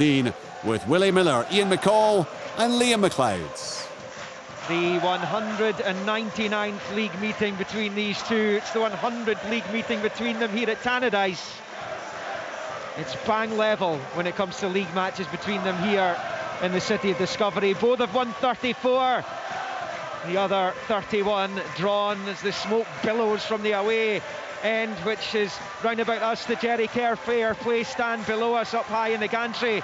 with Willie Miller, Ian McCall and Liam McLeods. The 199th league meeting between these two. It's the 100th league meeting between them here at Tannadice. It's bang level when it comes to league matches between them here in the city of Discovery. Both have won 34, the other 31 drawn as the smoke billows from the away end, which is round about us, the Jerry Kerr Fair Play stand below us up high in the gantry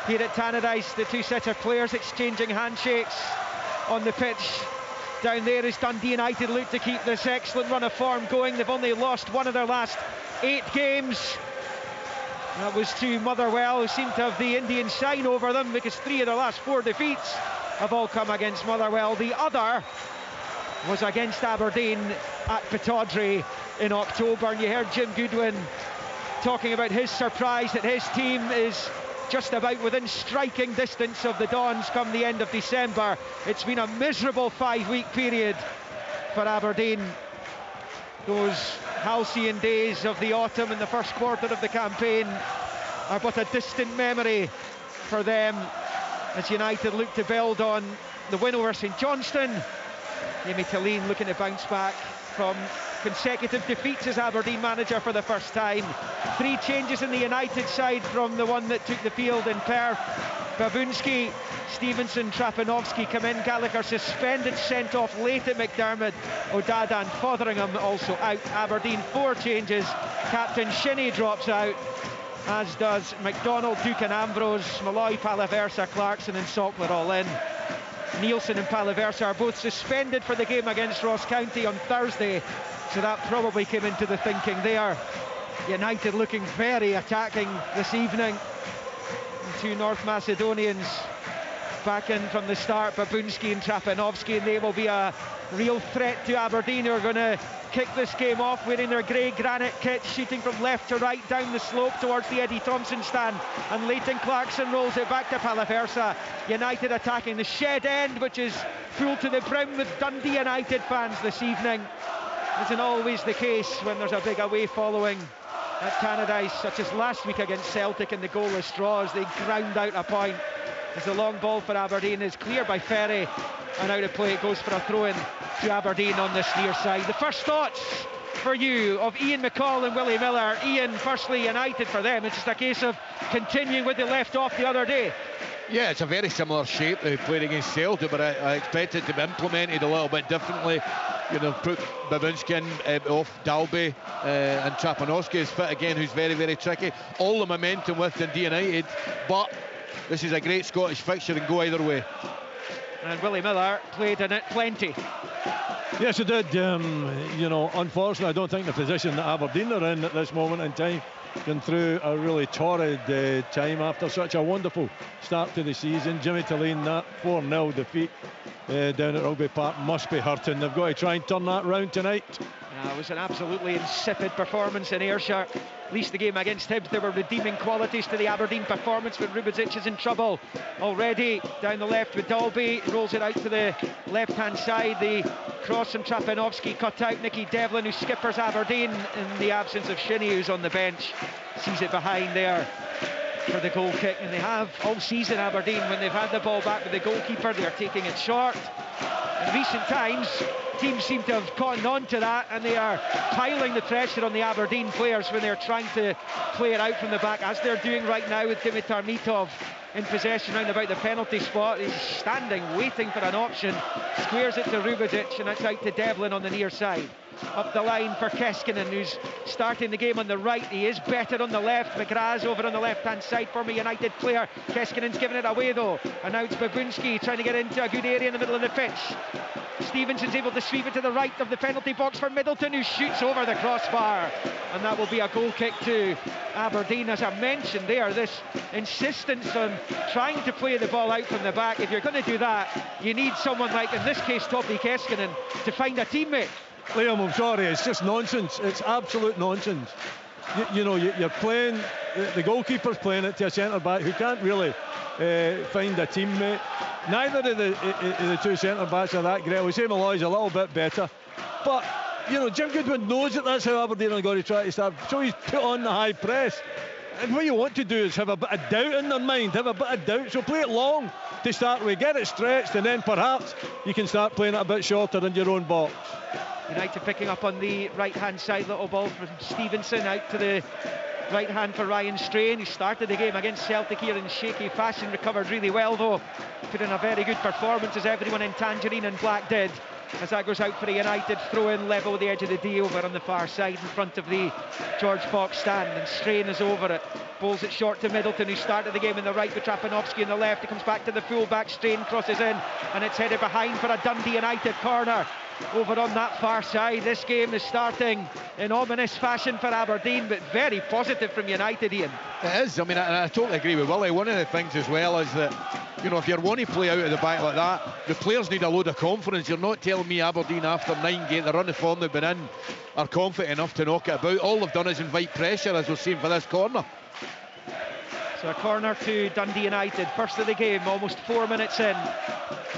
here at Tannadice. The two sets of players exchanging handshakes on the pitch. Down there is Dundee United look to keep this excellent run of form going. They've only lost one of their last 8 games. That was to Motherwell, who seem to have the Indian shine over them, because 3 of their last 4 defeats have all come against Motherwell. The other was against Aberdeen at Pittodrie in October, and you heard Jim Goodwin talking about his surprise that his team is just about within striking distance of the Dons come the end of December. It's been a miserable 5-week period for Aberdeen. Those halcyon days of the autumn and the first quarter of the campaign are but a distant memory for them, as United look to build on the win over St Johnstone. Amy Talleen looking to bounce back from consecutive defeats as Aberdeen manager for the first time. 3 changes in the United side from the one that took the field in Perth. Babunski, Stevenson, Trapanovsky come in. Gallagher suspended, sent off late at McDermott. O'Dada and Fotheringham also out. Aberdeen 4 changes. Captain Shinnie drops out, as does McDonald, Duke and Ambrose, Malloy, Palaversa, Clarkson and Sockler all in. Nielsen and Palaversa are both suspended for the game against Ross County on Thursday, so that probably came into the thinking there. United looking very attacking this evening. The 2 North Macedonians back in from the start, Babunski and Trapanovsky, and they will be a real threat to Aberdeen, who are going to kick this game off wearing their grey granite kit, shooting from left to right down the slope towards the Eddie Thompson stand, and Leighton Clarkson rolls it back to Palaversa. United attacking the shed end, which is full to the brim with Dundee United fans this evening. Isn't always the case when there's a big away following at Tannadice, such as last week against Celtic in the goalless draw, as they ground out a point. As the long ball for Aberdeen is cleared by Ferry, and out of play it goes for a throw-in to Aberdeen on this near side. The first thoughts for you of Ian McCall and Willie Miller. Ian, firstly, United for them, it's just a case of continuing with they left off the other day. Yeah, it's a very similar shape they played against Celtic, but I expect it to be implemented a little bit differently. You know, put Babunski in off Dalby, and Trapanovsky is fit again, who's very, very tricky. All the momentum with Dundee United, but this is a great Scottish fixture and go either way. And Willie Miller played in it plenty. Yes, he did. You know, unfortunately, I don't think the position that Aberdeen are in at this moment in time, going through a really torrid time after such a wonderful start to the season. Jimmy Talleen, that 4-0 defeat down at Rugby Park must be hurting. They've got to try and turn that round tonight. It was an absolutely insipid performance in Ayrshire. At least the game against Hibs, there were redeeming qualities to the Aberdeen performance, when Rubezic is in trouble already. Down the left with Dalby, rolls it out to the left-hand side. The cross from Trapanovsky cut out. Nicky Devlin, who skippers Aberdeen in the absence of Shinnie, who's on the bench, sees it behind there for the goal kick. And they have all season, Aberdeen, when they've had the ball back with the goalkeeper, they're taking it short. In recent times, teams seem to have cottoned on to that, and they are piling the pressure on the Aberdeen players when they're trying to play it out from the back, as they're doing right now with Dimitar Mitov in possession round about the penalty spot. He's standing waiting for an option, squares it to Rubezic, and it's out to Devlin on the near side. Up the line for Keskinen, who's starting the game on the right. He is better on the left. McGrath's over on the left-hand side, former United player. Keskinen's giving it away though, and now it's Babunski trying to get into a good area in the middle of the pitch. Stevenson's able to sweep it to the right of the penalty box for Middleton, who shoots over the crossbar, and that will be a goal kick to Aberdeen. As I mentioned there, this insistence on trying to play the ball out from the back. If you're going to do that, you need someone like, in this case, Toby Keskinen, to find a teammate. Liam, I'm sorry, it's just nonsense. It's absolute nonsense. You know, you're playing, the goalkeeper's playing it to a centre-back who can't really find a teammate. Neither of the 2 centre-backs are that great. I would say Malloy's a little bit better. But, you know, Jim Goodwin knows that that's how Aberdeen are going to try to start. So he's put on the high press. And what you want to do is have a bit of doubt in their mind, have a bit of doubt. So play it long to start with, get it stretched, and then perhaps you can start playing it a bit shorter in your own box. United picking up on the right-hand side, little ball from Stevenson out to the right hand for Ryan Strain, who started the game against Celtic here in shaky fashion, recovered really well though, put in a very good performance as everyone in Tangerine and Black did, as that goes out for a United throw-in level with the edge of the D over on the far side in front of the George Fox stand, and Strain is over it, bowls it short to Middleton, who started the game in the right with Trapanovsky in the left. It comes back to the full-back, Strain crosses in and it's headed behind for a Dundee United corner over on that far side. This game is starting in ominous fashion for Aberdeen, but very positive from United, Ian. It is. I mean, I totally agree with Willie. One of the things as well is that, you know, if you're wanting to play out of the back like that, the players need a load of confidence. You're not telling me Aberdeen after 9 games, the run of form they've been in, are confident enough to knock it about. All they've done is invite pressure, as we're seeing for this corner. So a corner to Dundee United, first of the game, almost 4 minutes in.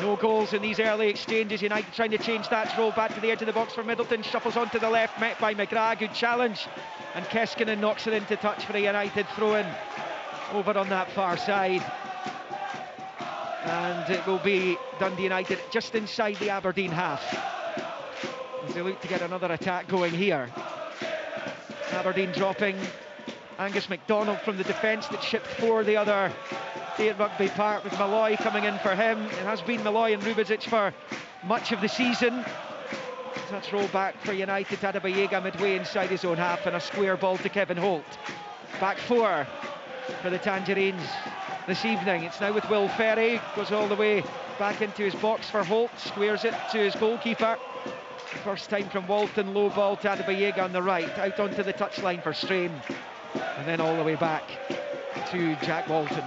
No goals in these early exchanges. United trying to change that, throw back to the edge of the box for Middleton, shuffles onto the left, met by McGrath, good challenge, and Keskinen knocks it into touch for a United throw-in over on that far side. And it will be Dundee United just inside the Aberdeen half as they look to get another attack going here. Aberdeen dropping Angus MacDonald from the defence that shipped for the other day at Rugby Park, with Malloy coming in for him. It has been Malloy and Rubezic for much of the season. Touch roll back for United, Adebayoga midway inside his own half, and a square ball to Kevin Holt. Back four for the Tangerines this evening. It's now with Will Ferry, goes all the way back into his box for Holt, squares it to his goalkeeper. First time from Walton, low ball to Adebayoga on the right, out onto the touchline for Strain, and then all the way back to Jack Walton.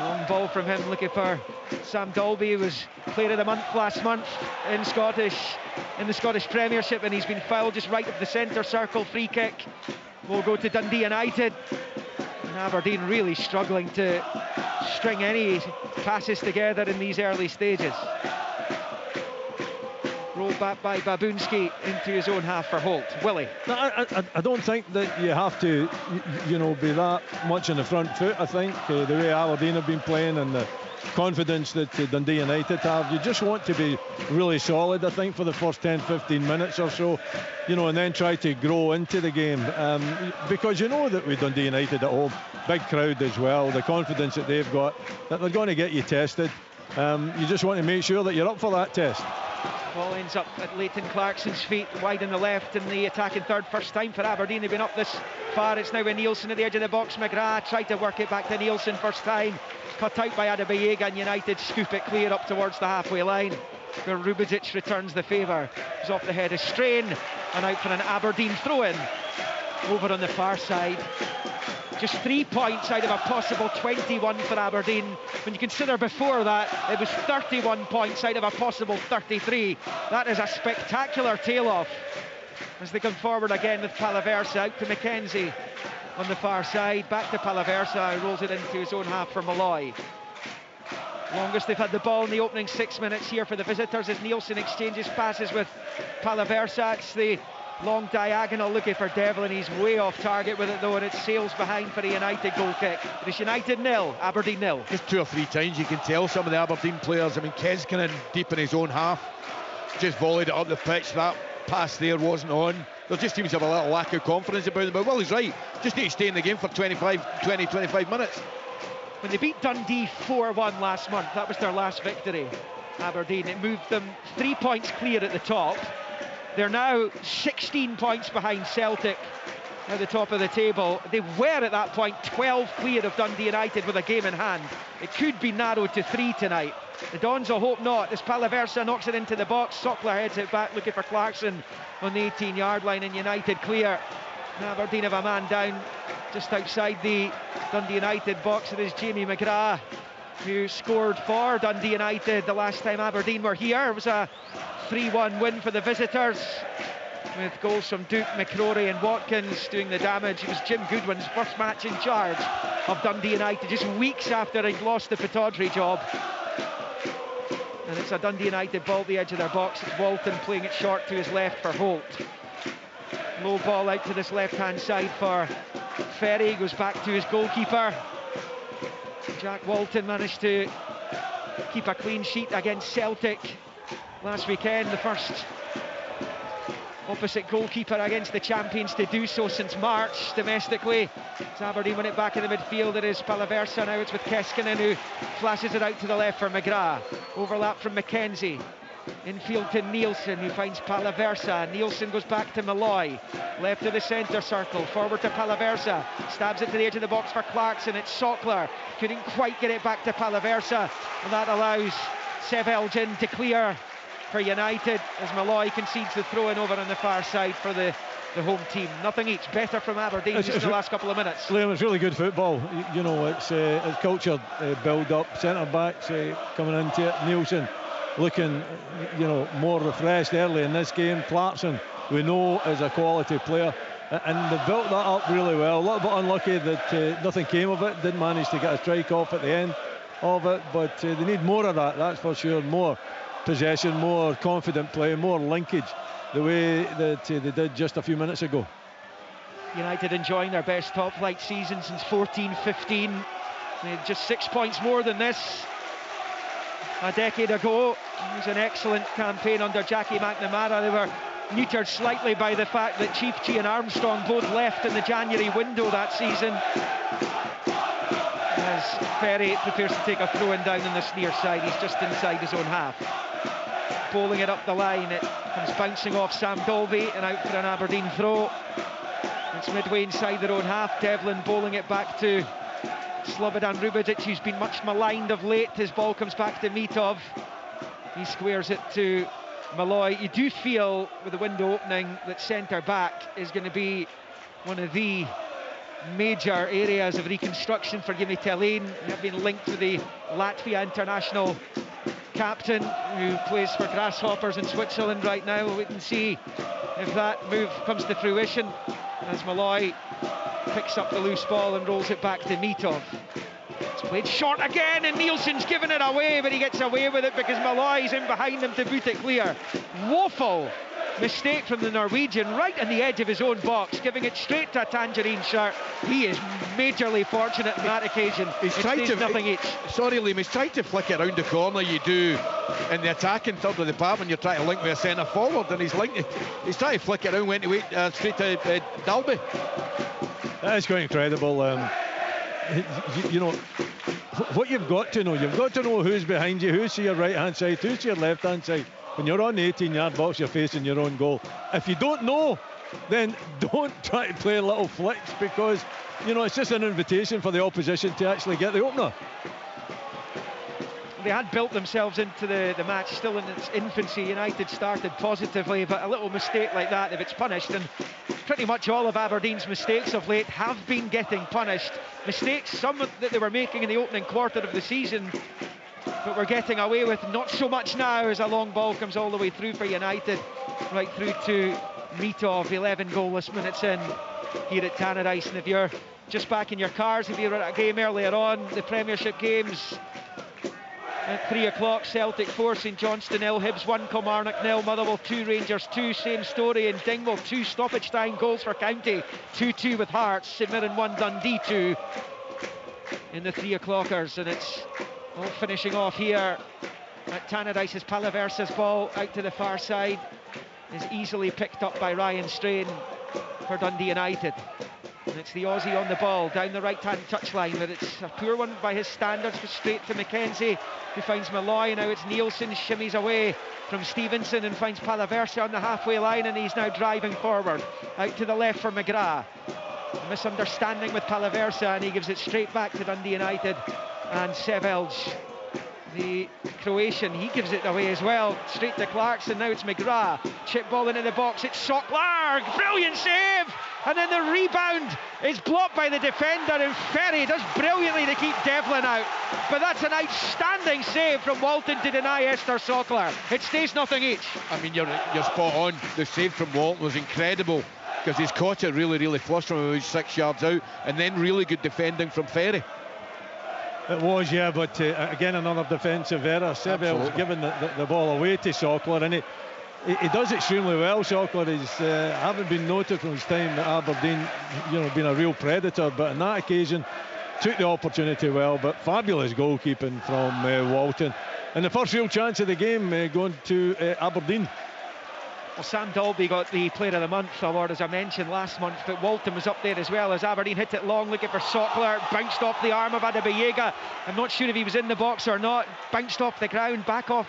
Long ball from him, looking for Sam Dalby, who was player of the month last month in the Scottish Premiership, and he's been fouled just right of the centre circle. Free kick will go to Dundee United. And Aberdeen really struggling to string any passes together in these early stages. Rolled back by Babunski into his own half for Holt. Willie? No, I don't think that you have to, you know, be that much in the front foot. I think the way Aberdeen have been playing and the confidence that Dundee United have, you just want to be really solid, I think, for the first 10-15 minutes or so, you know, and then try to grow into the game, because you know that with Dundee United at home, big crowd as well, the confidence that they've got, that they're going to get you tested. You just want to make sure that you're up for that test. Ball ends up at Leighton Clarkson's feet, wide on the left in the attacking third. First time for Aberdeen, they've been up this far. It's now with Nielsen at the edge of the box. McGrath tried to work it back to Nielsen, first time cut out by Adebayoga, and United scoop it clear up towards the halfway line, where Rubezic returns the favour. It's off the head of Strain and out for an Aberdeen throw-in over on the far side. Just 3 points out of a possible 21 for Aberdeen. When you consider before that it was 31 points out of a possible 33. That is a spectacular tail-off as they come forward again with Palaversa out to McKenzie on the far side. Back to Palaversa, who rolls it into his own half for Malloy. Longest they've had the ball in the opening 6 minutes here for the visitors as Nielsen exchanges passes with Palaversa. It's the long diagonal looking for Devlin. He's way off target with it though, and it sails behind for a United goal kick. It is United 0, Aberdeen 0. Just 2 or 3 times you can tell some of the Aberdeen players, I mean, Keskinen deep in his own half, just volleyed it up the pitch. That pass there wasn't on. There just seems to have a little lack of confidence about them, but Willie's right, just need to stay in the game for 25 minutes. When they beat Dundee 4-1 last month, that was their last victory, Aberdeen. It moved them 3 points clear at the top. They're now 16 points behind Celtic at the top of the table. They were at that point 12 clear of Dundee United with a game in hand. It could be narrowed to 3 tonight. The Dons will hope not, as Palaversa knocks it into the box. Sockler heads it back looking for Clarkson on the 18-yard line, and United clear. Aberdeen have a man down just outside the Dundee United box. It is Jamie McGrath who scored for Dundee United the last time Aberdeen were here. It was a 3-1 win for the visitors, with goals from Duke, McCrory and Watkins doing the damage. It was Jim Goodwin's first match in charge of Dundee United, just weeks after he'd lost the Pittodrie job. And it's a Dundee United ball at the edge of their box. It's Walton playing it short to his left for Holt. Low ball out to this left-hand side for Ferry goes back to his goalkeeper. Jack Walton managed to keep a clean sheet against Celtic last weekend, the first opposite goalkeeper against the champions to do so since March domestically. As Aberdeen win it back in the midfield, it is Palaversa, now it's with Keskinen, who flashes it out to the left for McGrath. Overlap from McKenzie. Infield to Nielsen, who finds Palaversa. Nielsen goes back to Malloy. Left of the centre circle, forward to Palaversa. Stabs it to the edge of the box for Clarkson. It's Sockler. Couldn't quite get it back to Palaversa. And that allows Sev Elgin to clear for United as Malloy concedes the throw-in over on the far side for the home team. Nothing each. Better from Aberdeen just in the last couple of minutes. Liam, it's really good football. You know, it's cultured build-up. Centre-backs coming into it. Nielsen looking, you know, more refreshed early in this game. Clarkson, we know, is a quality player, and they built that up really well. A little bit unlucky that nothing came of it. Didn't manage to get a strike off at the end of it, but they need more of that, that's for sure. More possession, more confident play, more linkage, the way that they did just a few minutes ago. United enjoying their best top flight season since 14-15. They had just 6 points more than this a decade ago. It was an excellent campaign under Jackie McNamara. They were neutered slightly by the fact that Chief G and Armstrong both left in the January window that season. As Ferry prepares to take a throw-in down on the near side, he's just inside his own half. Bowling it up the line, it comes bouncing off Sam Dolby and out for an Aberdeen throw. It's midway inside their own half. Devlin bowling it back to Slobodan Rubidic, who's been much maligned of late. His ball comes back to Mitov. He squares it to Malloy. You do feel, with the window opening, that centre-back is going to be one of the major areas of reconstruction for Jimmy Tellin. They have been linked to the Latvia international captain, who plays for Grasshoppers in Switzerland right now. We'll wait and see if that move comes to fruition as Malloy picks up the loose ball and rolls it back to Mitov. It's played short again, and Nielsen's given it away, but he gets away with it because Malloy's in behind him to boot it clear. Woeful mistake from the Norwegian, right on the edge of his own box, giving it straight to a tangerine shirt. He is majorly fortunate on that occasion. He's trying to nothing each. Sorry, Liam, he's trying to flick it around the corner. You do in the attacking third of the park when you're trying to link with a centre forward, and he's trying to flick it around, went to straight to Dalby. That is quite incredible. You know what you've got to know who's behind you, who's to your right hand side, who's to your left hand side. When you're on the 18-yard box, you're facing your own goal. If you don't know, then don't try to play little flicks, because, you know, it's just an invitation for the opposition to actually get the opener. They had built themselves into the match still in its infancy. United started positively, but a little mistake like that, if it's punished, and pretty much all of Aberdeen's mistakes of late have been getting punished. Mistakes, some that they were making in the opening quarter of the season, but we're getting away with not so much now, as a long ball comes all the way through for United, right through to Mitov. 11 goalless minutes in here at Tannadice. And if you're just back in your cars, if you were at a game earlier on, the Premiership games at 3 o'clock, Celtic 4, St Johnstone 0, Hibs 1, Kilmarnock 0, Motherwell 2, Rangers 2, same story in Dingwall 2, stoppage time goals for County, 2-2 with Hearts, St Mirren 1, Dundee 2 in the 3 o'clockers, and it's all finishing off here at Tannadice as Palaversa's ball out to the far side is easily picked up by Ryan Strain for Dundee United. And it's the Aussie on the ball down the right-hand touchline, but it's a poor one by his standards, straight to McKenzie, who finds Malloy. Now it's Nielsen, shimmies away from Stevenson and finds Palaversa on the halfway line, and he's now driving forward out to the left for McGrath. A misunderstanding with Palaversa, and he gives it straight back to Dundee United. And Sevelj, the Croatian, he gives it away as well, straight to Clarkson. Now it's McGrath, chip ball into the box, it's Sockler, brilliant save, and then the rebound is blocked by the defender, and Ferry does brilliantly to keep Devlin out, but that's an outstanding save from Walton to deny Esther Sockler. It stays nothing each. I mean, you're spot on. The save from Walton was incredible, because he's caught it really flush from about 6 yards out, and then really good defending from Ferry. It was, yeah, but again, another defensive error. Sevel's given the ball away to Sockler, and he does extremely well. Shockler is haven't been noted from his time at Aberdeen, being a real predator, but on that occasion took the opportunity well. But fabulous goalkeeping from Walton, and the first real chance of the game going to Aberdeen. Well, Sam Dalby got the Player of the Month award, as I mentioned last month, but Walton was up there as well, as Aberdeen hit it long, looking for Sockler, bounced off the arm of Adebayega. I'm not sure if he was in the box or not, bounced off the ground, back off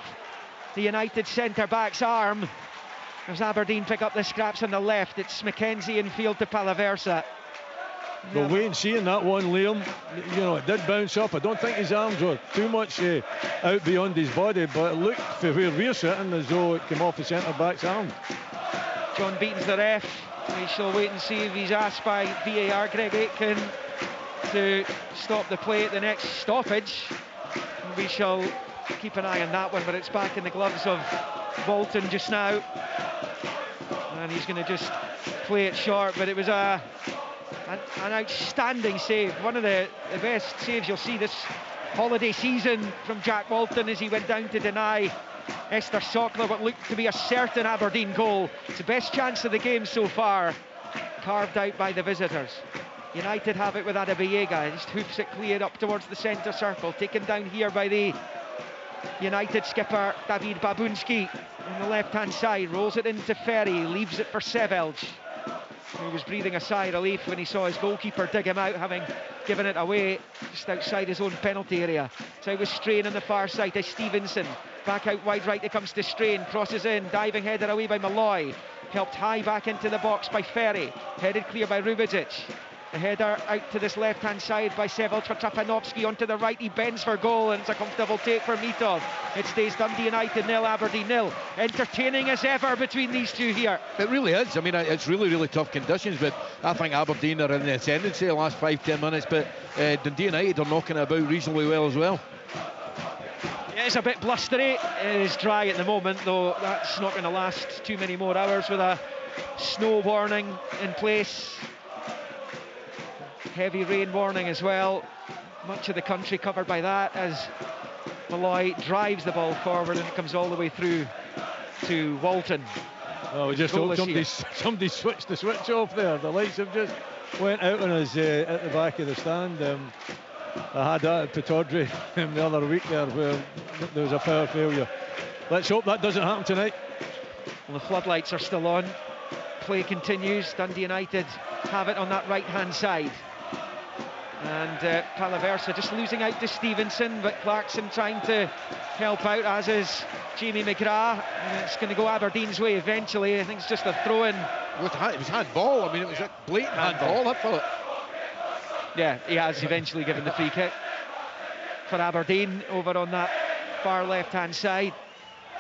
the United centre-back's arm. As Aberdeen pick up the scraps on the left, it's McKenzie in field to Palaversa. We'll wait and see in that one, Liam. It did bounce up. I don't think his arms were too much out beyond his body, but it looked, for where we're sitting, as though it came off the centre-back's arm. John Beaton's the ref. We shall wait and see if he's asked by VAR, Greg Aitken, to stop the play at the next stoppage. We shall keep an eye on that one, but it's back in the gloves of Bolton just now. And he's going to just play it short, but it was an outstanding save, one of the best saves you'll see this holiday season from Jack Walton, as he went down to deny Esther Sockler what looked to be a certain Aberdeen goal. It's the best chance of the game so far, carved out by the visitors. United have it with Adebayega, he just hoofs it clear up towards the centre circle, taken down here by the United skipper David Babunski on the left hand side, rolls it into Ferry, leaves it for Sevelj, who was breathing a sigh of relief when he saw his goalkeeper dig him out, having given it away just outside his own penalty area. So it was Strain on the far side to Stevenson, back out wide right it comes to Strain, crosses in, diving header away by Malloy, helped high back into the box by Ferry, headed clear by Rubidzic. The header out to this left hand side by Sevelj for Trapanovski, onto the right, he bends for goal, and it's a comfortable take for Mitov. It stays Dundee United 0, Aberdeen 0. Entertaining as ever between these two here. It really is. I mean, it's really, really tough conditions, but I think Aberdeen are in the ascendancy the last 5-10 minutes, but Dundee United are knocking it about reasonably well as well. Yeah, it's a bit blustery, it is dry at the moment, though that's not going to last too many more hours with a snow warning in place. Heavy rain warning as well. Much of the country covered by that, as Malloy drives the ball forward and it comes all the way through to Walton. Oh, we just hope somebody switched the switch off there. The lights have just went out on us at the back of the stand. I had that at Pittodrie the other week there, where there was a power failure. Let's hope that doesn't happen tonight. Well, the floodlights are still on. Play continues. Dundee United have it on that right hand side. And Palaversa just losing out to Stevenson, but Clarkson trying to help out, as is Jamie McGrath, and it's going to go Aberdeen's way eventually. I think it's just a throw-in. It was handball. I mean, it was a blatant handball. I thought. Yeah, he has eventually given the free kick for Aberdeen over on that far left-hand side.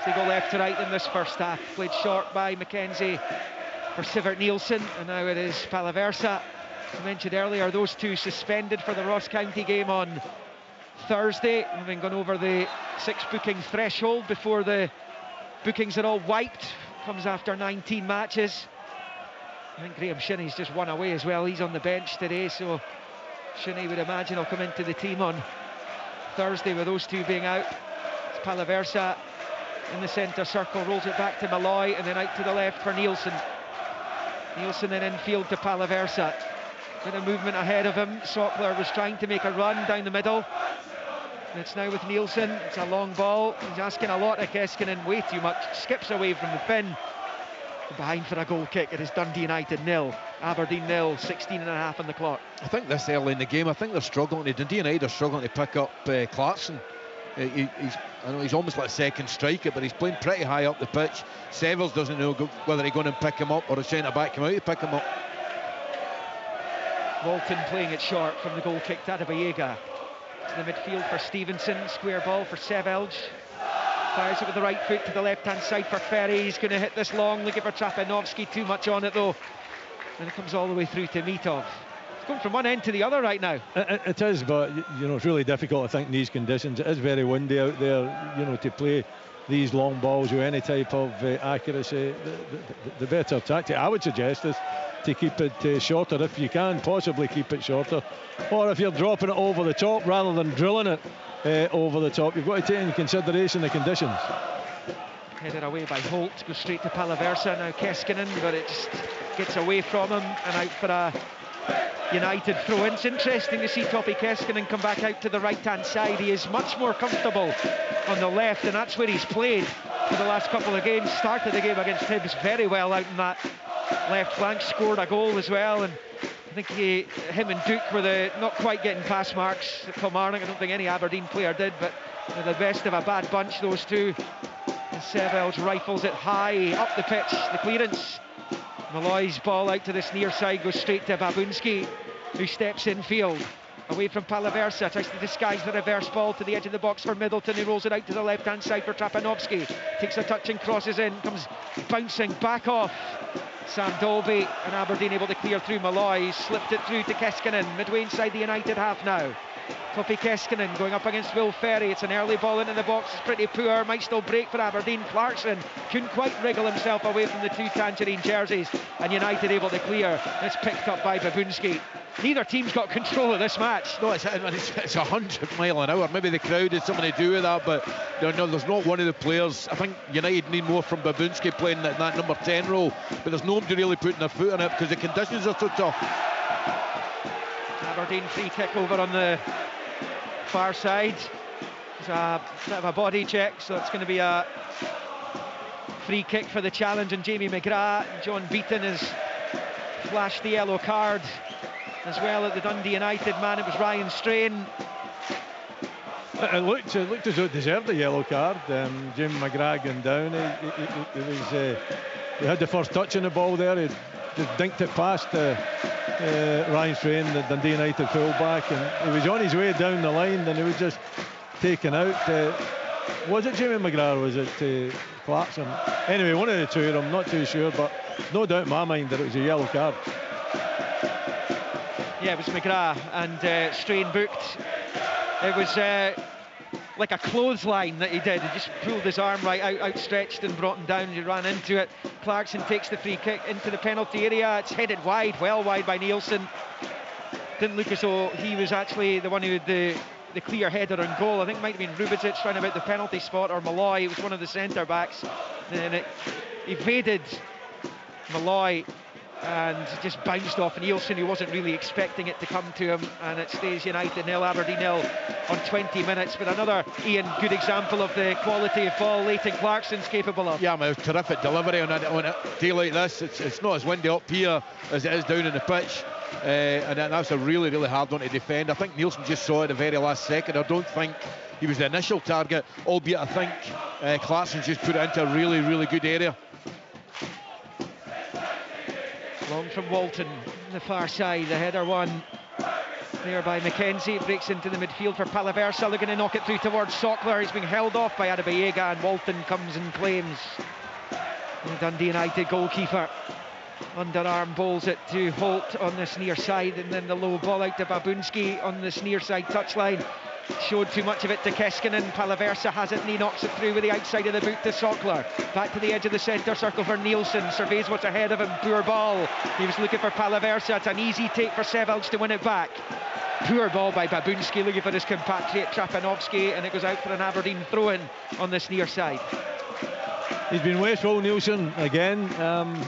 So they go left to right in this first half. Played short by McKenzie for Sivert Nielsen, and now it is Palaversa. As I mentioned earlier, those two suspended for the Ross County game on Thursday, having gone over the 6 booking threshold before the bookings are all wiped. Comes after 19 matches. I think Graham Shinney's just one away as well. He's on the bench today, so Shinney would imagine will come into the team on Thursday with those two being out. It's Palaversa in the centre circle, rolls it back to Malloy, and then out to the left for Nielsen. Nielsen then infield to Palaversa. Bit of movement ahead of him. Sockler was trying to make a run down the middle. And it's now with Nielsen. It's a long ball. He's asking a lot of Keskinen, way too much. Skips away from the pin. Behind for a goal kick. It is Dundee United 0, Aberdeen 0, 16 and a half on the clock. I think this early in the game, I think they're struggling. Dundee United are struggling to pick up Clarkson. He's almost like a second striker, but he's playing pretty high up the pitch. Severs doesn't know whether he's going to pick him up or a centre back come out to pick him up. Walton playing it short from the goal kick to Adebayega. To the midfield for Stevenson, square ball for Sevelj. Fires it with the right foot to the left-hand side for Ferry. He's going to hit this long, looking for Trapanovski. Too much on it though. And it comes all the way through to Mitov. It's going from one end to the other right now. It is, but it's really difficult, I think, in these conditions. It is very windy out there, to play these long balls with any type of accuracy. The better tactic, I would suggest, is to keep it shorter if you can possibly keep it shorter, or if you're dropping it over the top rather than drilling it over the top. You've got to take into consideration the conditions. Headed away by Holt, goes straight to Palaversa, now Keskinen, but it just gets away from him and out for a United throw-in. It's interesting to see Topi Keskinen come back out to the right-hand side. He is much more comfortable on the left, and that's where he's played for the last couple of games. Started the game against Hibs very well out in that left flank, scored a goal as well, and I think him and Duke were not quite getting pass marks at Kilmarnock. I don't think any Aberdeen player did, but they're the best of a bad bunch, those two. And Sevels rifles it high up the pitch, the clearance. Malloy's ball out to this near side goes straight to Babunski, who steps in field. Away from Palaversa, tries to disguise the reverse ball to the edge of the box for Middleton, who rolls it out to the left-hand side for Trapanovsky. Takes a touch and crosses in, comes bouncing back off Sam Dolby, and Aberdeen able to clear through Malloy. Slipped it through to Keskinen, midway inside the United half now. Topi Keskinen going up against Will Ferry. It's an early ball into the box, it's pretty poor, might still break for Aberdeen. Clarkson couldn't quite wriggle himself away from the two tangerine jerseys, and United able to clear. It's picked up by Babunski. Neither team's got control of this match. No, it's 100 mile an hour. Maybe the crowd had something to do with that, but no, there's not one of the players. I think United need more from Babunski playing that number 10 role, but there's nobody really putting their foot on it because the conditions are so tough. Aberdeen free kick over on the far side. It's a bit of a body check, so it's going to be a free kick for the challenge on Jamie McGrath. John Beaton has flashed the yellow card as well at the Dundee United man. It was Ryan Strain. It looked as though it deserved a yellow card. Jamie McGrath going down. He had the first touch on the ball there. He just dinked it past Ryan Strain, the Dundee United fullback, and he was on his way down the line, and he was just taken out. Was it Jamie McGrath or was it Clarkson? Anyway, one of the two, I'm not too sure, but no doubt in my mind that it was a yellow card. Yeah, it was McGrath, and Strain booked. It was like a clothesline that he did. He just pulled his arm right out, outstretched, and brought him down. He ran into it. Clarkson takes the free kick into the penalty area. It's headed wide, well wide by Nielsen. Didn't look as though he was actually the one who had the clear header on goal. I think it might have been Rubičić round about the penalty spot, or Malloy. It was one of the centre backs, and it evaded Malloy and just bounced off Nielsen, who wasn't really expecting it to come to him, and it stays United 0, Aberdeen 0 on 20 minutes. But another, Ian, good example of the quality of ball Leighton Clarkson's capable of. Yeah, man, it was terrific delivery on a day like this. It's not as windy up here as it is down in the pitch, and that's a really, really hard one to defend. I think Nielsen just saw it at the very last second. I don't think he was the initial target, albeit I think Clarkson just put it into a really, really good area. Long from Walton, the far side, the header one there by McKenzie. It breaks into the midfield for Palaversa, looking to knock it through towards Sockler. He's being held off by Adebayega, and Walton comes and claims. And the Dundee United goalkeeper underarm bowls it to Holt on this near side, and then the low ball out to Babunski on this near side touchline. Showed too much of it to Keskinen. Palaversa has it and he knocks it through with the outside of the boot to Sockler. Back to the edge of the centre circle for Nielsen. Surveys what's ahead of him. Poor ball. He was looking for Palaversa. It's an easy take for Sevels to win it back. Poor ball by Babunski, looking for his compatriot Trapanovsky, and it goes out for an Aberdeen throw-in on this near side. He's been wasteful, Nielsen, again.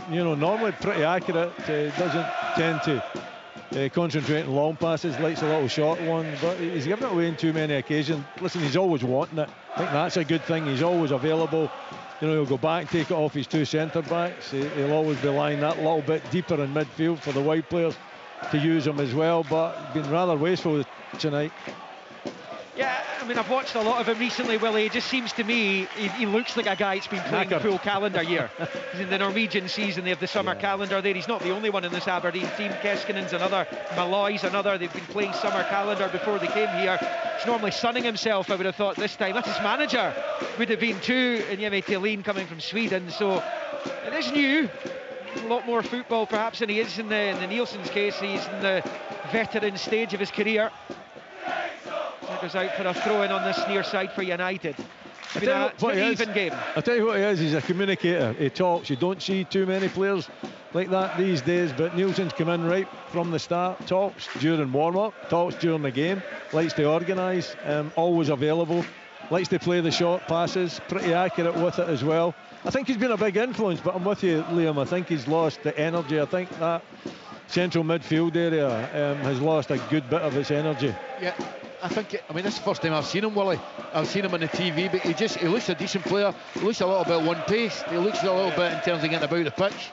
Normally pretty accurate. Doesn't tend to concentrate on long passes, likes a little short one, but he's given it away in too many occasions. Listen, he's always wanting it. I think that's a good thing. He's always available. He'll go back, take it off his two centre backs. He'll always be lying that little bit deeper in midfield for the wide players to use him as well, but been rather wasteful tonight. Yeah, I mean, I've watched a lot of him recently, Willie. It just seems to me he looks like a guy that's been playing the full calendar year. In the Norwegian season, they have the summer calendar there. He's not the only one in this Aberdeen team. Keskinen's another, Malloy's another. They've been playing summer calendar before they came here. He's normally sunning himself, I would have thought, this time. That's his manager. Would have been too, and Jimmy Thelin coming from Sweden. So it is new. A lot more football perhaps than he is in the Nielsen's case. He's in the veteran stage of his career. It goes out for a throw-in on this near side for United. It's been an even game. I'll tell you what he is, he's a communicator. He talks. You don't see too many players like that these days, but Nielsen's come in right from the start, talks during warm-up, talks during the game, likes to organise, always available. likes to play the short passes, pretty accurate with it as well. I think he's been a big influence, but I'm with you, Liam. I think he's lost the energy. I think that central midfield area has lost a good bit of its energy. Yeah, I think, this is the first time I've seen him, Willie. I've seen him on the TV, but he looks a decent player. He looks a little bit one-paced. He looks a little bit in terms of getting about the pitch.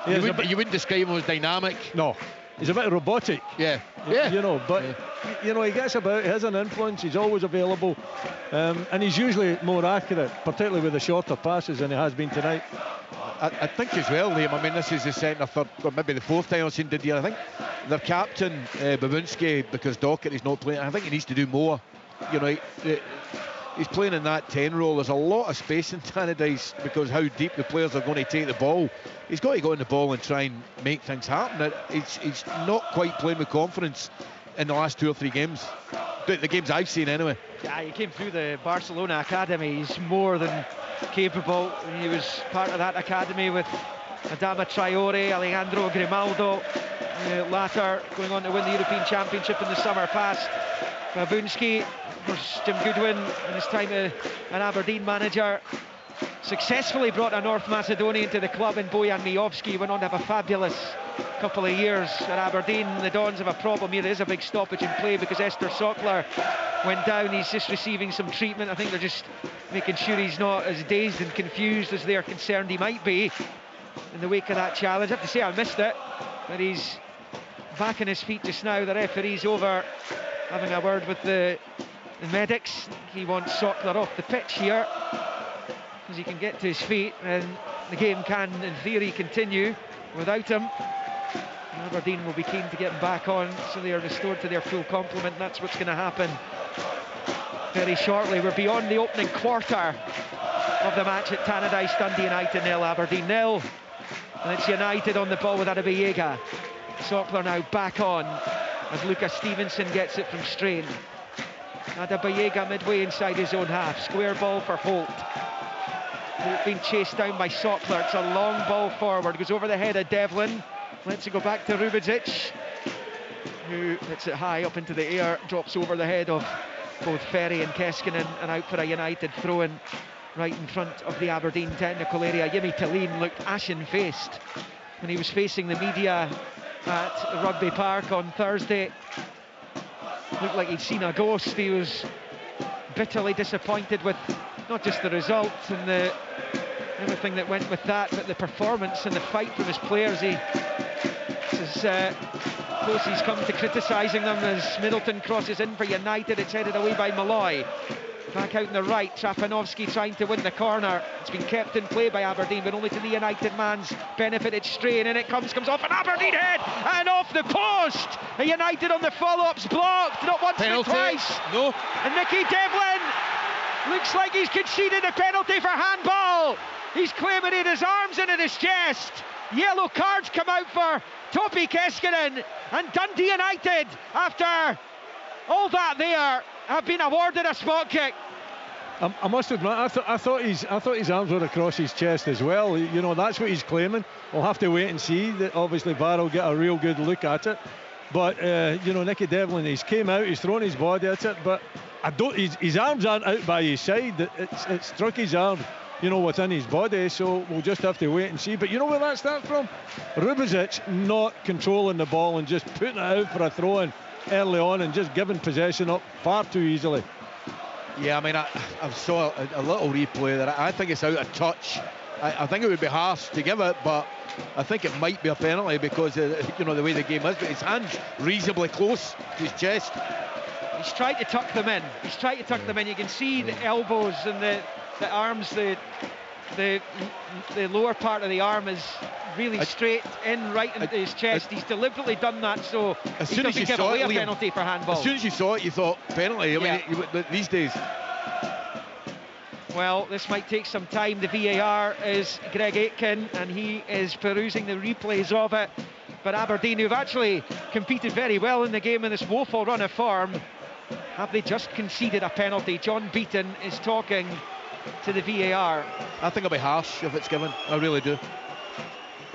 Yeah, you wouldn't describe him as dynamic. No, he's a bit robotic. Yeah. He gets about, he has an influence, he's always available, and he's usually more accurate, particularly with the shorter passes, than he has been tonight. I think as well, Liam, this is the second or third, or maybe the fourth time I've seen Dundee. I think their captain, Babunski, because Docherty's not playing, I think he needs to do more. He's playing in that 10 role. There's a lot of space in Tannadice because how deep the players are going to take the ball. He's got to go in the ball and try and make things happen. He's not quite playing with confidence in the last 2 or 3 games. The games I've seen anyway. Yeah, he came through the Barcelona academy. He's more than capable. He was part of that academy with Adama Traore, Alejandro Grimaldo, latter going on to win the European Championship in the summer past. Babunski, of course, Jim Goodwin in his time an Aberdeen manager, successfully brought a North Macedonian to the club in Bojan Mijovski. Went on to have a fabulous couple of years at Aberdeen. The Dons have a problem here. There is a big stoppage in play because Esther Sockler went down. He's just receiving some treatment. I think they're just making sure he's not as dazed and confused as they're concerned he might be in the wake of that challenge. I have to say I missed it, but he's back on his feet just now. The referee's over having a word with the medics. He wants Sockler off the pitch here because he can get to his feet, and the game can in theory continue without him. Aberdeen will be keen to get him back on so they are restored to their full complement. That's what's going to happen very shortly. We're beyond the opening quarter of the match at Tannadice. Dundee United 0, Aberdeen 0, and it's United on the ball with Adebayega. Sockler now back on as Lucas Stevenson gets it from Strain. Adebayega midway inside his own half. Square ball for Holt. Holt being chased down by Sockler. It's a long ball forward. Goes over the head of Devlin. Lets it go back to Rubezic, who hits it high up into the air. Drops over the head of both Ferry and Keskinen, and out for a United throw-in right in front of the Aberdeen technical area. Jimmy Tillene looked ashen-faced when he was facing the media at Rugby Park on Thursday. Looked like he'd seen a ghost. He was bitterly disappointed with not just the result and everything that went with that, but the performance and the fight from his players. This is close he's come to criticising them as Middleton crosses in for United. It's headed away by Malloy. Back out in the right, Trapanovski trying to win the corner. It's been kept in play by Aberdeen, but only to the United man's benefit. It's Strain, and it comes off an Aberdeen head and off the post. A United on the follow-up's blocked, not once Penalty. but twice. No. And Nicky Devlin looks like he's conceded a penalty for handball. He's claiming it his arms in at his chest. Yellow cards come out for Topi Keskinen, and Dundee United, after all that there, have been awarded a spot kick. I must admit, I thought his arms were across his chest as well. That's what he's claiming. We'll have to wait and see. Obviously, VAR will get a real good look at it. But Nicky Devlin, he's came out, he's thrown his body at it, but his arms aren't out by his side. It struck his arm, within his body. So we'll just have to wait and see. But you know where that starts from? Rubezic not controlling the ball and just putting it out for a throw-in early on and just giving possession up far too easily. Yeah, I saw a little replay there. I think it's out of touch. I think it would be harsh to give it, but I think it might be a penalty because the way the game is. But his hand's reasonably close to his chest. He's tried to tuck them in. You can see the elbows and the arms. The lower part of the arm is really straight in right into his chest. He's deliberately done that so he doesn't give away a penalty for handball. As soon as you saw it, you thought penalty. These days. Well, this might take some time. The VAR is Greg Aitken, and he is perusing the replays of it. But Aberdeen, who've actually competed very well in the game in this woeful run of form, have they just conceded a penalty? John Beaton is talking to the VAR. I think it'll be harsh if it's given. I really do.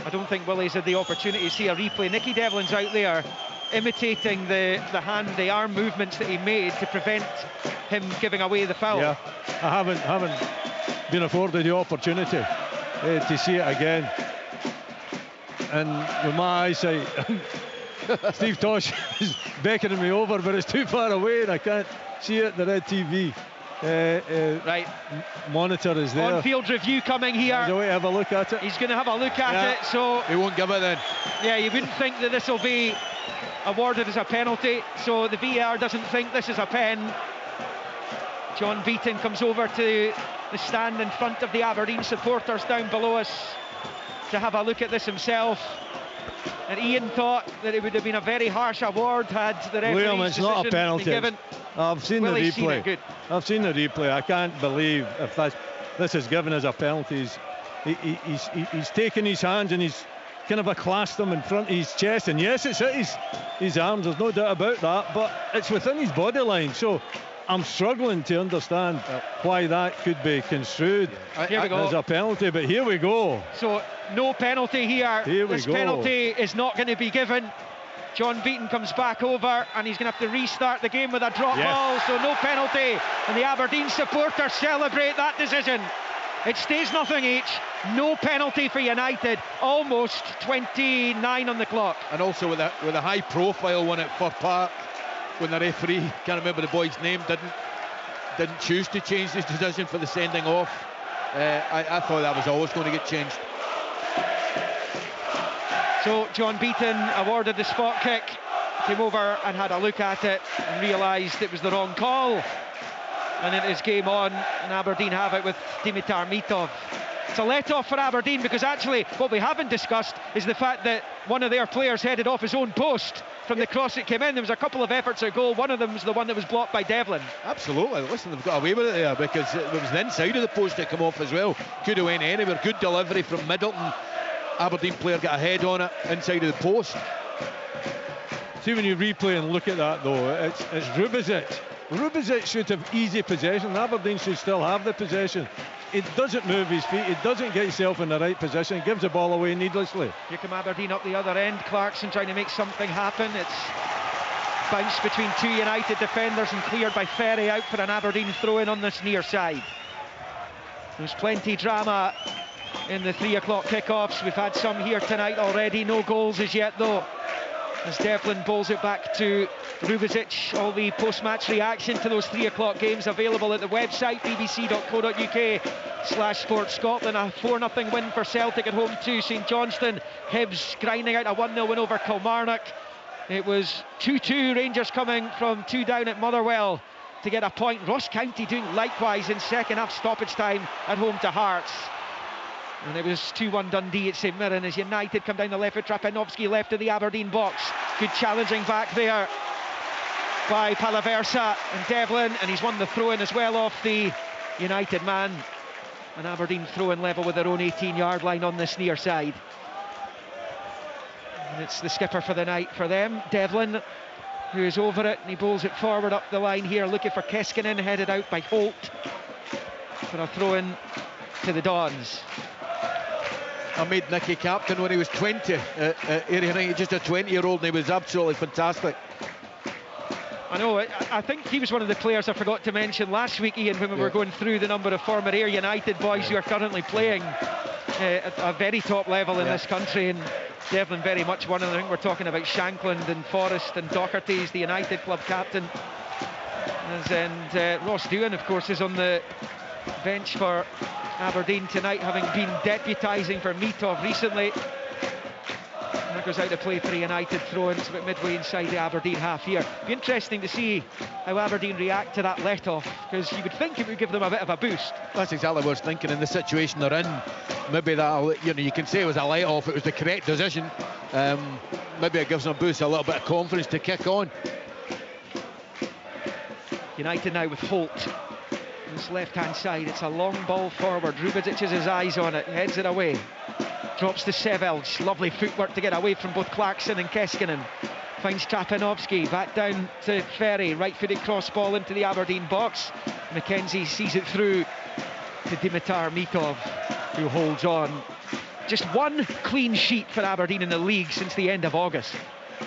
I don't think Willie's had the opportunity to see a replay. Nicky Devlin's out there imitating the arm movements that he made to prevent him giving away the foul. Yeah, I haven't been afforded the opportunity to see it again. And with my eyesight, Steve Tosh is beckoning me over, but it's too far away and I can't see it. The red TV right monitor is there. On-field review coming here. There's a way to have a look at it. He's going to have a look at it, so he won't give it then. Yeah, you wouldn't think that this will be awarded as a penalty, so the VAR doesn't think this is a pen. John Beaton comes over to the stand in front of the Aberdeen supporters down below us to have a look at this himself. And Ian thought that it would have been a very harsh award had the referee's Liam, it's not a penalty. Been given. I've seen Well, the he's seen it, replay. good. I've seen the replay. I can't believe if this is given as a penalty. He's taken his hands and he's kind of clasped them in front of his chest. And yes, it's at his arms. There's no doubt about that. But it's within his body line. So I'm struggling to understand why that could be construed as a penalty. But here we go. So no penalty here. This penalty is not going to be given. John Beaton comes back over and he's going to have to restart the game with a drop ball, so no penalty, and the Aberdeen supporters celebrate that decision. It stays nothing each. No penalty for United. Almost 29 on the clock. And also with a high profile one at Fir Park, when the referee, can't remember the boy's name, didn't choose to change his decision for the sending off. I thought that was always going to get changed. So John Beaton awarded the spot kick, came over and had a look at it and realised it was the wrong call. And it is game on, and Aberdeen have it with Dimitar Mitov. It's a let-off for Aberdeen, because actually what we haven't discussed is the fact that one of their players headed off his own post from the cross that came in. There was a couple of efforts at goal. One of them was the one that was blocked by Devlin. Absolutely. Listen, they've got away with it there, because it was the inside of the post that came off as well. Could have went anywhere. Good delivery from Middleton. Aberdeen player got a head on it inside of the post. See, when you replay and look at that though, it's Rubizic. Rubizic should have easy possession. Aberdeen should still have the possession. He doesn't move his feet, he doesn't get himself in the right position, gives the ball away needlessly. Here come Aberdeen up the other end. Clarkson trying to make something happen. It's bounced between two United defenders and cleared by Ferry out for an Aberdeen throw-in on this near side. There's plenty drama in the 3 o'clock kickoffs. We've had some here tonight already. No goals as yet though, as Devlin bowls it back to Rubizic. All the post-match reaction to those 3 o'clock games available at the website bbc.co.uk/sportscotland. A 4-0 win for Celtic at home to St Johnstone. Hibs grinding out a 1-0 win over Kilmarnock. It was 2-2, Rangers coming from 2 down at Motherwell to get a point. Ross County doing likewise in second half stoppage time at home to Hearts. And it was 2-1 Dundee at St Mirren as United come down the left with Trapanovsky left of the Aberdeen box. Good challenging back there by Palaversa and Devlin, and he's won the throw-in as well off the United man. And Aberdeen throw-in level with their own 18-yard line on this near side. And it's the skipper for the night for them, Devlin, who is over it, and he bowls it forward up the line here, looking for Keskinen, headed out by Holt for a throw-in to the Dons. I made Nicky captain when he was 20 at Area United, just a 20-year-old, and he was absolutely fantastic. I know, I think he was one of the players I forgot to mention last week, Ian, when we were going through the number of former Ayr United boys who are currently playing at a very top level in this country, and Devlin very much one of them. I think we're talking about Shankland and Forrest and Docherty's the United club captain. And Ross Doohan, of course, is on the bench for Aberdeen tonight, having been deputising for Mitov recently. And that goes out to play for a United throw-in. It's about midway inside the Aberdeen half here. Be interesting to see how Aberdeen react to that let-off, because you would think it would give them a bit of a boost. That's exactly what I was thinking in the situation they're in. Maybe that'll, you can say it was a let-off, it was the correct decision. Maybe it gives them a boost, a little bit of confidence to kick on. United now with Holt. This left-hand side, it's a long ball forward. Rubizic has his eyes on it, heads it away. Drops to Sevelj, lovely footwork to get away from both Clarkson and Keskinen. Finds Trapanovsky, back down to Ferry, right-footed cross ball into the Aberdeen box. McKenzie sees it through to Dimitar Mitov, who holds on. Just one clean sheet for Aberdeen in the league since the end of August.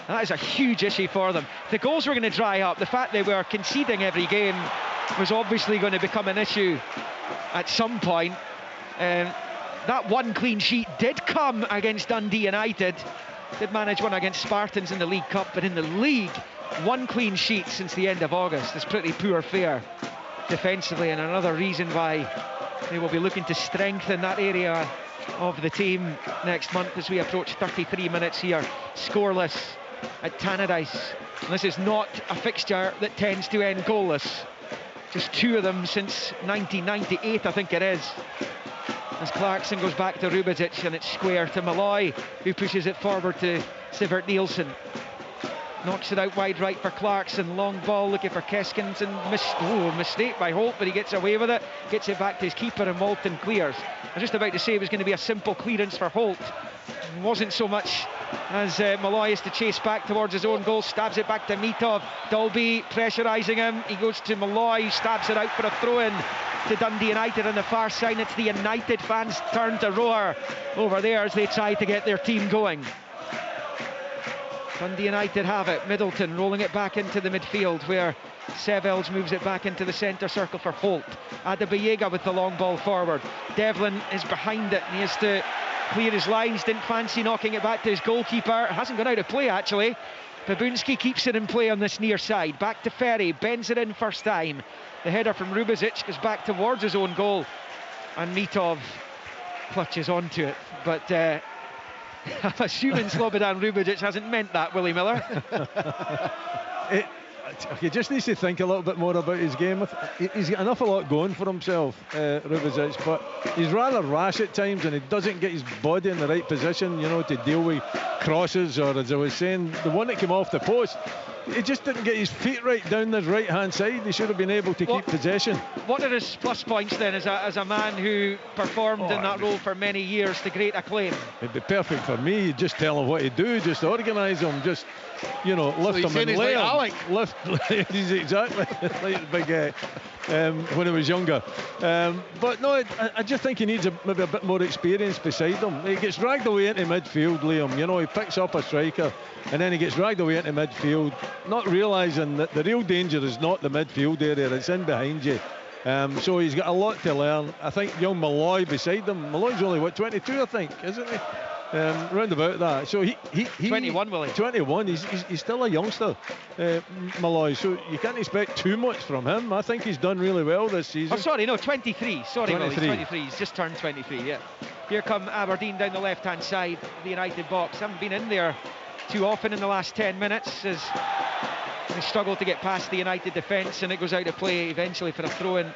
That is a huge issue for them. The goals were going to dry up. The fact they were conceding every game was obviously going to become an issue at some point. That one clean sheet did come against Dundee United. Did manage one against Spartans in the League Cup, but in the league, one clean sheet since the end of August is pretty poor fare defensively, and another reason why they will be looking to strengthen that area of the team next month as we approach 33 minutes here, scoreless at Tannadice. And this is not a fixture that tends to end goalless. Just 2 of them since 1998, I think it is. As Clarkson goes back to Rubezic, and it's square to Malloy, who pushes it forward to Sivert Nielsen. Knocks it out wide right for Clarkson. Long ball looking for Keskins, and mistake by Holt, but he gets away with it. Gets it back to his keeper, and Walton clears. I was just about to say it was going to be a simple clearance for Holt. It wasn't so much, as Malloy is to chase back towards his own goal. Stabs it back to Mitov. Dalby pressurising him. He goes to Malloy, stabs it out for a throw-in to Dundee United on the far side. It's the United fans' turn to roar over there as they try to get their team going. Dundee United have it. Middleton rolling it back into the midfield, where Sevels moves it back into the centre circle for Holt. Adebayega with the long ball forward. Devlin is behind it, and he has to clear his lines. Didn't fancy knocking it back to his goalkeeper. It hasn't gone out of play, actually. Babunski keeps it in play on this near side. Back to Ferry, bends it in first time. The header from Rubezic goes back towards his own goal, and Mitov clutches onto it. But I'm assuming Slobodan Rubezic hasn't meant that, Willie Miller. He just needs to think a little bit more about his game. He's got an awful lot going for himself, Rubezic, but he's rather rash at times, and he doesn't get his body in the right position, you know, to deal with crosses, or, as I was saying, the one that came off the post, he just didn't get his feet right down the right hand side. He should have been able to keep possession. What are his plus points then, as a man who performed in that role for many years to great acclaim? It'd be perfect for me. You just tell him what to do, just organise him, just, you know, lift him and lay him. Alec. He's exactly like the big guy when he was younger. But no, I just think he needs maybe a bit more experience beside him. He gets dragged away into midfield, Liam. You know, he picks up a striker, and then he gets dragged away into midfield, not realising that the real danger is not the midfield area, it's in behind you. So he's got a lot to learn. I think young Malloy beside him. Malloy's only, 22, I think, isn't he? Round about that. So he 21, Willie. 21. He's still a youngster, Malloy. So you can't expect too much from him. I think he's done really well this season. Oh, sorry, no, 23. Sorry, 23. Willie, 23. He's just turned 23. Yeah. Here come Aberdeen down the left-hand side of the United box. Haven't been in there too often in the last 10 minutes as they struggle to get past the United defence, and it goes out of play eventually for a throw-in.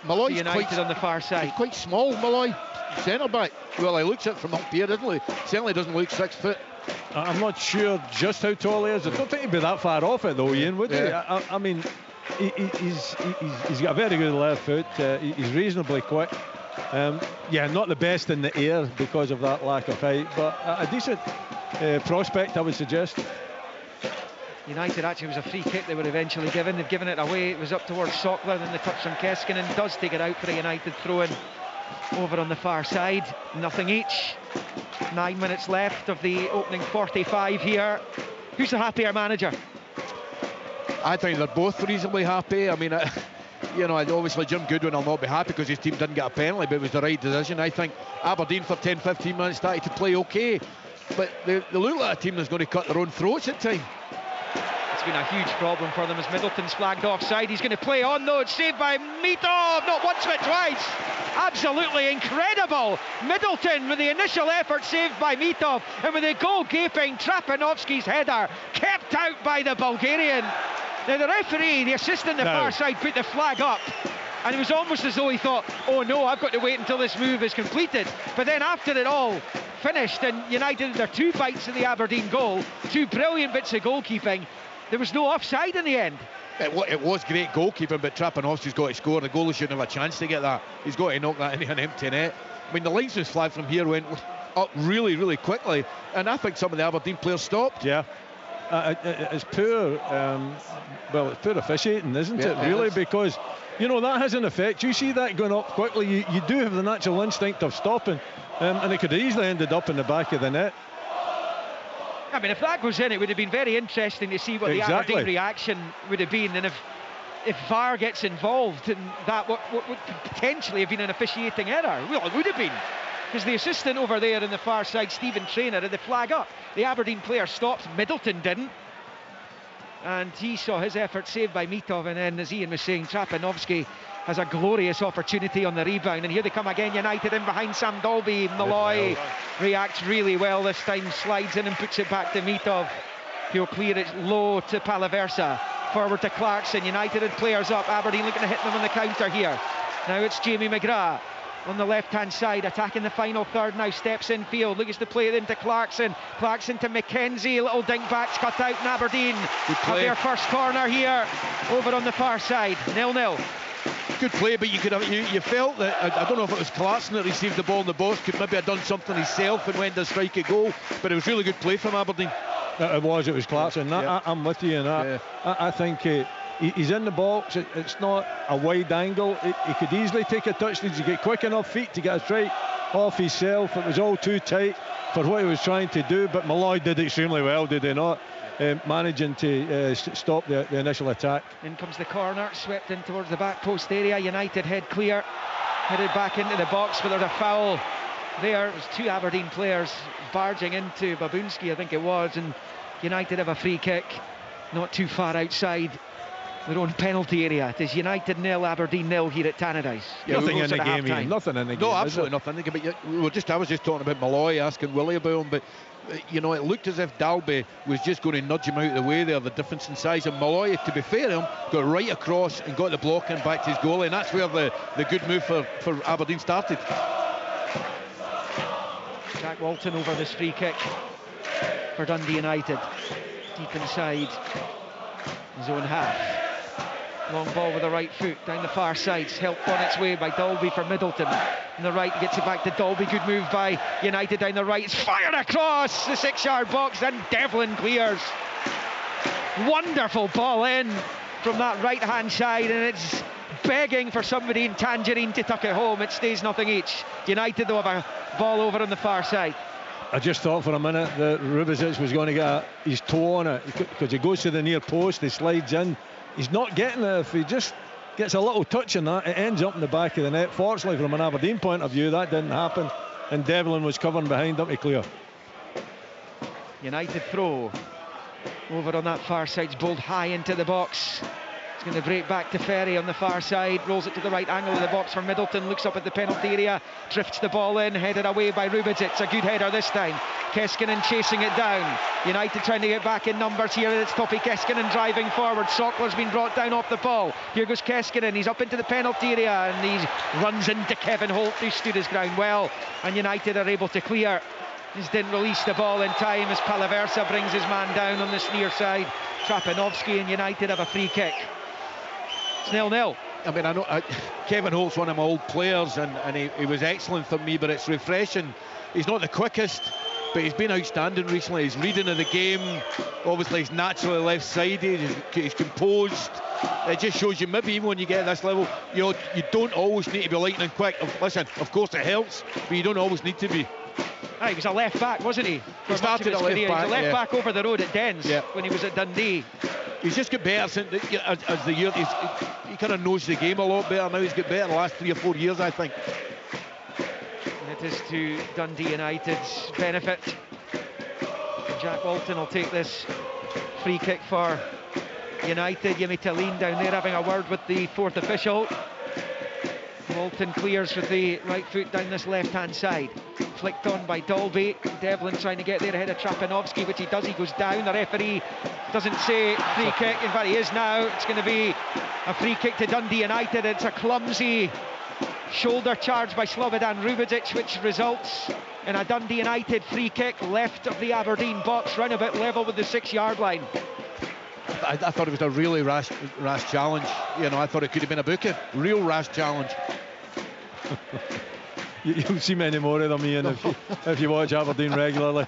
Malloy's United on the far side. He's quite small, Malloy, centre back. Well, he looks it from up here, doesn't he? Certainly doesn't look 6 foot. I'm not sure just how tall he is. I don't think he'd be that far off it though, Ian, would he? I mean, he's got a very good left foot. He's reasonably quick. Yeah, not the best in the air because of that lack of height, but a decent prospect, I would suggest. United, actually, was a free kick they were eventually given. They've given it away. It was up towards Sockler, then the touch from Keskinen does take it out for a United throw-in over on the far side. Nothing each. 9 minutes left of the opening 45 here. Who's the happier manager? I think they're both reasonably happy. I mean, you know, obviously Jim Goodwin will not be happy because his team didn't get a penalty, but it was the right decision. I think Aberdeen for 10-15 minutes started to play okay, but they look like a team that's going to cut their own throats at times. It's been a huge problem for them as Middleton's flagged offside. He's going to play on though. It's saved by Mitov, not once but twice. Absolutely incredible. Middleton with the initial effort saved by Mitov, and with the goal gaping, Trapanovski's header kept out by the Bulgarian. Now the referee, the assistant on the far side, put the flag up, and it was almost as though he thought, oh no, I've got to wait until this move is completed. But then after it all finished and United had their 2 bites of the Aberdeen goal, 2 brilliant bits of goalkeeping, there was no offside in the end. It was great goalkeeping, but Trapanovski's got to score. The goalie shouldn't have a chance to get that. He's got to knock that into an empty net. I mean, the linesman's flag from here went up really, really quickly, and I think some of the Aberdeen players stopped. Yeah. It's poor, it's poor officiating, isn't it, really? Because, you know, that has an effect. You see that going up quickly, you do have the natural instinct of stopping, and it could have easily ended up in the back of the net. I mean, if that goes in, it would have been very interesting to see what the Aberdeen reaction would have been, and if VAR gets involved, and that what would potentially have been an officiating error. Well, it would have been, because the assistant over there in the far side, Stephen Traynor, had the flag up. The Aberdeen player stopped, Middleton didn't, and he saw his effort saved by Mitov, and then, as Ian was saying, Trapanovsky has a glorious opportunity on the rebound, and here they come again, United in behind Sam Dolby. Malloy reacts really well this time, slides in and puts it back to Mitov. He'll clear it low to Palaversa, forward to Clarkson. United had players up, Aberdeen looking to hit them on the counter here. Now it's Jamie McGrath on the left hand side, attacking the final third now, steps in field, looks to play it into Clarkson to McKenzie, little dink backs cut out, and Aberdeen have their first corner here over on the far side. 0-0. Good play, but you felt that, I don't know if it was Clarkson that received the ball in the box, could maybe have done something himself and went to strike a goal, but it was really good play from Aberdeen. It was Clarkson. Yeah. I'm with you in that. Yeah. I think he's in the box. It's not a wide angle. He could easily take a touch. Needs to get quick enough feet to get a strike off himself. It was all too tight for what he was trying to do, but Malloy did extremely well, did he not? Managing to stop the initial attack. In comes the corner, swept in towards the back post area. United head clear, headed back into the box, but there's a foul there. It was two Aberdeen players barging into Babunski, I think it was, and United have a free kick not too far outside their own penalty area. It is United 0, Aberdeen 0 here at Tannadice. Nothing in the game, Ian. Nothing in the game. No, absolutely nothing. But I was just talking about Malloy, asking Willie about him, but you know, it looked as if Dalby was just going to nudge him out of the way there, the difference in size, and Malloy, to be fair to him, got right across and got the block in back to his goalie, and that's where the good move for Aberdeen started. Jack Walton over this free kick for Dundee United, deep inside his own half. Long ball with the right foot down the far side, helped on its way by Dolby for Middleton. On the right, gets it back to Dolby. Good move by United down the right. It's fired across the 6-yard box, and Devlin clears. Wonderful ball in from that right-hand side, and it's begging for somebody in Tangerine to tuck it home. It stays nothing each. United, though, have a ball over on the far side. I just thought for a minute that Rubizic was going to get his toe on it, because he goes to the near post, he slides in. He's not getting it. If he just gets a little touch in that, it ends up in the back of the net. Fortunately, from an Aberdeen point of view, that didn't happen, and Devlin was covering behind him to clear. United throw over on that far side, it's bowled high into the box. It's going to break back to Ferry on the far side, rolls it to the right angle of the box for Middleton, looks up at the penalty area, drifts the ball in, headed away by Rubizic. A good header this time. Keskinen chasing it down. United trying to get back in numbers here. It's Topi Keskinen driving forward. Sockler's been brought down off the ball. Here goes Keskinen. He's up into the penalty area, and he runs into Kevin Holt, who stood his ground well, and United are able to clear. Just didn't release the ball in time as Palaversa brings his man down on this near side. Trapanovsky, and United have a free kick. It's 0-0. I mean, I know Kevin Holt's one of my old players, and he was excellent for me, but it's refreshing. He's not the quickest, but he's been outstanding recently. His reading of the game, obviously he's naturally left-sided, he's composed. It just shows you, maybe even when you get at this level, you don't always need to be lightning quick. Listen, of course it helps, but you don't always need to be. He was a left back, wasn't he? He started at left back. He was a left back over the road at Dens when he was at Dundee. He's just got better as the year. He kind of knows the game a lot better now. He's got better the last 3 or 4 years, I think. It is to Dundee United's benefit. Jack Walton will take this free kick for United. Jimmy Tallene down there having a word with the fourth official. Walton clears with the right foot down this left-hand side. Flicked on by Dolby. Devlin trying to get there ahead of Trapanovsky, which he does. He goes down. The referee doesn't say free kick. In fact, he is now. It's going to be a free kick to Dundee United. It's a clumsy shoulder charge by Slobodan Rubizic, which results in a Dundee United free kick left of the Aberdeen box, round about level with the 6-yard line. I thought it was a really rash challenge. I thought it could have been a booking. Real rash challenge. You'll see many more of them, Ian, if you watch Aberdeen regularly.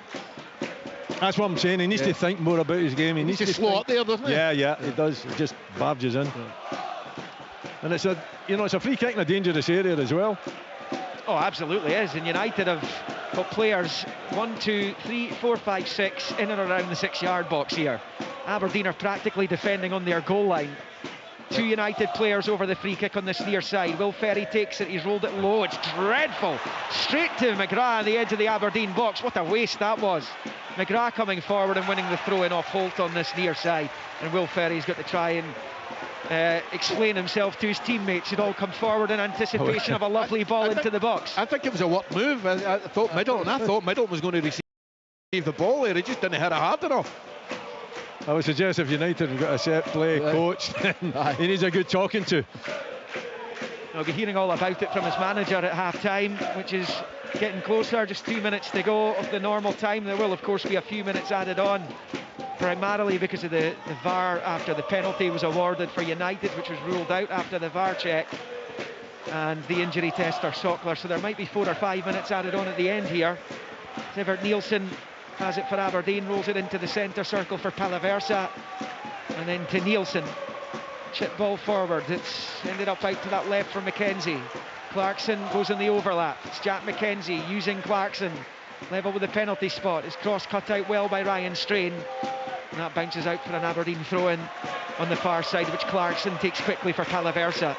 That's what I'm saying. He needs to think more about his game. He needs to slow up there, doesn't he? Yeah, he does. He just barges in. And it's a free kick in a dangerous area as well. Oh, absolutely is. And United have got players 1, 2, 3, 4, 5, 6 in and around the 6-yard box here. Aberdeen are practically defending on their goal line. 2 United players over the free kick on this near side. Will Ferry takes it, he's rolled it low, it's dreadful. Straight to McGrath on the edge of the Aberdeen box. What a waste that was. McGrath coming forward and winning the throw-in off Holt on this near side. And Will Ferry's got to try and explain himself to his teammates. He'd all come forward in anticipation of a lovely ball into the box. I think it was a work move. I thought Middleton was going to receive the ball there. He just didn't hit it hard enough. I would suggest if United have got a set play coach, he needs a good talking to. I'll be hearing all about it from his manager at half-time, which is getting closer, just 2 minutes to go of the normal time. There will of course be a few minutes added on, primarily because of the VAR after the penalty was awarded for United, which was ruled out after the VAR check, and the injury test for Sockler, so there might be 4 or 5 minutes added on at the end here. Sivert Nielsen has it for Aberdeen, rolls it into the centre circle for Palaversa, and then to Nielsen. Chip ball forward, it's ended up out to that left for McKenzie. Clarkson goes in the overlap. It's Jack McKenzie using Clarkson, level with the penalty spot. His cross cut out well by Ryan Strain, and that bounces out for an Aberdeen throw-in on the far side, which Clarkson takes quickly for Palaversa.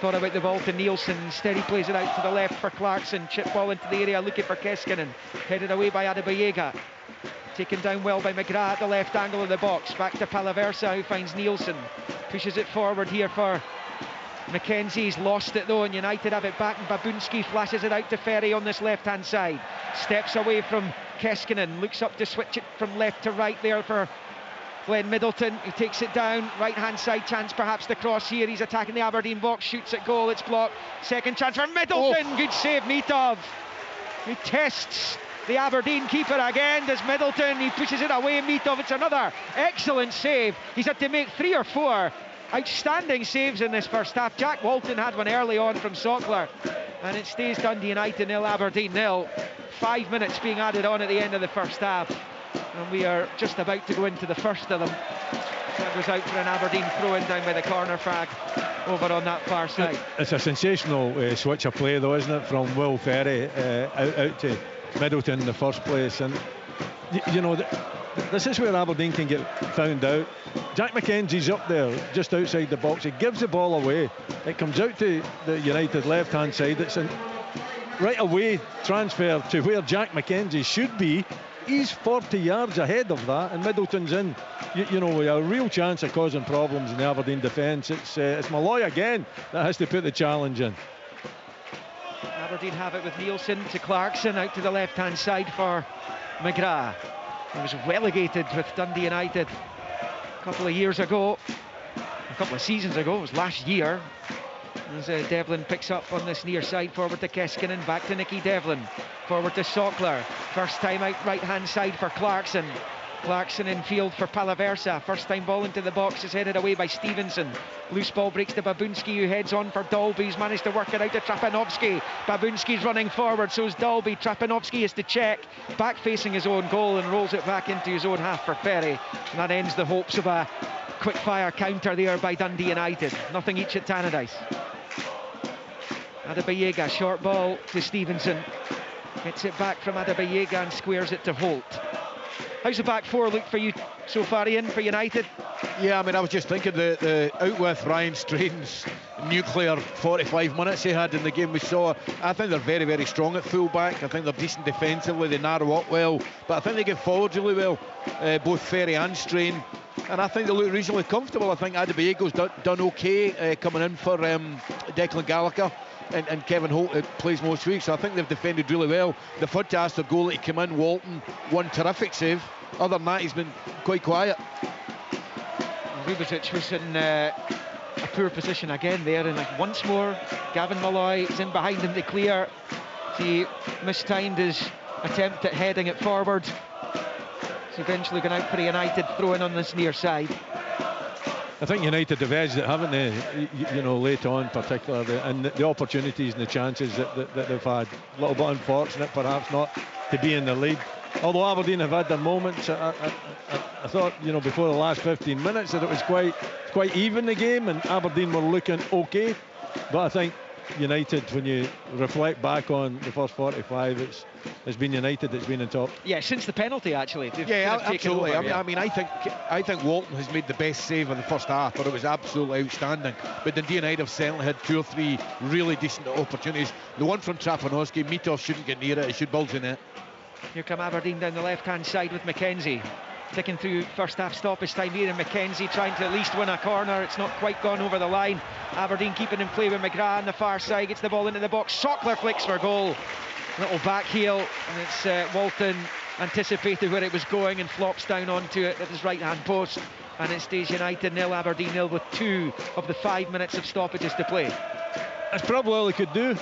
Thought about the ball to Nielsen, instead he plays it out to the left for Clarkson. Chip ball into the area looking for Keskinen, headed away by Adebayega. Taken down well by McGrath at the left angle of the box. Back to Palaversa, who finds Nielsen. Pushes it forward here for McKenzie. He's lost it though, and United have it back, and Babunski flashes it out to Ferry on this left-hand side. Steps away from Keskinen, looks up to switch it from left to right there for Glenn Middleton, who takes it down. Right-hand side chance perhaps to cross here. He's attacking the Aberdeen box, shoots at goal, it's blocked. Second chance for Middleton. Good save, Mitov. He tests the Aberdeen keeper again. Does Middleton, he pushes it away. Mitov, it's another excellent save. He's had to make 3 or 4 outstanding saves in this first half. Jack Walton had one early on from Sockler, and it stays Dundee United 0, Aberdeen 0. 5 minutes being added on at the end of the first half, and we are just about to go into the first of them. That goes out for an Aberdeen throw-in down by the corner flag over on that far side. It's a sensational switch of play though, isn't it, from Will Ferry out to Middleton in the first place. And you know, this is where Aberdeen can get found out. Jack McKenzie's up there just outside the box, he gives the ball away, it comes out to the United left hand side. It's a right away transfer to where Jack McKenzie should be. He's 40 yards ahead of that, and Middleton's in, you know, with a real chance of causing problems in the Aberdeen defence. It's Malloy again that has to put the challenge in. Aberdeen have it with Nielsen to Clarkson, out to the left-hand side for McGrath. He was relegated with Dundee United a couple of years ago, a couple of seasons ago, it was last year. As Devlin picks up on this near side, forward to Keskinen, back to Nicky Devlin, forward to Sockler, first time out right-hand side for Clarkson. Clarkson in field for Palaversa. First time ball into the box is headed away by Stevenson. Loose ball breaks to Babunski, who heads on for Dalby. He's managed to work it out to Trapanovsky. Babunski's running forward, so is Dalby. Trapanovsky is to check, back facing his own goal, and rolls it back into his own half for Ferry. And that ends the hopes of a quick fire counter there by Dundee United. Nothing each at Tannadice. Adebayega, short ball to Stevenson. Gets it back from Adebayega and squares it to Holt. How's the back four look for you so far, Ian, for United? Yeah, I mean, I was just thinking the out with Ryan Strain's nuclear 45 minutes he had in the game we saw. I think they're very, very strong at full-back. I think they're decent defensively, they narrow up well, but I think they get forward really well, both Ferry and Strain, and I think they look reasonably comfortable. I think Adebayego's done okay coming in for Declan Gallagher. And Kevin Holt plays most weeks, so I think they've defended really well. The fantastic goal that he came in, Walton, one terrific save. Other than that, he's been quite quiet. Rubicic was in a poor position again there, and like once more Gavin Malloy is in behind him to clear. He mistimed his attempt at heading it forward. He's eventually gone out for a United throw-in on this near side. I think United have edged it, haven't they? You know, late on particularly, and the opportunities and the chances that they've had. A little bit unfortunate perhaps not to be in the lead. Although Aberdeen have had their moments, I thought, you know, before the last 15 minutes that it was quite even the game, and Aberdeen were looking okay. But I think United, when you reflect back on the first 45, it's been United that's been on top. Yeah, since the penalty, actually. Yeah, absolutely. Over, I mean, I think Walton has made the best save of the first half, but it was absolutely outstanding. But Dundee United have certainly had 2 or 3 really decent opportunities. The one from Trapanowski, Mitov shouldn't get near it, it should bulge in it. Here come Aberdeen down the left-hand side with McKenzie. Ticking through first half stoppage time here, and McKenzie trying to at least win a corner. It's not quite gone over the line. Aberdeen keeping in play with McGrath on the far side, gets the ball into the box. Sockler flicks for goal. Little back heel, and it's Walton anticipated where it was going and flops down onto it at his right-hand post. And it stays United 0, Aberdeen 0 with 2 of the 5 minutes of stoppages to play. That's probably all he could do.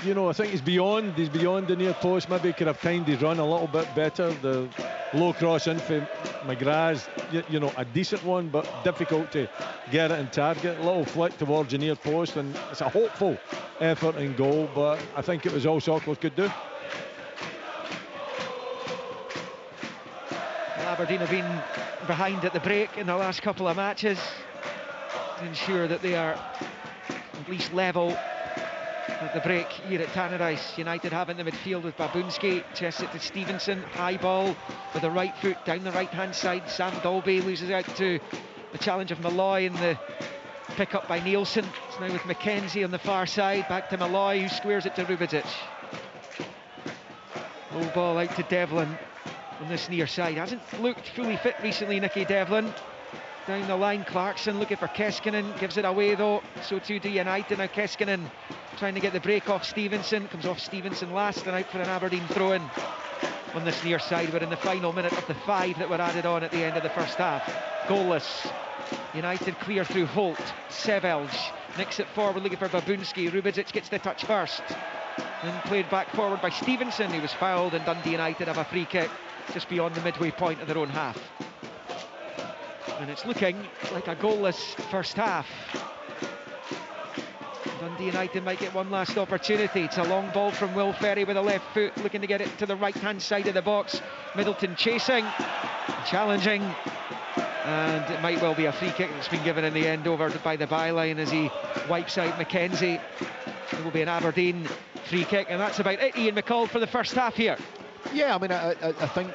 You know, I think he's beyond the near post. Maybe he could have timed his run a little bit better. The low cross in for McGrath's, you know, a decent one, but difficult to get it in target. A little flick towards the near post, and it's a hopeful effort in goal, but I think it was all Sockler could do. Well, Aberdeen have been behind at the break in the last couple of matches to ensure that they are at least level at the break here at Tannadice. United have in the midfield with Babunski, chests it to Stevenson, high ball with the right foot down the right hand side. Sam Dalby loses out to the challenge of Malloy in the pick up by Nielsen. It's now with McKenzie on the far side, back to Malloy, who squares it to Rubidzic. Low ball out to Devlin on this near side. Hasn't looked fully fit recently, Nicky Devlin. Down the line, Clarkson looking for Keskinen, gives it away though, so too do United. Now Keskinen trying to get the break off Stevenson, comes off Stevenson last and out for an Aberdeen throw-in on this near side. We're in the final minute of the 5 that were added on at the end of the first half. Goalless. United clear through Holt, Sevelj nicks it forward looking for Babunski. Rubidzic gets the touch first, then played back forward by Stevenson, who was fouled, and Dundee United have a free kick just beyond the midway point of their own half. And it's looking like a goalless first half. Dundee United might get one last opportunity. It's a long ball from Will Ferry with a left foot, looking to get it to the right-hand side of the box. Middleton chasing, challenging, and it might well be a free kick that's been given in the end over by the byline as he wipes out McKenzie. It will be an Aberdeen free kick, and that's about it, Ian McCall, for the first half here. Yeah, I mean, I think,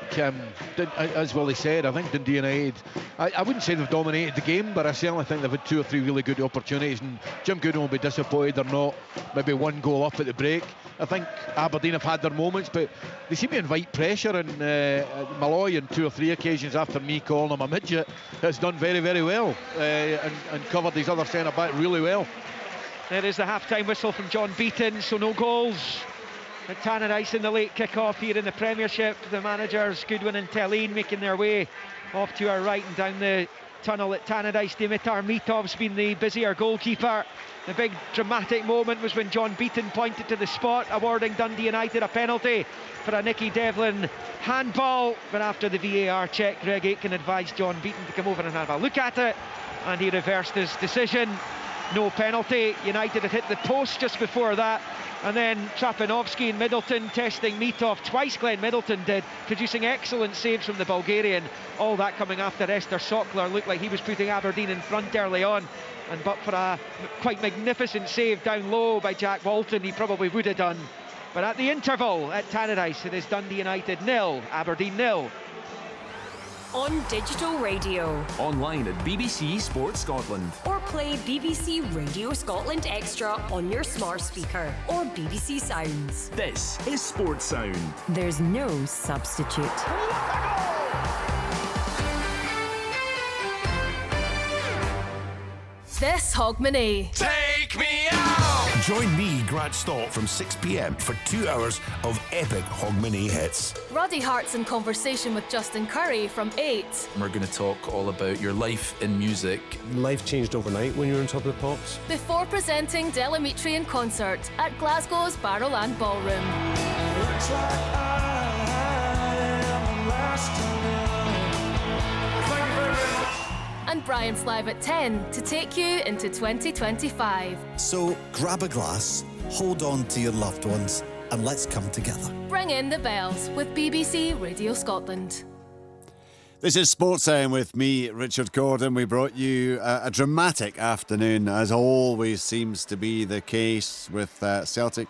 as Willie said, I think Dundee United, I wouldn't say they've dominated the game, but I certainly think they've had 2 or 3 really good opportunities, and Jim Gooden will be disappointed they're not maybe 1 goal up at the break. I think Aberdeen have had their moments, but they seem to invite pressure, and Malloy on 2 or 3 occasions after me calling him a midget has done very, very well, and covered his other centre-back really well. There is the half-time whistle from John Beaton, so no goals at Tannadice in the late kick-off here in the Premiership. The managers, Goodwin and Telleen, making their way off to our right and down the tunnel at Tannadice. Dimitar Mitov's been the busier goalkeeper. The big dramatic moment was when John Beaton pointed to the spot, awarding Dundee United a penalty for a Nicky Devlin handball. But after the VAR check, Greg Aitken advised John Beaton to come over and have a look at it, and he reversed his decision. No penalty. United had hit the post just before that, and then Trapanovski and Middleton testing Mitov twice. Glenn Middleton did, producing excellent saves from the Bulgarian. All that coming after Esther Sockler looked like he was putting Aberdeen in front early on, and but for a quite magnificent save down low by Jack Walton, he probably would have done. But at the interval at Tannadice, it is Dundee United 0, Aberdeen 0. On digital radio, online at BBC Sport Scotland, or play BBC Radio Scotland Extra on your smart speaker or BBC Sounds. This is Sports Sound. There's no substitute. This Hogmanay. Take me out! Join me, Grant Stott, from 6 p.m. for 2 hours of epic Hogmanay hits. Ruddy Hearts in conversation with Justin Curry from 8. We're going to talk all about your life in music. Life changed overnight when you were on top of the pops. Before presenting Delamitri in concert at Glasgow's Barrowland Ballroom. Looks like I am the last of them. Thank you very much. And Brian's live at 10 to take you into 2025. So grab a glass, hold on to your loved ones, and let's come together. Bring in the bells with BBC Radio Scotland. This is Sports Time with me, Richard Gordon. We brought you a dramatic afternoon, as always seems to be the case, with Celtic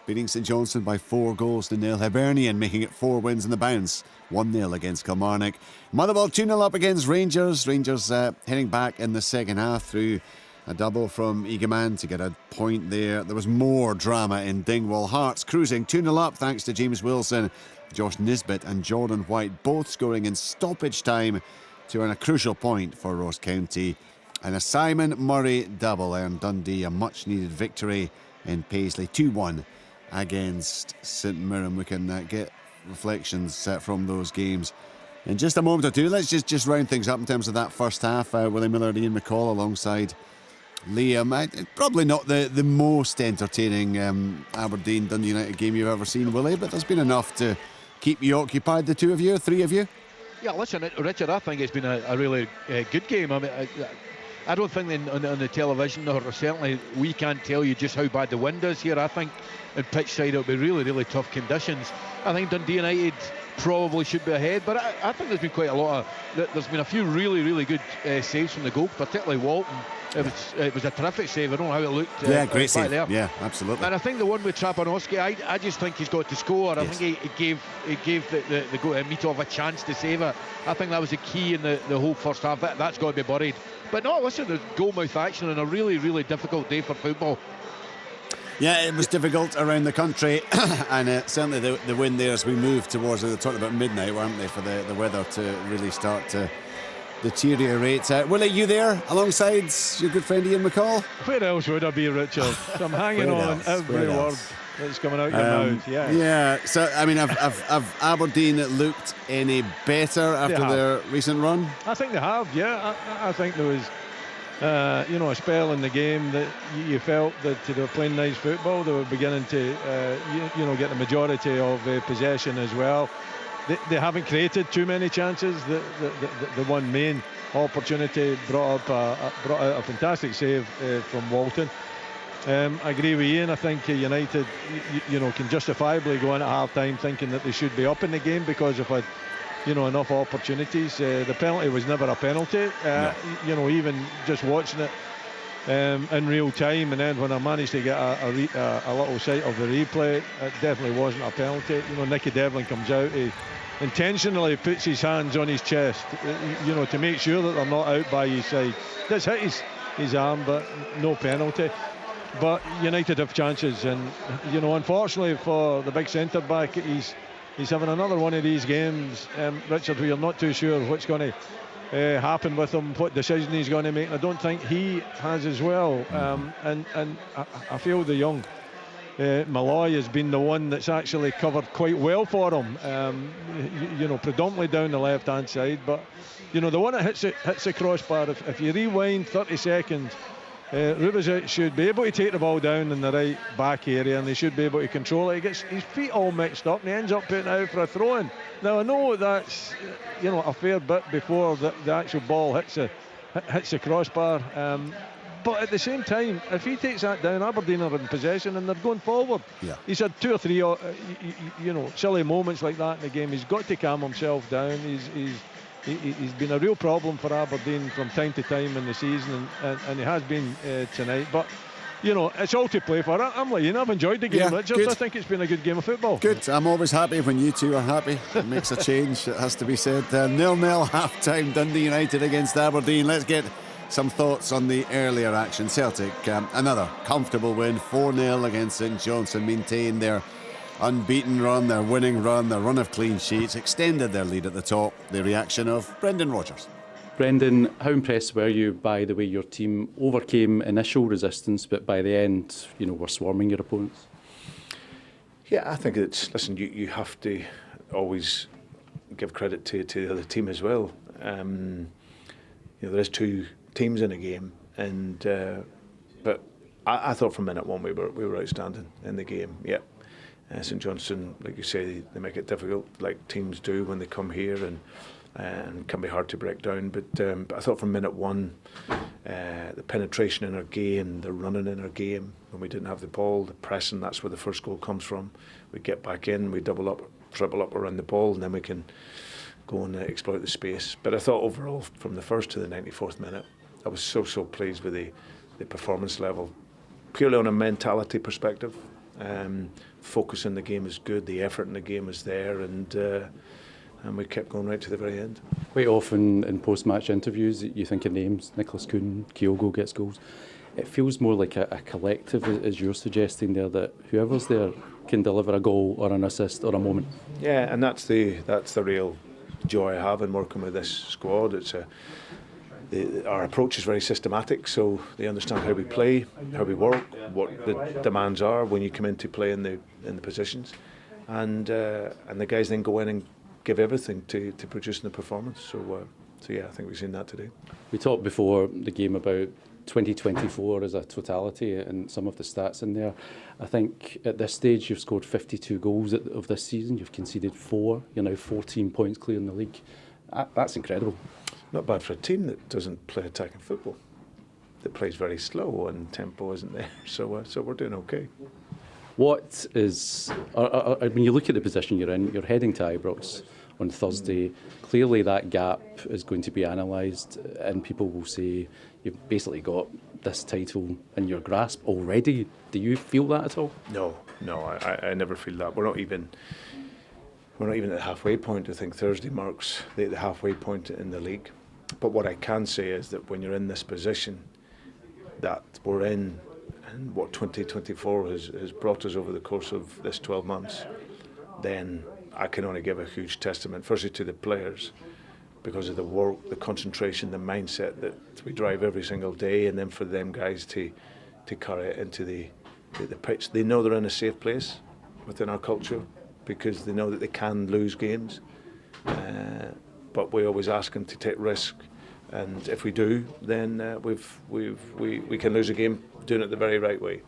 beating St Johnstone by 4-0. Hibernian making it 4 wins in the bounce, 1-0 against Kilmarnock. Motherwell 2-0 up against Rangers. Rangers heading back in the second half through a double from Eagleman to get a point there. There was more drama in Dingwall. Hearts cruising 2-0 up thanks to James Wilson, Josh Nisbet and Jordan White, both scoring in stoppage time to earn a crucial point for Ross County. And a Simon Murray double earned Dundee a much needed victory in Paisley, 2-1 against St Mirren. We can get reflections from those games in just a moment or two. Let's just round things up in terms of that first half. Willie Miller and Ian McCall alongside Liam. Probably not the most entertaining Aberdeen Dundee United game you've ever seen, Willie, but there's been enough to keep you occupied, the two of you, three of you. Yeah, listen, Richard, I think it's been a really good game. I mean, I don't think on the television, or certainly we can't tell you just how bad the wind is here. I think in pitch side it'll be really, really tough conditions. I think Dundee United probably should be ahead, but I think there's been quite a lot of... There's been a few really, really good saves from the goal, particularly Walton. It was a terrific save. I don't know how it looked. Yeah, great save. There. Yeah, absolutely. And I think the one with Trapanowski, I just think he's got to score. I think he gave the Mitov a chance to save it. I think that was the key in the whole first half. That's got to be buried. But no, listen, there's goal-mouth action on a really, really difficult day for football. Yeah, it was difficult around the country, and certainly the wind there as we move towards, they talked about midnight, weren't they, for the weather to really start to deteriorate. Willie, you there alongside your good friend Ian McCall? Where else would I be, Richard? So I'm hanging on every word that's coming out your mouth. Yeah. So I mean, have Aberdeen looked any better after their recent run? I think they have. Yeah, I think there was a spell in the game that you felt that they were playing nice football. They were beginning to get the majority of possession as well. They haven't created too many chances. The one main opportunity brought out a fantastic save from Walton. I agree with Ian. I think United, can justifiably go in at half-time thinking that they should be up in the game because they've had, enough opportunities. The penalty was never a penalty. No. Even just watching it in real time, and then when I managed to get a little sight of the replay, it definitely wasn't a penalty. Nicky Devlin comes out, he intentionally puts his hands on his chest, to make sure that they're not out by his side. That's hit his arm, but no penalty. But United have chances, and unfortunately for the big centre back, he's having another one of these games, Richard, where you're not too sure what's going to happen with him, what decision he's going to make. And I don't think he has as well. And I feel the young Malloy has been the one that's actually covered quite well for him. Predominantly down the left-hand side, but the one that hits the crossbar. If you rewind 30 seconds. Rubic should be able to take the ball down in the right back area, and he should be able to control it. He gets his feet all mixed up and he ends up putting it out for a throw-in. Now I know that's a fair bit before the actual ball hits the crossbar, but at the same time, if he takes that down, Aberdeen are in possession and they're going forward. Yeah. He's had 2 or 3 silly moments like that in the game. He's got to calm himself down. He's been a real problem for Aberdeen from time to time in the season, and he has been tonight. But, it's all to play for. I'm like, I've enjoyed the game, Richard. I think it's been a good game of football. Good. I'm always happy when you two are happy. It makes a change, it has to be said. 0-0 half-time, Dundee United against Aberdeen. Let's get some thoughts on the earlier action. Celtic, another comfortable win, 4-0 against St Johnstone, maintained their unbeaten run, their winning run, their run of clean sheets, extended their lead at the top. The reaction of Brendan Rodgers. Brendan, how impressed were you by the way your team overcame initial resistance, but by the end, were swarming your opponents? Yeah, I think listen, you have to always give credit to the other team as well. There is 2 teams in a game, and but I thought from minute one we were outstanding in the game. Yeah. St Johnstone, like you say, they make it difficult, like teams do when they come here, and can be hard to break down. But I thought from minute one, the penetration in our game, the running in our game, when we didn't have the ball, the pressing, that's where the first goal comes from. We get back in, we double up, triple up around the ball, and then we can go and exploit the space. But I thought overall, from the first to the 94th minute, I was so pleased with the performance level, purely on a mentality perspective. Focus in the game is good, the effort in the game is there, and we kept going right to the very end. Quite often in post-match interviews, you think of names, Nicholas Kuhn, Kyogo gets goals. It feels more like a collective, as you're suggesting there, that whoever's there can deliver a goal or an assist or a moment. Yeah, and that's the real joy I have in working with this squad. Our approach is very systematic, so they understand how we play, how we work, what the demands are when you come in to play in the positions, and the guys then go in and give everything to producing the performance. So yeah, I think we've seen that today. We talked before the game about 2024 as a totality and some of the stats in there. I think at this stage you've scored 52 goals of this season. You've conceded 4. You're now 14 points clear in the league. That's incredible. Not bad for a team that doesn't play attacking football. That plays very slow and tempo isn't there. So we're doing okay. What is, when you look at the position you're in, you're heading to Ibrox on Thursday. Clearly that gap is going to be analysed and people will say you've basically got this title in your grasp already. Do you feel that at all? No, I never feel that. We're not even at the halfway point. I think Thursday marks the halfway point in the league. But what I can say is that when you're in this position that we're in, and what 2024 has brought us over the course of this 12 months, then I can only give a huge testament, firstly to the players, because of the work, the concentration, the mindset that we drive every single day, and then for them guys to carry it into the pitch. They know they're in a safe place within our culture because they know that they can lose games, but we always ask them to take risk, and if we do, then we can lose a game doing it the very right way.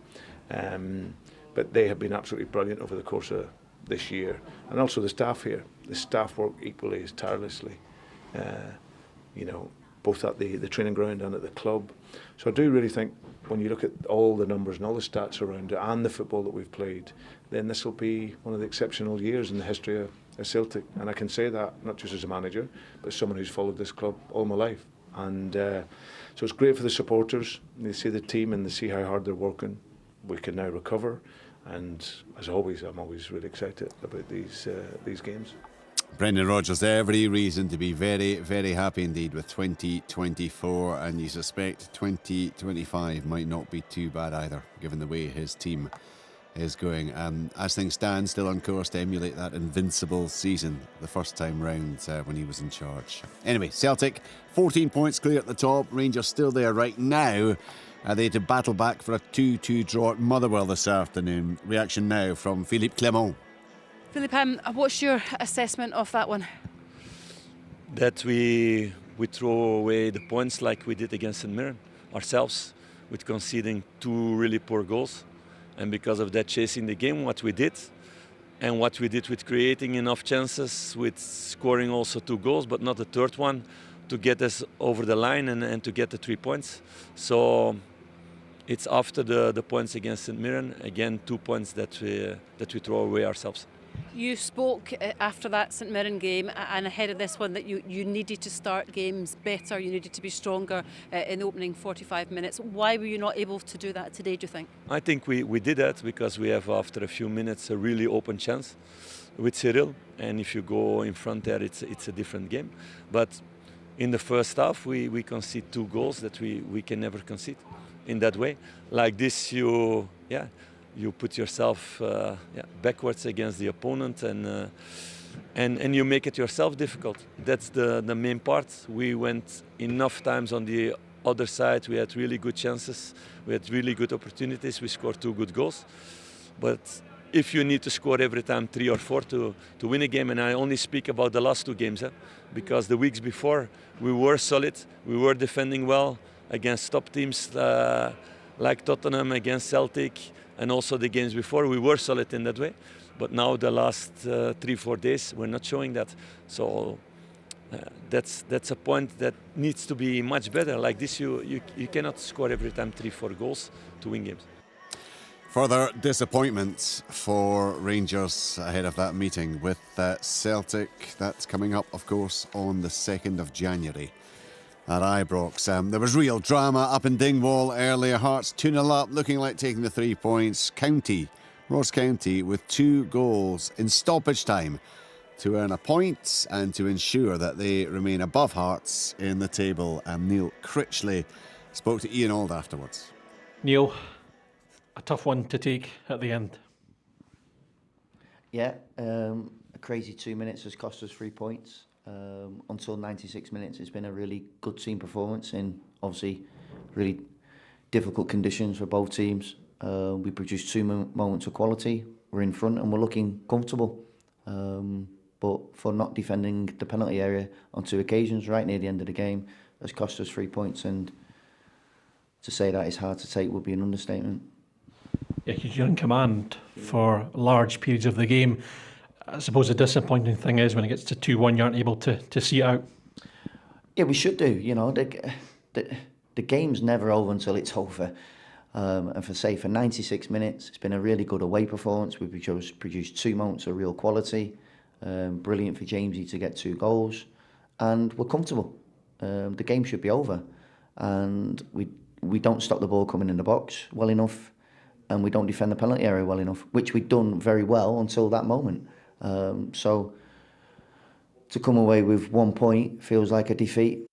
But they have been absolutely brilliant over the course of this year, and also the staff here. The staff work equally as tirelessly, both at the training ground and at the club. So I do really think when you look at all the numbers and all the stats around it and the football that we've played, then this will be one of the exceptional years in the history of Celtic. And I can say that not just as a manager, but as someone who's followed this club all my life. And so it's great for the supporters. They see the team and they see how hard they're working. We can now recover. And as always, I'm always really excited about these games. Brendan Rodgers, every reason to be very, very happy indeed with 2024, and you suspect 2025 might not be too bad either, given the way his team is going. As things stand, still on course to emulate that invincible season the first time round when he was in charge. Anyway, Celtic, 14 points clear at the top. Rangers still there right now. They had to battle back for a 2-2 draw at Motherwell this afternoon. Reaction now from Philippe Clement. Philippe, what's your assessment of that one? That we throw away the points like we did against St Mirren ourselves, with conceding 2 really poor goals, and because of that chasing the game, what we did, and what we did with creating enough chances, with scoring also 2 goals, but not the third one, to get us over the line and to get the 3 points. So it's after the points against St Mirren, again 2 points that we throw away ourselves. You spoke after that St Mirren game and ahead of this one that you needed to start games better, you needed to be stronger in the opening 45 minutes. Why were you not able to do that today, do you think? I think we did that because we have, after a few minutes, a really open chance with Cyril, and if you go in front there, it's a different game. But in the first half, we concede 2 goals that we can never concede in that way. Like this, you put yourself backwards against the opponent, and you make it yourself difficult. That's the main part. We went enough times on the other side. We had really good chances. We had really good opportunities. We scored 2 good goals. But if you need to score every time 3 or 4 to win a game, and I only speak about the last 2 games, because the weeks before we were solid, we were defending well against top teams like Tottenham, against Celtic, and also the games before we were solid in that way. But now the last 3-4 days we're not showing that. So that's a point that needs to be much better. Like this, you cannot score every time 3-4 goals to win games. Further disappointment for Rangers ahead of that meeting with Celtic. That's coming up, of course, on the 2nd of January at Ibrox. There was real drama up in Dingwall earlier. Hearts 2-0 up, looking like taking the 3 points. Ross County with 2 goals in stoppage time to earn a point and to ensure that they remain above Hearts in the table. And Neil Critchley spoke to Ian Auld afterwards. Neil, a tough one to take at the end. Yeah, a crazy 2 minutes has cost us 3 points. Until 96 minutes, it's been a really good team performance in obviously really difficult conditions for both teams. We produced 2 moments of quality. We're in front and we're looking comfortable. But for not defending the penalty area on 2 occasions right near the end of the game has cost us 3 points, and to say that is hard to take would be an understatement. Yeah, because you're in command for large periods of the game. I suppose the disappointing thing is when it gets to 2-1, you aren't able to see it out. Yeah, we should do. You know, the game's never over until it's over. And for 96 minutes, it's been a really good away performance. We've produced 2 moments of real quality. Brilliant for Jamesy to get 2 goals. And we're comfortable. The game should be over. And we don't stop the ball coming in the box well enough. And we don't defend the penalty area well enough, which we'd done very well until that moment. So to come away with 1 point feels like a defeat.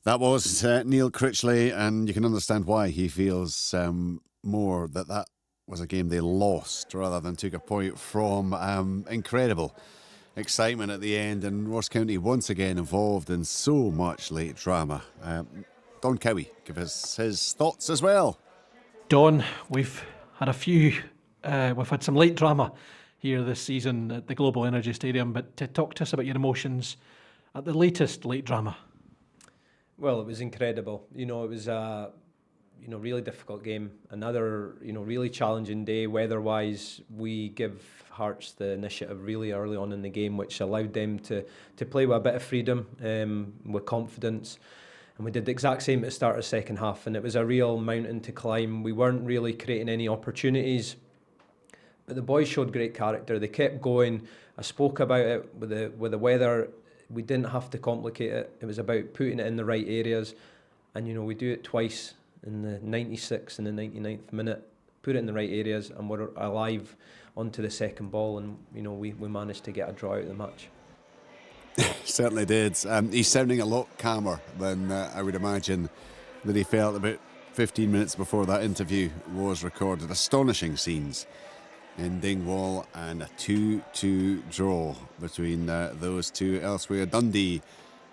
That was Neil Critchley, and you can understand why he feels more that was a game they lost rather than took a point from. Incredible excitement at the end, and Ross County once again involved in so much late drama. Don Cowie give us his thoughts as well. Don, we've had we've had some late drama here this season at the Global Energy Stadium, but to talk to us about your emotions at the latest late drama. Well, it was incredible. You know, it was a really difficult game. Another, really challenging day weather-wise. We give Hearts the initiative really early on in the game, which allowed them to play with a bit of freedom, with confidence. And we did the exact same at the start of the second half, and it was a real mountain to climb. We weren't really creating any opportunities, but the boys showed great character. They kept going. I spoke about it with the weather. We didn't have to complicate it. It was about putting it in the right areas. And, we do it twice in the 96th and the 99th minute. Put it in the right areas and we're alive onto the second ball. And, we managed to get a draw out of the match. Certainly did. He's sounding a lot calmer than I would imagine that he felt about 15 minutes before that interview was recorded. Astonishing scenes in Dingwall, and a 2-2 draw between those two elsewhere. Dundee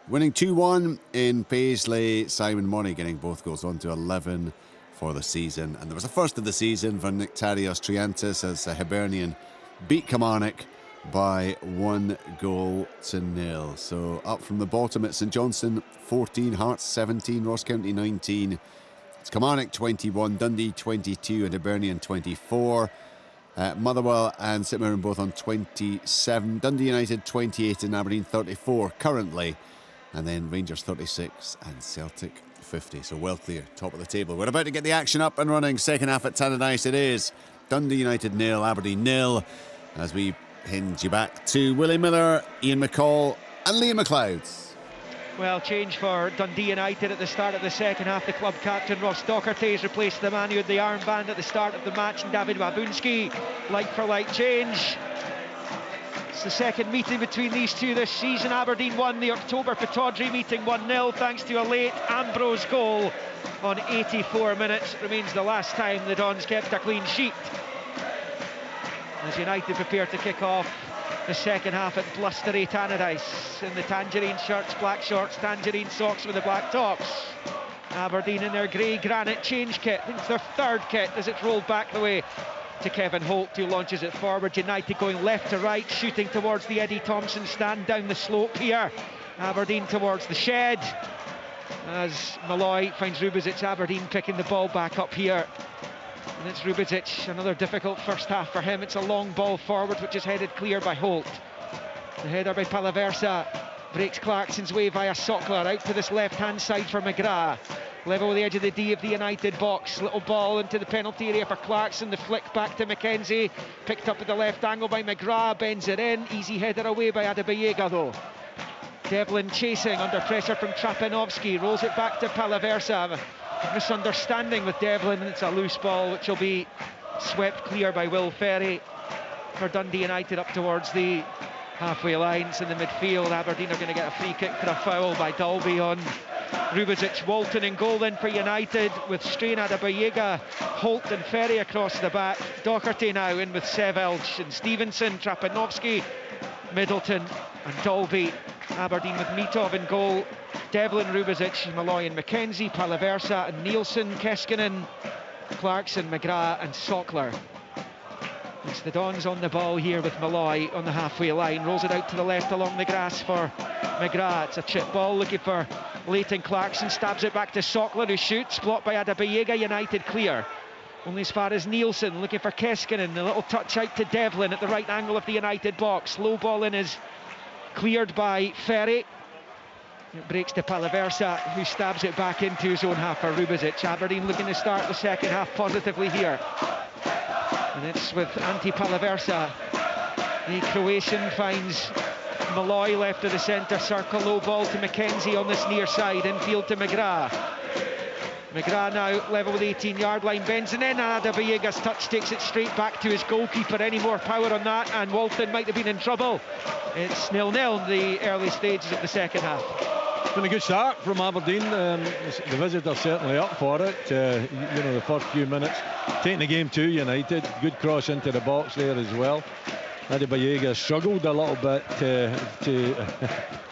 winning 2-1 in Paisley. Simon Murray getting both goals on to 11 for the season. And there was a first of the season for Nectarios Triantis as Hibernian beat Kilmarnock by 1-0. So up from the bottom at St Johnstone 14, Hearts 17, Ross County 19. It's Kilmarnock 21, Dundee 22 and Hibernian 24. Motherwell and St Mirren both on 27. Dundee United 28 and Aberdeen 34 currently. And then Rangers 36 and Celtic 50. So well clear, top of the table. We're about to get the action up and running. Second half at Tannadice it is. Dundee United 0, Aberdeen 0. As we hinge you back to Willie Miller, Ian McCall and Liam McLeod. Well, change for Dundee United at the start of the second half. The club captain Ross Docherty has replaced the man who had the armband at the start of the match, and David Babunski. Like for like change. It's the second meeting between these two this season. Aberdeen won the October Pittodrie meeting 1-0 thanks to a late Ambrose goal on 84 minutes. It remains the last time the Dons kept a clean sheet. As United prepare to kick off the second half at blustery Tannadice in the tangerine shirts, black shorts, tangerine socks with the black tops. Aberdeen in their grey granite change kit. I think it's their third kit as it's rolled back the way to Kevin Holt, who launches it forward. United going left to right, shooting towards the Eddie Thompson stand down the slope here. Aberdeen towards the shed as Malloy finds Rubezic. Aberdeen picking the ball back up here. And it's Rubezic, another difficult first half for him. It's a long ball forward which is headed clear by Holt. The header by Palaversa breaks Clarkson's way via Sockler out to this left hand side for McGrath. Level with the edge of the D of the United box. Little ball into the penalty area for Clarkson. The flick back to McKenzie. Picked up at the left angle by McGrath. Bends it in. Easy header away by Adebayega though. Devlin chasing under pressure from Trapanovsky. Rolls it back to Palaversa. Misunderstanding with Devlin, and it's a loose ball which will be swept clear by Will Ferry for Dundee United up towards the halfway lines in the midfield. Aberdeen are going to get a free kick for a foul by Dalby on Rubezic. Walton in goal then for United with Strain, Adebayega, Holt and Ferry across the back. Doherty now in with Sevelj and Stevenson, Trapanovsky, Middleton and Dalby. Aberdeen with Mitov in goal, Devlin, Rubezic, Malloy and McKenzie, Palaversa and Nielsen, Keskinen, Clarkson, McGrath and Sockler. It's the Dons on the ball here with Malloy on the halfway line. Rolls it out to the left along the grass for McGrath. It's a chip ball looking for Leighton. Clarkson stabs it back to Sockler who shoots. Blocked by Adebayega. United clear. Only as far as Nielsen looking for Keskinen. A little touch out to Devlin at the right angle of the United box. Low ball in is cleared by Ferry. It breaks to Palaversa who stabs it back into his own half for Rubezic. Aberdeen looking to start the second half positively here. And it's with Antti Palaversa. The Croatian finds Malloy left of the centre circle. Low ball to McKenzie on this near side. Infield to McGrath. McGrath now level with the 18-yard line. Bends and in. Adebayega's touch takes it straight back to his goalkeeper. Any more power on that and Walton might have been in trouble. It's 0-0 in the early stages of the second half. It's been a good start from Aberdeen. The visitors certainly up for it. You know, the first few minutes taking the game to United. Good cross into the box there as well. Adebayega struggled a little bit to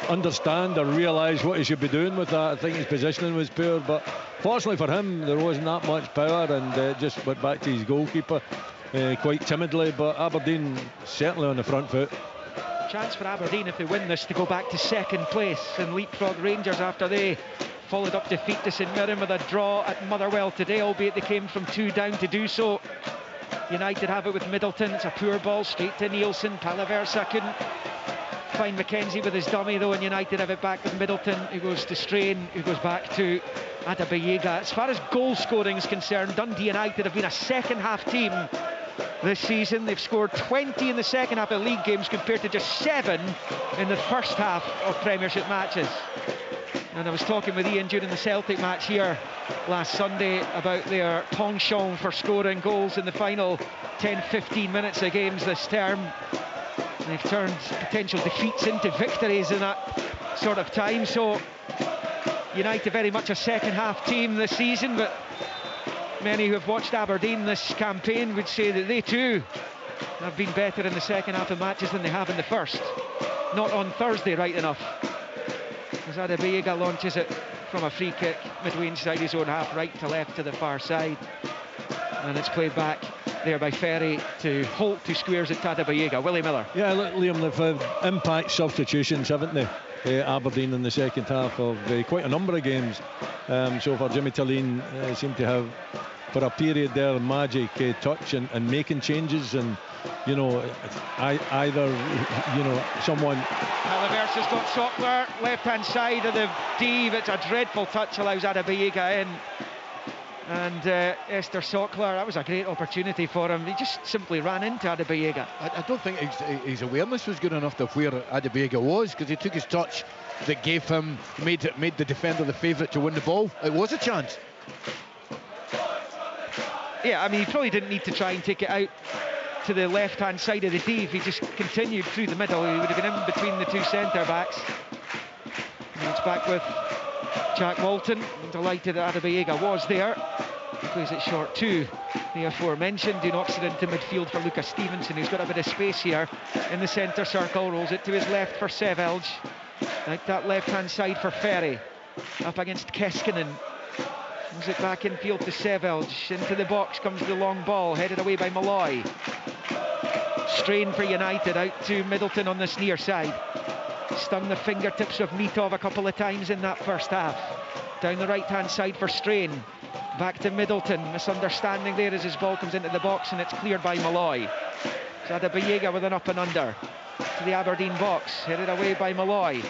understand or realise what he should be doing with that. I think his positioning was poor, but fortunately for him there wasn't that much power and just went back to his goalkeeper quite timidly. But Aberdeen certainly on the front foot. Chance for Aberdeen if they win this to go back to second place and leapfrog Rangers after they followed up defeat to St Mirren with a draw at Motherwell today, albeit they came from 2 down to do so. United have it with Middleton. It's a poor ball straight to Nielsen. Palaversa couldn't find McKenzie with his dummy though, and United have it back with Middleton, who goes to Strain, who goes back to Adebayega. As far as goal scoring is concerned, Dundee United have been a second half team this season. They've scored 20 in the second half of league games compared to just 7 in the first half of Premiership matches. And I was talking with Ian during the Celtic match here last Sunday about their penchant for scoring goals in the final 10-15 minutes of games this term. They've turned potential defeats into victories in that sort of time. So United very much a second half team this season, but many who have watched Aberdeen this campaign would say that they too have been better in the second half of matches than they have in the first. Not on Thursday, right enough, as Adebayega launches it from a free kick midway inside his own half, right to left to the far side, and it's played back there by Ferry to Holt, who squares it to Adebayega. Willie Miller. Yeah, look, Liam, they've had impact substitutions, haven't they? Aberdeen in the second half of quite a number of games. So far, Jimmy Tillene seemed to have, for a period there, magic touch and making changes, and you know, either someone. Palaversa's got Sockler left hand side of the D. It's a dreadful touch, allows Adebayega in. And Esther Sockler, that was a great opportunity for him. He just simply ran into Adebayega. I don't think his awareness was good enough to where Adebayega was, because he took his touch that gave him, made the defender the favourite to win the ball. It was a chance. Yeah, I mean, he probably didn't need to try and take it out to the left-hand side of the D. If he just continued through the middle, he would have been in between the 2 centre-backs. And it's back with Jack Walton. I'm delighted that Adebayega was there. He plays it short to the aforementioned. Knocks it into midfield for Lucas Stevenson, who's got a bit of space here in the centre circle. Rolls it to his left for Sevelj. Like that left-hand side for Ferry. Up against Keskinen. Moves it back infield to Sevelj. Into the box comes the long ball, headed away by Malloy. Strain for United, out to Middleton on this near side. Stung the fingertips of Mitov a couple of times in that first half. Down the right-hand side for Strain. Back to Middleton. Misunderstanding there as his ball comes into the box and it's cleared by Malloy. Adebayega with an up and under to the Aberdeen box, headed away by Malloy.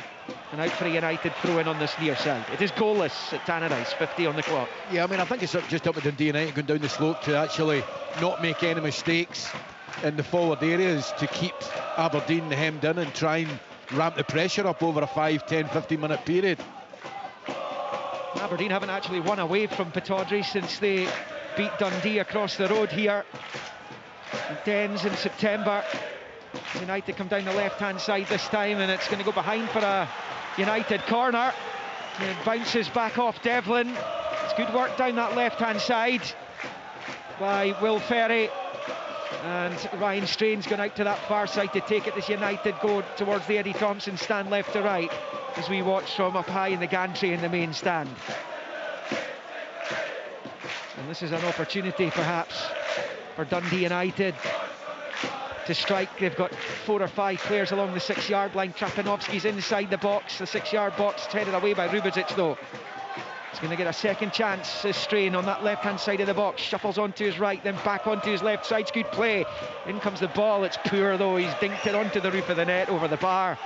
And out for a United throw-in on this near side. It is goalless at Tannadice, 50 on the clock. Yeah, I mean, I think it's just up to Dundee United going down the slope to actually not make any mistakes in the forward areas to keep Aberdeen hemmed in and try and ramp the pressure up over a 5, 10, 15-minute period. Aberdeen haven't actually won away from Pittodrie since they beat Dundee across the road here in Dens in September. United come down the left-hand side this time, and it's going to go behind for a United corner. It bounces back off Devlin. It's good work down that left-hand side by Will Ferry, and Ryan Strain's gone out to that far side to take it as United go towards the Eddie Thompson stand left to right as we watch from up high in the gantry in the main stand. And this is an opportunity perhaps for Dundee United to strike. They've got 4 or 5 players along the 6-yard line. Trapanovski's inside the box, the 6-yard box. It's headed away by Rubezic though. He's going to get a second chance. Strain on that left-hand side of the box, shuffles onto his right, then back onto his left side. It's good play. In comes the ball. It's poor though. He's dinked it onto the roof of the net over the bar,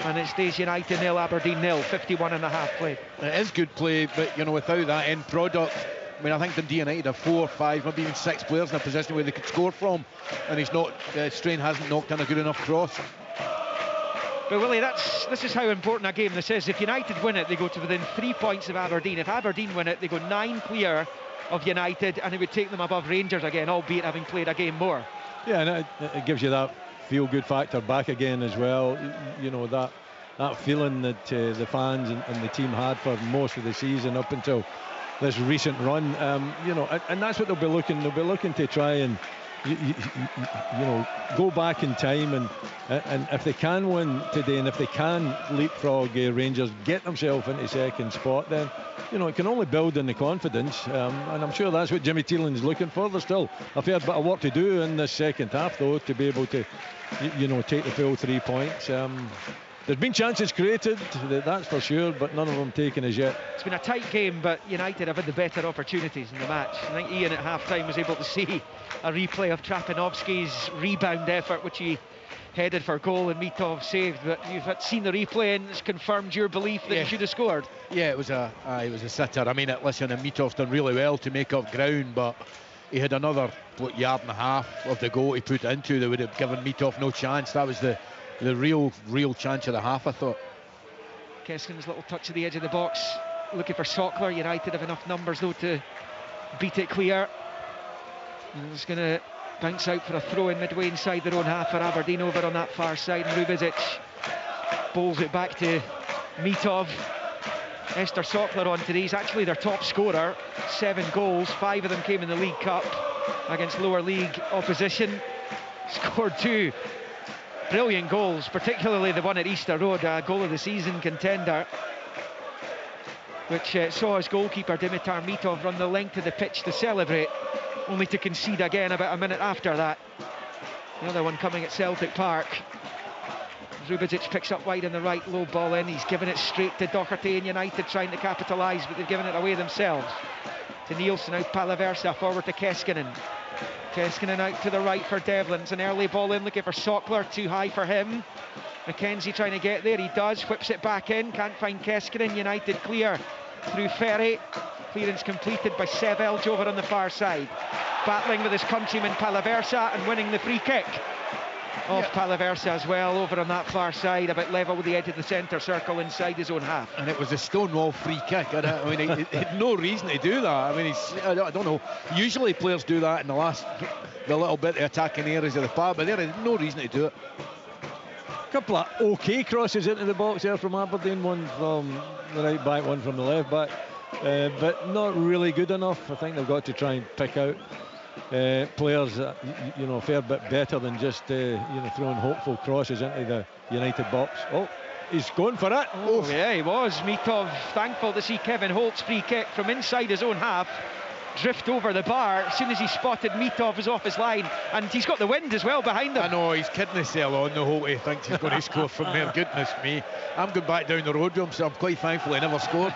and it stays United 0, Aberdeen 0. 51 and a half played. It is good play, but you know, without that end product, I mean, I think Dundee United have 4, 5, maybe even 6 players in a position where they could score from, and he's not. Strain hasn't knocked in a good enough cross. But Willie, this is how important a game this is. If United win it, they go to within 3 points of Aberdeen. If Aberdeen win it, they go 9 clear of United, and it would take them above Rangers again, albeit having played a game more. Yeah, and it gives you that feel-good factor back again as well. You know, that feeling that the fans and the team had for most of the season up until this recent run, you know, and that's what they'll be looking to try and you know, go back in time, and if they can win today, and if they can leapfrog Rangers, get themselves into second spot, then you know it can only build in the confidence, and I'm sure that's what Jimmy Teelan's looking for. There's still a fair bit of work to do in this second half though, to be able to you know, take the full 3 points. There's been chances created, that's for sure, but none of them taken as yet. It's been a tight game, but United have had the better opportunities in the match. I think Ian at half-time was able to see a replay of Trapanovski's rebound effort, which he headed for goal and Mitov saved. But you've seen the replay and it's confirmed your belief that he should have scored. Yeah, it was a sitter. I mean, listen, Mitov's done really well to make up ground, but he had another yard and a half of the goal he put into that would have given Mitov no chance. That was the real chance of the half, I thought. Keskin's little touch at the edge of the box, looking for Sockler. United have enough numbers though to beat it clear. And it's going to bounce out for a throw in midway inside their own half for Aberdeen over on that far side. And Rubezic bowls it back to Mitov. Esther Sockler on today. He's actually their top scorer, 7 goals. 5 of them came in the League Cup against lower league opposition. Scored 2 brilliant goals, particularly the one at Easter Road, a goal of the season contender, which saw his goalkeeper Dimitar Mitov run the length of the pitch to celebrate, only to concede again about a minute after that. The other one coming at Celtic Park. Rubezic picks up wide on the right, low ball in. He's given it straight to Doherty, and United trying to capitalise, but they've given it away themselves. To Nielsen, out Palaversa, forward to Keskinen. Keskinen out to the right for Devlin. It's an early ball in, looking for Sockler, too high for him. McKenzie trying to get there, he does, whips it back in, can't find Keskinen. United clear through Ferry. Clearance completed by Seb Elge over on the far side. Battling with his countryman Palaversa and winning the free kick off Palaversa as well, over on that far side, about level with the edge of the centre circle inside his own half. And it was a stonewall free kick. I mean, he had no reason to do that. I mean, I don't know. Usually players do that in the little bit of attacking areas of the park, but there is no reason to do it. A couple of okay crosses into the box there from Aberdeen, one from the right back, one from the left back, but not really good enough. I think they've got to try and pick out players you know, a fair bit better than just you know, throwing hopeful crosses into the United box. Oh, he's going for it. Oh yeah, he was. Mitov thankful to see Kevin Holt's free kick from inside his own half drift over the bar. As soon as he spotted Mitov was off his line, and he's got the wind as well behind him. I know, he's kidding himself on the whole. He thinks he's going to score from there. Goodness me, I'm going back down the road with him, so I'm quite thankful he never scored.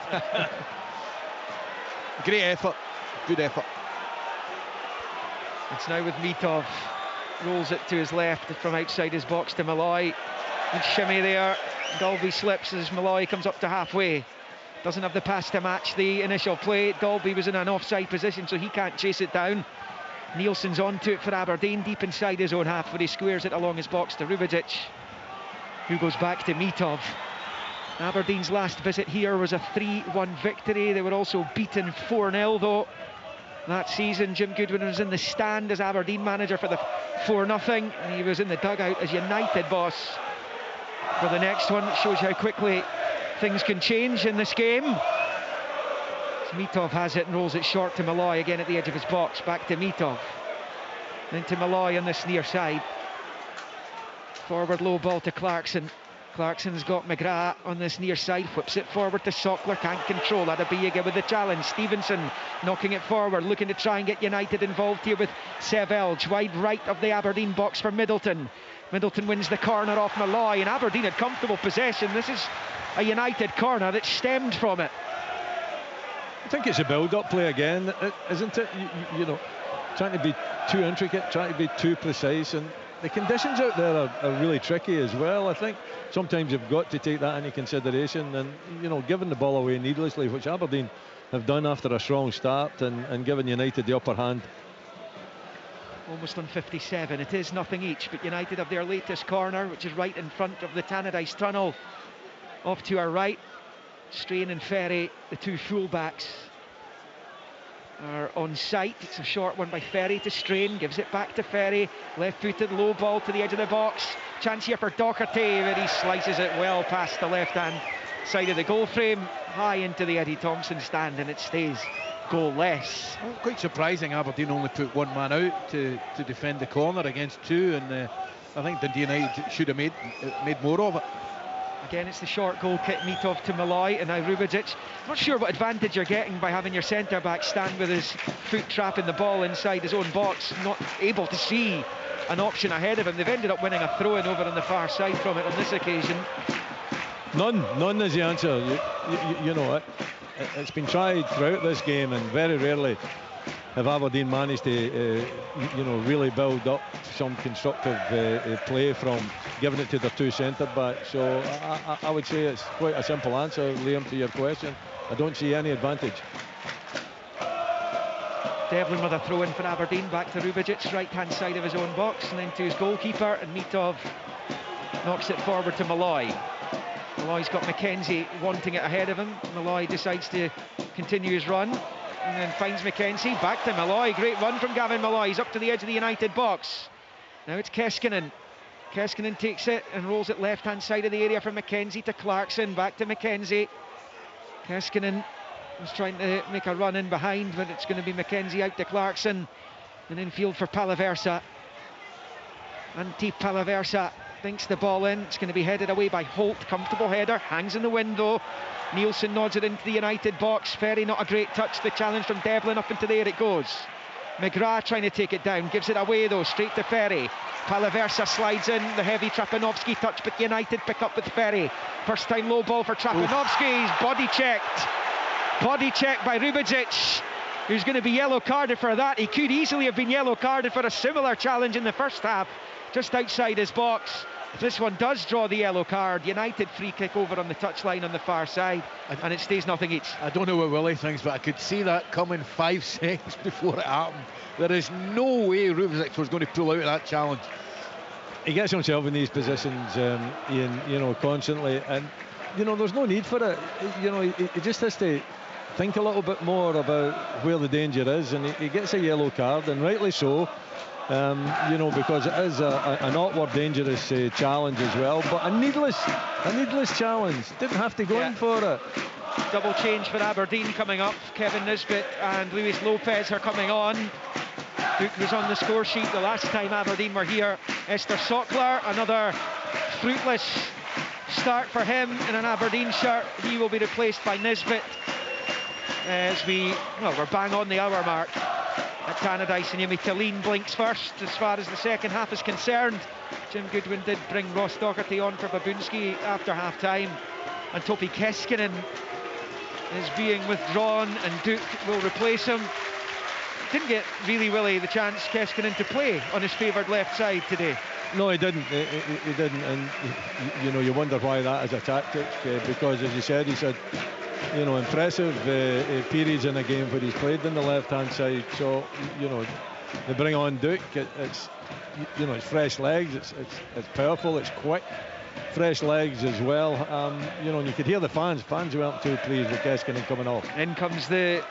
Great effort, good effort. It's now with Mitov, rolls it to his left from outside his box to Malloy. Good shimmy there, Dalby slips as Malloy comes up to halfway. Doesn't have the pass to match the initial play. Dalby was in an offside position, so he can't chase it down. Nielsen's onto it for Aberdeen, deep inside his own half, where he squares it along his box to Rubičić, who goes back to Mitov. Aberdeen's last visit here was a 3-1 victory. They were also beaten 4-0 though that season. Jim Goodwin was in the stand as Aberdeen manager for the 4-0, and he was in the dugout as United boss for the next one. It shows how quickly things can change in this game. Mitov has it and rolls it short to Malloy again at the edge of his box. Back to Mitov, then to Malloy on this near side. Forward low ball to Clarkson. Clarkson's got McGrath on this near side, whips it forward to Sockler, can't control. Adebiyiga with the challenge. Stevenson knocking it forward, looking to try and get United involved here with Sevelge. Wide right of the Aberdeen box for Middleton. Middleton wins the corner off Malloy, and Aberdeen had comfortable possession. This is a United corner that stemmed from it. I think it's a build-up play again, isn't it? You know, trying to be too intricate, trying to be too precise, and the conditions out there are really tricky as well. I think sometimes you've got to take that into consideration, and you know, giving the ball away needlessly, which Aberdeen have done after a strong start, and giving United the upper hand. Almost on 57, it is nothing each, but United have their latest corner, which is right in front of the Tannadice tunnel. Off to our right, Strain and Ferry, the two full-backs, are on site. It's a short one by Ferry to Strain, gives it back to Ferry, left-footed low ball to the edge of the box. Chance here for Docherty, but he slices it well past the left-hand side of the goal frame, high into the Eddie Thompson stand, and it stays goalless. Well, quite surprising Aberdeen only put one man out to defend the corner against two, and I think Dundee United should have made more of it. Again, it's the short goal kick, Mitov to Malloy, and now Rubičić. Not sure what advantage you're getting by having your centre-back stand with his foot trapping the ball inside his own box, not able to see an option ahead of him. They've ended up winning a throw-in over on the far side from it on this occasion. None is the answer. You know, it's been tried throughout this game, and very rarely have Aberdeen managed to really build up some constructive play from giving it to their two centre-backs. So I would say it's quite a simple answer, Liam, to your question. I don't see any advantage. Devlin with a throw-in for Aberdeen, back to Rubičić, right-hand side of his own box, and then to his goalkeeper, and Mitov knocks it forward to Malloy. Malloy's got McKenzie wanting it ahead of him. Malloy decides to continue his run, and then finds McKenzie, back to Malloy. Great run from Gavin Malloy. He's up to the edge of the United box. Now it's Keskinen. Keskinen takes it and rolls it left-hand side of the area for McKenzie to Clarkson, back to McKenzie. Keskinen was trying to make a run in behind, but it's going to be McKenzie out to Clarkson, and infield for Palaversa. Antti Palaversa thinks the ball in. It's going to be headed away by Holt. Comfortable header, hangs in the window. Nielsen nods it into the United box. Ferry, not a great touch. The challenge from Devlin, up into the air it goes. McGrath trying to take it down, gives it away though, straight to Ferry. Palaversa slides in, the heavy Trapanovsky touch, but United pick up with Ferry. First time low ball for Trapanovsky. He's body checked by Rubičić, who's going to be yellow carded for that. He could easily have been yellow carded for a similar challenge in the first half, just outside his box. If this one does draw the yellow card, United free kick over on the touchline on the far side, and it stays nothing each. I don't know what Willie thinks, but I could see that coming 5 seconds before it happened. There is no way Rubičić was going to pull out of that challenge. He gets himself in these positions, Ian, constantly, and there's no need for it. He just has to think a little bit more about where the danger is, and he gets a yellow card, and rightly so. Because it is an outward dangerous challenge as well, but a needless challenge. Didn't have to go in for it. Double change for Aberdeen coming up. Kevin Nisbet and Luis Lopez are coming on. Duke was on the score sheet the last time Aberdeen were here. Esther Sockler, another fruitless start for him in an Aberdeen shirt. He will be replaced by Nisbet as we're bang on the hour mark at Tannadice, and Yemi Talene blinks first as far as the second half is concerned. Jim Goodwin did bring Ross Docherty on for Babunski after half-time, and Topi Keskinen is being withdrawn, and Duke will replace him. didn't get really, Willie, the chance, Keskinen, to play on his favoured left side today. No, he didn't. He didn't, and you know, you wonder why that is a tactic, because as you said, he's had, you know, impressive periods in a game where he's played on the left-hand side. So, you know, they bring on Duke. It's, you know, it's fresh legs. It's powerful. It's quick. Fresh legs as well. You know, and you could hear the fans. Fans weren't too pleased with Keskinen coming off. In comes the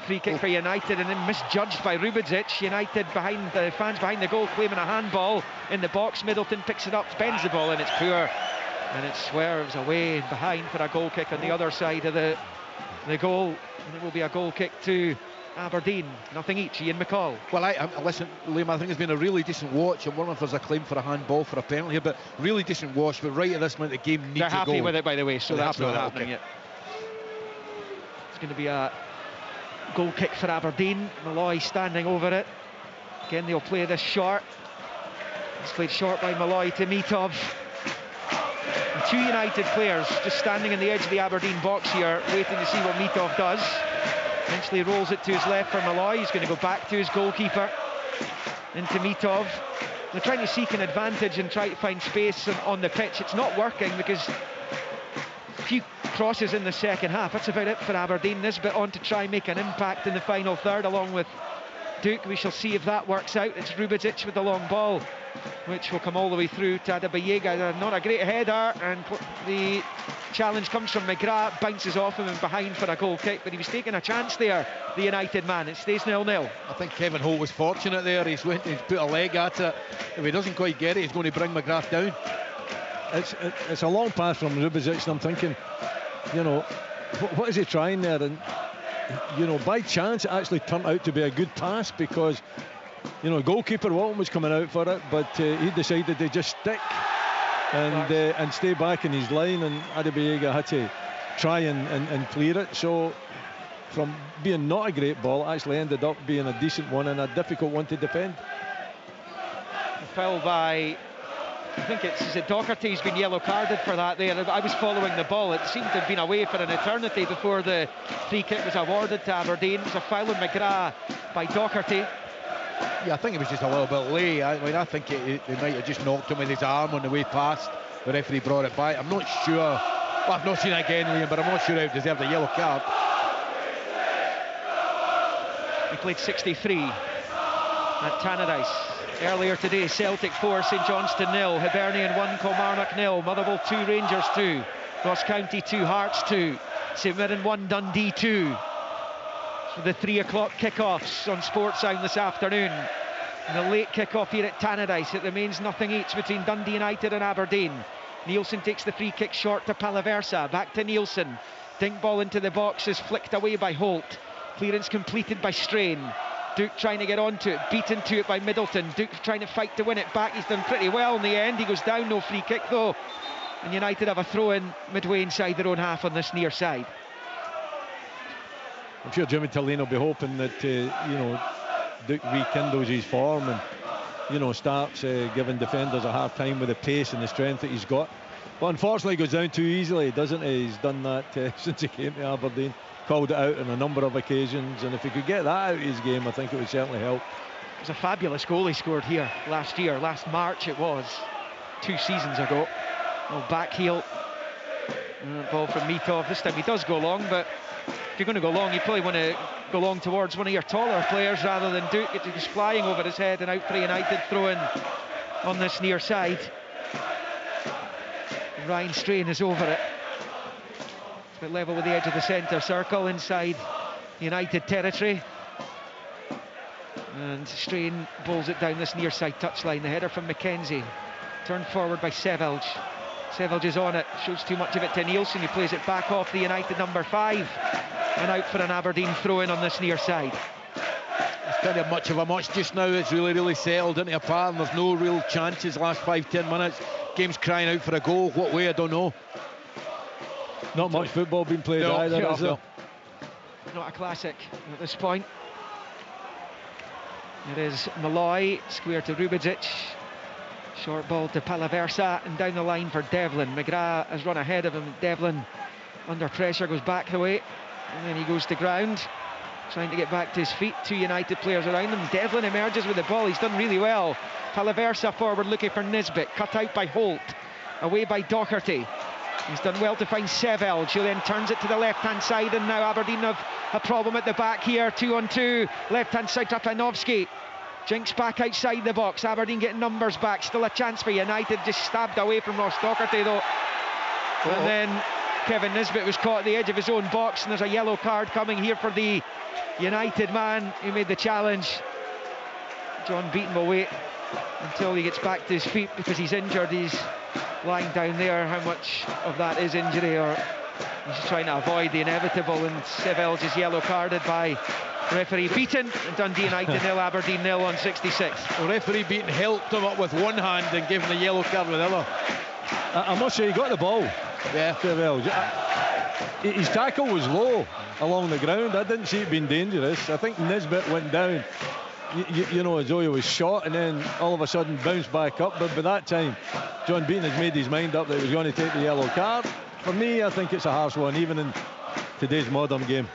free kick for United, and then misjudged by Rubedzic. United behind the fans behind the goal claiming a handball in the box. Middleton picks it up, bends the ball, and it's poor, and it swerves away and behind for a goal kick on the other side of the goal, and it will be a goal kick to Aberdeen. Nothing each. Ian McCall. Well, listen, Liam, I think it's been a really decent watch. I wonder if there's a claim for a handball for a penalty here, but really decent watch. But right at this moment, the game needs They're to go. happy with it, by the way, so that's not happening okay. yet. It's going to be a goal kick for Aberdeen. Malloy standing over it. Again, they'll play this short. It's played short by Malloy to Mitov. And two United players just standing in the edge of the Aberdeen box here, waiting to see what Mitov does. Eventually rolls it to his left for Malloy. He's going to go back to his goalkeeper. Into Mitov. They're trying to seek an advantage and try to find space on the pitch. It's not working because a few crosses in the second half. That's about it for Aberdeen. Nisbet on to try and make an impact in the final third along with Duke. We shall see if that works out. It's Rubedzic with the long ball, which will come all the way through to Adebayega. Not a great header, and the challenge comes from McGrath, bounces off him and behind for a goal kick, but he was taking a chance there, the United man. It stays 0-0. I think Kevin Holt was fortunate there. He's put a leg at it. If he doesn't quite get it, he's going to bring McGrath down. It's a long pass from Rubedzic, and I'm thinking, you know, what is he trying there? And you know, by chance it actually turned out to be a good pass, because, you know, goalkeeper Walton was coming out for it, but he decided to just stick and stay back in his line, and Adebayega had to try and clear it. So from being not a great ball, it actually ended up being a decent one and a difficult one to defend. A foul by, I think is it Docherty's been yellow carded for that there. I was following the ball. It seemed to have been away for an eternity before the free kick was awarded to Aberdeen. It was a foul on McGrath by Docherty. Yeah, I think it was just a little bit late. I mean, I think he might have just knocked him with his arm on the way past. The referee brought it back. I'm not sure. Well, I've not seen it again, Liam, but I'm not sure he deserved a yellow card. He played 63 at Tannadice. Earlier today, Celtic 4, St Johnstone 0, Hibernian 1, Kilmarnock 0, Motherwell 2, Rangers 2, Ross County 2, Hearts 2, St Mirren 1, Dundee 2. So the 3 o'clock kickoffs on Sportsound this afternoon. And the late kickoff here at Tannadice. It remains nothing each between Dundee United and Aberdeen. Nielsen takes the free kick short to Palaversa. Back to Nielsen. Dink ball into the box is flicked away by Holt. Clearance completed by Strain. Duke trying to get onto it, beaten to it by Middleton. Duke trying to fight to win it back. He's done pretty well in the end. He goes down, no free kick though. And United have a throw in midway inside their own half on this near side. I'm sure Jimmy Tillane will be hoping that you know, Duke rekindles his form and, you know, starts giving defenders a hard time with the pace and the strength that he's got. But unfortunately, he goes down too easily, doesn't he? He's done that since he came to Aberdeen. Called it out on a number of occasions, and if he could get that out of his game, I think it would certainly help. It was a fabulous goal he scored here last March it was, 2 seasons ago. Oh, back heel, ball from Mitov. This time he does go long, but if you're going to go long, you probably want to go long towards one of your taller players rather than Duke. It was flying over his head and out for United, throw in on this near side. Ryan Strain is over it. It's level with the edge of the centre circle inside United territory. And Strain bowls it down this near side touchline. The header from McKenzie. Turned forward by Sevelge. Sevelge is on it. Shows too much of it to Nielsen. He plays it back off the United number 5. And out for an Aberdeen throw in on this near side. It's kind of much of a much just now. It's really settled into a pattern. There's no real chances last 5-10 minutes. Game's crying out for a goal. What way, I don't know. Not much football being played either, is there? Not a classic at this point. It is Malloy, square to Rubedzic. Short ball to Palaversa and down the line for Devlin. McGrath has run ahead of him. Devlin under pressure goes back the way and then he goes to ground. trying to get back to his feet. 2 United players around him. Devlin emerges with the ball. He's done really well. Palaversa forward looking for Nisbet. Cut out by Holt. Away by Doherty. He's done well to find Sevelj, who then turns it to the left-hand side, and now Aberdeen have a problem at the back here. 2-on-2. Left-hand side, Trapanovski. Jinks back outside the box. Aberdeen getting numbers back. Still a chance for United. Just stabbed away from Ross Doherty, though. And then Kevin Nisbet was caught at the edge of his own box, and there's a yellow card coming here for the United man who made the challenge. John Beaton will wait until he gets back to his feet because he's injured. He's lying down there. How much of that is injury, or he's just trying to avoid the inevitable? And Sevelj is yellow carded by referee Beaton. And Dundee United 0, Aberdeen 0 on 66. Well, referee Beaton helped him up with one hand and gave him the yellow card with the other. I must say, he got the ball. Yeah. Sevelj. His tackle was low along the ground. I didn't see it being dangerous. I think Nisbet went down, you know, as though he was shot, and then all of a sudden bounced back up. But by that time, John Beaton has made his mind up that he was going to take the yellow card. For me, I think it's a harsh one, even in today's modern game.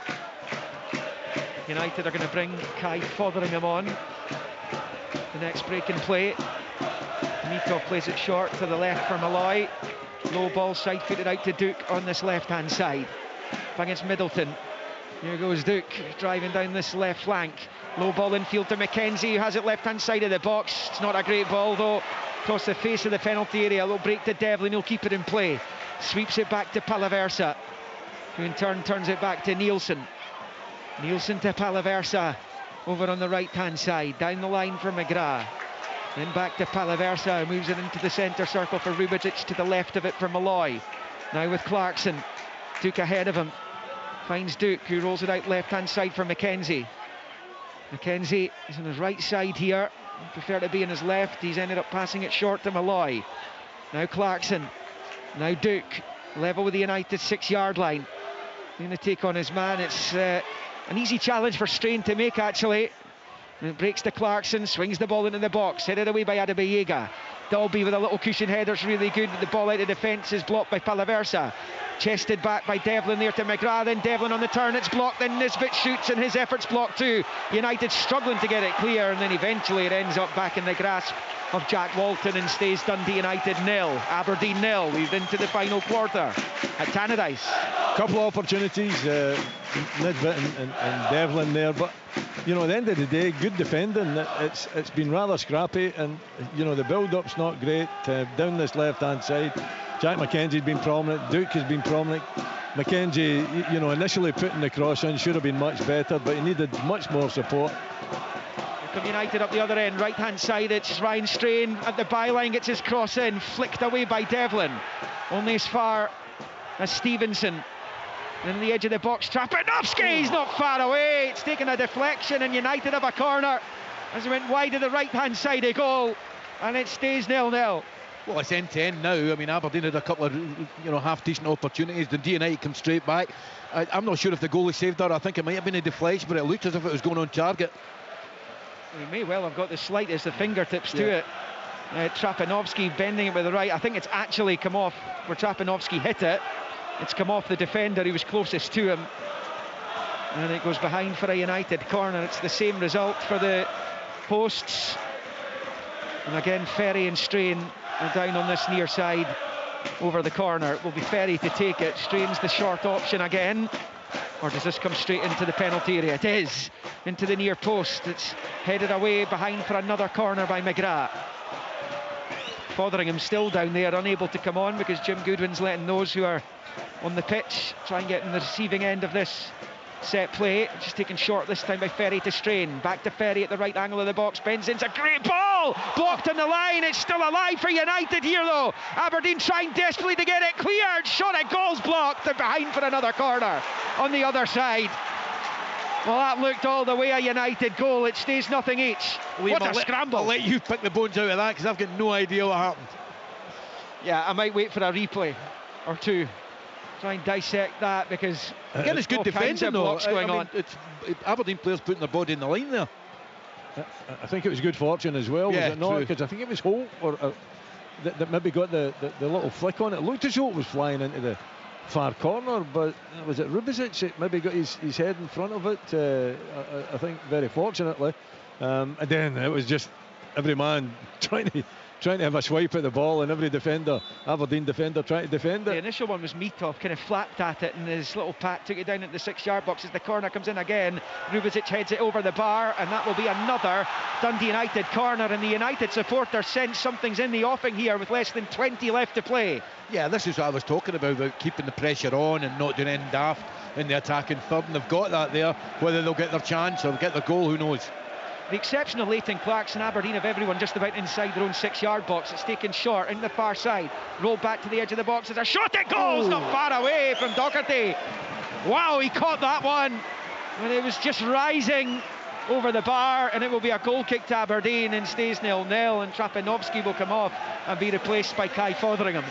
United are going to bring Kai Fotheringham on. The next break in play. Mitov plays it short to the left for Malloy. Low ball, side-footed out to Duke on this left-hand side. Up against Middleton. Here goes Duke, driving down this left flank. Low ball infield to McKenzie, who has it left-hand side of the box. It's not a great ball, though. Across the face of the penalty area. A little break to Devlin, he'll keep it in play. Sweeps it back to Palaversa, who in turn turns it back to Nielsen. Nielsen to Palaversa, over on the right-hand side. Down the line for McGrath. Then back to Palaversa, moves it into the centre circle for Rubetic, to the left of it for Malloy. Now with Clarkson. Duke ahead of him. Finds Duke, who rolls it out left-hand side for McKenzie. McKenzie is on his right side here. He'd prefer to be in his left. He's ended up passing it short to Malloy. Now Clarkson. Now Duke. Level with the United 6-yard line. Going to take on his man. It's an easy challenge for Strain to make, actually. And it breaks to Clarkson, swings the ball into the box, headed away by Adebayega. Dalby with a little cushion header's really good. The ball out of defence is blocked by Palaversa. Chested back by Devlin there to McGrath, then Devlin on the turn, it's blocked, then Nisbet shoots and his effort's blocked too. United struggling to get it clear, and then eventually it ends up back in the grasp of Jack Walton and stays Dundee United 0, Aberdeen 0. We've into the final quarter at Tannadice. Couple of opportunities, Nisbet and Devlin there, but you know, at the end of the day, good defending. It's been rather scrappy, and you know, the build-up's not great down this left-hand side. Jack McKenzie's been prominent, Duke has been prominent. McKenzie, you know, initially putting the cross in should have been much better, but he needed much more support. Here come United up the other end, right-hand side. It's Ryan Strain at the byline, gets his cross in, flicked away by Devlin. Only as far as Stevenson. In the edge of the box, Trapanovski, he's not far away. It's taken a deflection, and United have a corner as it went wide of the right-hand side of goal, and it stays 0-0. Well, it's end-to-end now. I mean, Aberdeen had a couple of, you know, half-decent opportunities. Dundee United come straight back. I'm not sure if the goalie saved that. I think it might have been a deflection, but it looked as if it was going on target. He may well have got the slightest of fingertips to it. Trapanovski bending it with the right. I think it's actually come off where Trapanovski hit it. It's come off the defender who was closest to him, and it goes behind for a United corner. It's the same result for the posts, and again Ferry and Strain are down on this near side over the corner. It will be Ferry to take it. Strain's the short option again, or does this come straight into the penalty area? It is into the near post. It's headed away behind for another corner by McGrath. Fotheringham still down there, unable to come on because Jim Goodwin's letting those who are on the pitch try and get in the receiving end of this set play. Just taken short this time by Ferry to Strain. Back to Ferry at the right angle of the box. Benzin's a great ball! Blocked on the line. It's still alive for United here though. Aberdeen trying desperately to get it cleared. Shot at goal's blocked. They're behind for another corner on the other side. Well, that looked all the way a United goal. It stays nothing each. What a scramble. I'll let you pick the bones out of that because I've got no idea what happened. Yeah, I might wait for a replay or two. Try and dissect that because again, it's good defending though. Going on. It's Aberdeen players putting their body in the line there. I think it was good fortune as well, was it not? Because I think it was Holt that maybe got the little flick on it. It looked as though it was flying into far corner, but was it Rubicic that maybe got his head in front of it? I think very fortunately. And then it was just every man trying to have a swipe at the ball, and every defender, Aberdeen defender, trying to defend it. The initial one was Mitov, kind of flapped at it, and his little pat took it down into the 6-yard box as the corner comes in again. Rubicic heads it over the bar, and that will be another Dundee United corner, and the United supporter sense something's in the offing here with less than 20 left to play. Yeah, this is what I was talking about keeping the pressure on and not doing anything daft in the attacking third, and they've got that there. Whether they'll get their chance or get their goal, who knows. The exception of Leighton Clarkson, Aberdeen have everyone just about inside their own 6-yard box. It's taken short into the far side. Rolled back to the edge of the box. There's a shot, it goes! Not far away from Docherty. Wow, he caught that one when it was just rising over the bar, and it will be a goal kick to Aberdeen and stays 0-0, and Trapanovsky will come off and be replaced by Kai Fotheringham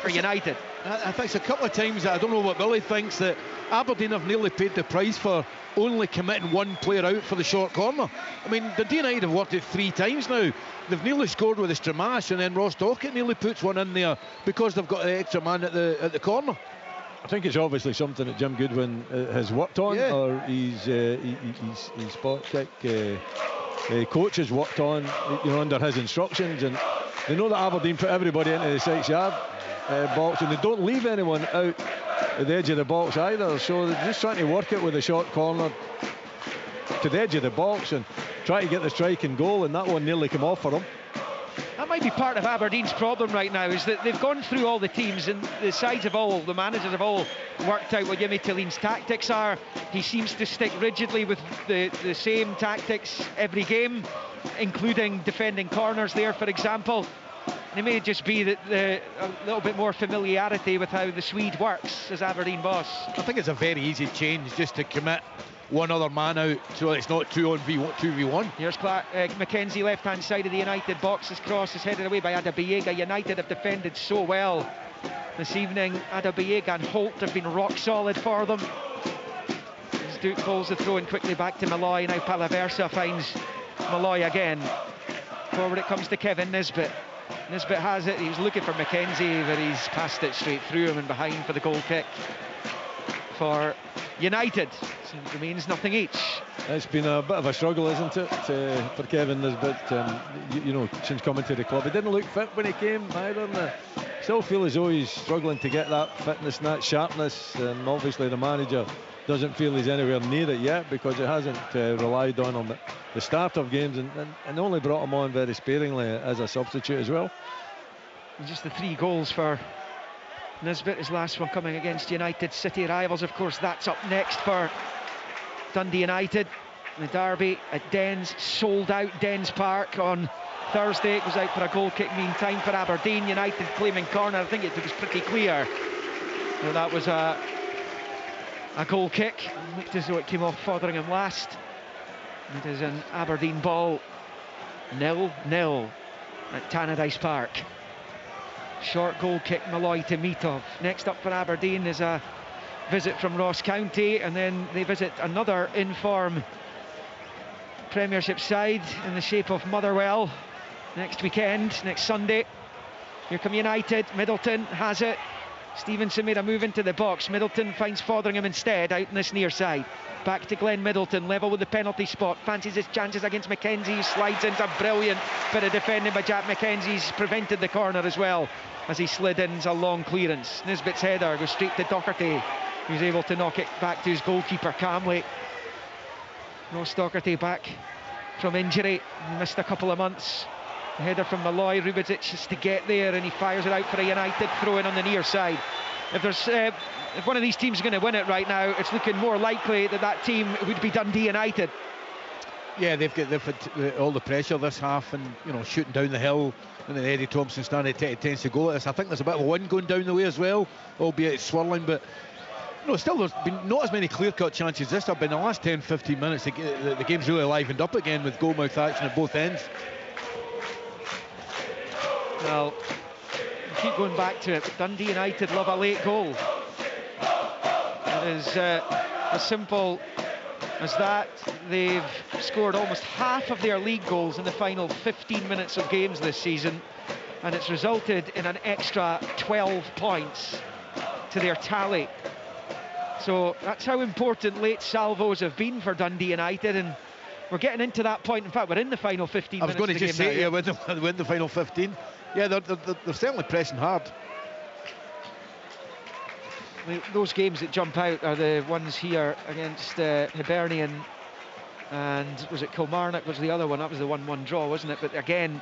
for United. I think it's a couple of times that I don't know what Billy thinks, that Aberdeen have nearly paid the price for only committing one player out for the short corner. I mean, Dundee United have worked it 3 times now. They've nearly scored with a Stramash, and then Ross Dockett nearly puts one in there because they've got the extra man at the corner. I think it's obviously something that Jim Goodwin has worked on, or his spot kick coach has worked on, under his instructions, and they know that Aberdeen put everybody into the 6-yard box, and they don't leave anyone out at the edge of the box either, so they're just trying to work it with a short corner to the edge of the box and try to get the strike and goal, and that one nearly came off for them. That might be part of Aberdeen's problem right now, is that they've gone through all the teams, and the managers have all worked out what Jimmy Tillin's tactics are. He seems to stick rigidly with the same tactics every game, including defending corners there, for example. And it may just be that a little bit more familiarity with how the Swede works as Aberdeen boss. I think it's a very easy change just to commit one other man out so it's not 2v1. Here's Mackenzie, left-hand side of the United box. His cross is headed away by Adabiega. United have defended so well this evening. Adabiega and Holt have been rock solid for them. As Duke pulls the throw in quickly back to Malloy. Now Palaversa finds Malloy again. Forward it comes to Kevin Nisbet. Nisbet has it. He was looking for Mackenzie, but he's passed it straight through him and behind for the goal kick for United. So it remains nothing each. It's been a bit of a struggle, isn't it, for Kevin Nisbet, since coming to the club. He didn't look fit when he came either, and I still feel as though he's struggling to get that fitness and that sharpness, and obviously the manager doesn't feel he's anywhere near it yet because he hasn't relied on the start of games, and only brought him on very sparingly as a substitute as well. And just the 3 goals for Nisbet, his last one coming against United City rivals. Of course, that's up next for Dundee United. The derby at Dens, sold out Dens Park on Thursday. It goes out for a goal kick meantime for Aberdeen. United claiming corner. I think it was pretty clear that was a goal kick. It looked as though it came off Fotheringham last. It is an Aberdeen ball, 0-0 at Tannadice Park. Short goal kick, Malloy to Mitov. Next up for Aberdeen is a visit from Ross County, and then they visit another in-form Premiership side in the shape of Motherwell next weekend, next Sunday. Here come United. Middleton has it. Stevenson made a move into the box. Middleton finds Fotheringham instead out in this near side. Back to Glenn Middleton, level with the penalty spot. Fancies his chances against Mackenzie. He slides into a brilliant bit of defending by Jack Mackenzie. He's prevented the corner as well as he slid in a long clearance. Nisbet's header goes straight to Docherty, who's able to knock it back to his goalkeeper calmly. Ross Docherty back from injury. He missed a couple of months. The header from Malloy. Rubicic just to get there, and he fires it out for a United throw in on the near side. If one of these teams is going to win it right now, it's looking more likely that team would be Dundee United. Yeah, they've had all the pressure this half, and shooting down the hill, and then Eddie Thompson standing tends to go at us. I think there's a bit of a wind going down the way as well, albeit it's swirling, but still there's been not as many clear-cut chances this have been. In the last 10-15 minutes the game's really livened up again with goal-mouth action at both ends. Well, keep going back to it, but Dundee United love a late goal. It is as simple as that. They've scored almost half of their league goals in the final 15 minutes of games this season, and it's resulted in an extra 12 points. to their tally. So that's how important late salvos have been for Dundee United, and we're getting into that point. In fact, we're in the final 15 I was minutes going to just say, win the final 15. Yeah, they're certainly pressing hard. Those games that jump out are the ones here against Hibernian, and was it Kilmarnock was the other one? That was the 1-1 draw, wasn't it? But again,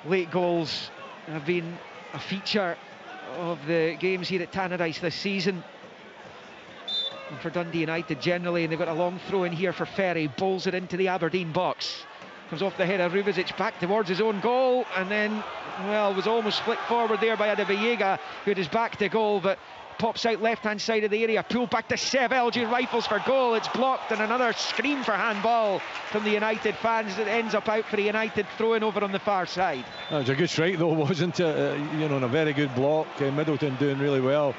late goals have been a feature of the games here at Tannadice this season. And for Dundee United generally, and they've got a long throw in here for Ferry, bowls it into the Aberdeen box. Comes off the head of Rubizic back towards his own goal, and then, well, was almost flicked forward there by Adebayiga, who had his back to goal, but pops out left-hand side of the area. Pulled back to Seb Elgin, rifles for goal. It's blocked, and another scream for handball from the United fans. It ends up out for the United throw-in over on the far side. That was a good strike though, wasn't it? You know, and a very good block. Middleton doing really well.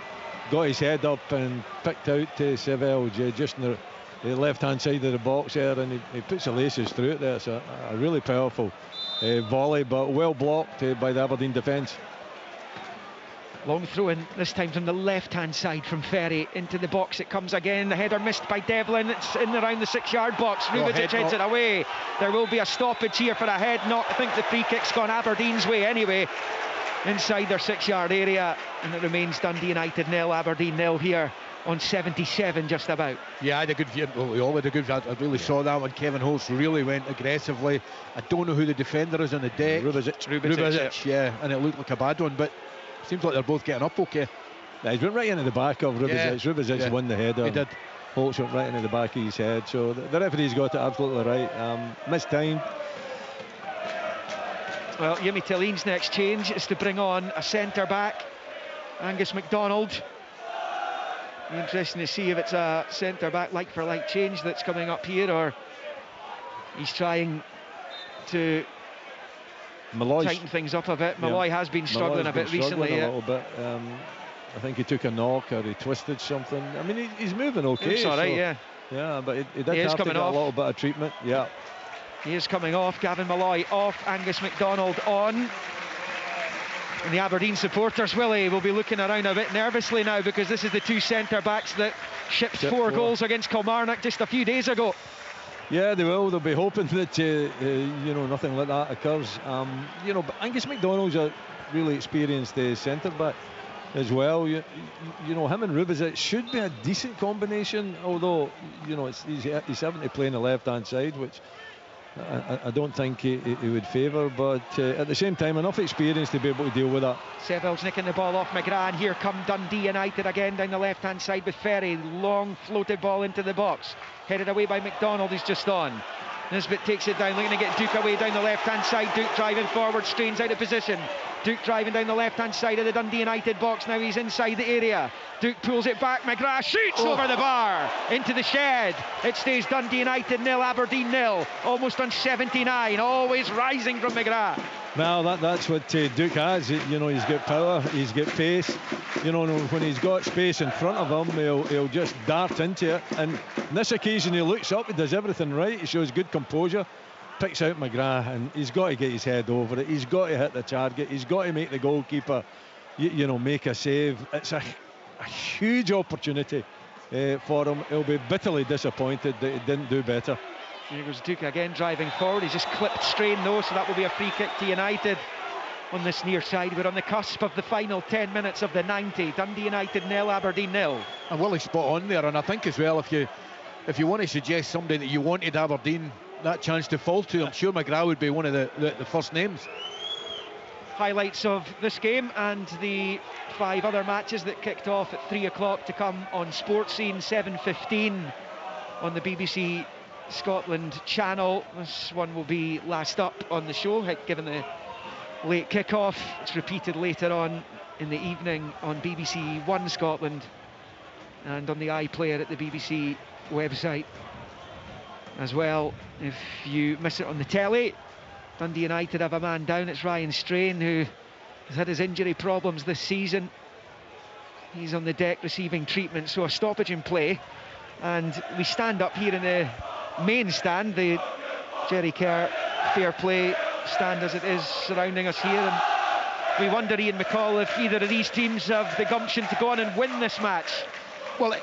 Got his head up and picked out to Seb Elgin just in the left-hand side of the box there, and he puts the laces through it there. It's a really powerful volley, but well blocked by the Aberdeen defence. Long throw in, this time from the left-hand side from Ferry into the box. It comes again. The header missed by Devlin. It's in around the 6-yard box. Rubizic heads it away. There will be a stoppage here for a head knock. I think the free kick's gone Aberdeen's way anyway, inside their 6-yard area, and it remains Dundee United 0, Aberdeen 0 here on 77 just about. Yeah, I had a good view. Well, we all had a good view. I really saw that when Kevin Holtz really went aggressively. I don't know who the defender is on the deck. Rubizic, yeah, and it looked like a bad one, but seems like they're both getting up okay. Yeah, he's went right into the back of Rubizic. Yeah. Rubizic won the header. He did. Holtz went right into the back of his head. So the referee's got it absolutely right. Missed time. Well, Jimmy Tilleen's next change is to bring on a centre-back, Angus MacDonald. Interesting to see if it's a centre-back like-for-like change that's coming up here, or he's trying to tighten things up a bit. Malloy has been struggling a bit recently. A little bit. I think he took a knock or he twisted something. I mean, he's moving okay. It's all right, yeah. Yeah, but he did have to get a little bit of treatment. Yeah. He is coming off. Gavin Malloy off. Angus MacDonald on. And the Aberdeen supporters, Willie, will be looking around a bit nervously now, because this is the two centre-backs that shipped four goals against Kilmarnock just a few days ago. Yeah, they will. They'll be hoping that you know, nothing like that occurs. You know, but Angus MacDonald's a really experienced centre-back as well. You know, him and Rubizic should be a decent combination, although, you know, he's having to play on the left-hand side, which I don't think he would favour, but at the same time, enough experience to be able to deal with that. Seville's nicking the ball off McGrath, and here come Dundee United again down the left-hand side with Ferry. Long floated ball into the box, headed away by MacDonald, who's just on. Nisbet takes it down, looking to get Duke away down the left-hand side. Duke driving forward, strains out of position. Duke driving down the left-hand side of the Dundee United box. Now he's inside the area. Duke pulls it back. McGrath shoots over the bar into the shed. It stays Dundee United 0, Aberdeen 0. Almost on 79. Always rising from McGrath. Well, that's what Duke has. You know, he's got power, he's got pace. You know, when he's got space in front of him, he'll just dart into it. And on this occasion, he looks up, he does everything right. He shows good composure, picks out McGrath, and he's got to get his head over it. He's got to hit the target. He's got to make the goalkeeper, you know, make a save. It's a huge opportunity for him. He'll be bitterly disappointed that he didn't do better. Here goes Duke again, driving forward. He's just clipped Strain though, so that will be a free kick to United on this near side. We're on the cusp of the final 10 minutes of the 90. Dundee United 0, Aberdeen 0. And Willie's spot on there, and I think as well, if you want to suggest somebody that you wanted Aberdeen that chance to fall to, I'm sure McGrath would be one of the first names. Highlights of this game and the 5 other matches that kicked off at 3 o'clock to come on Sports Scene, 7:15 on the BBC Scotland channel. This one will be last up on the show, given the late kick-off. It's repeated later on in the evening on BBC One Scotland and on the iPlayer at the BBC website as well. If you miss it on the telly, Dundee United have a man down. It's Ryan Strain, who has had his injury problems this season. He's on the deck receiving treatment, so a stoppage in play. And we stand up here in the main stand, the Jerry Kerr Fair Play stand as it is surrounding us here, and We wonder, Ian McCall, if either of these teams have the gumption to go on and win this match. Well,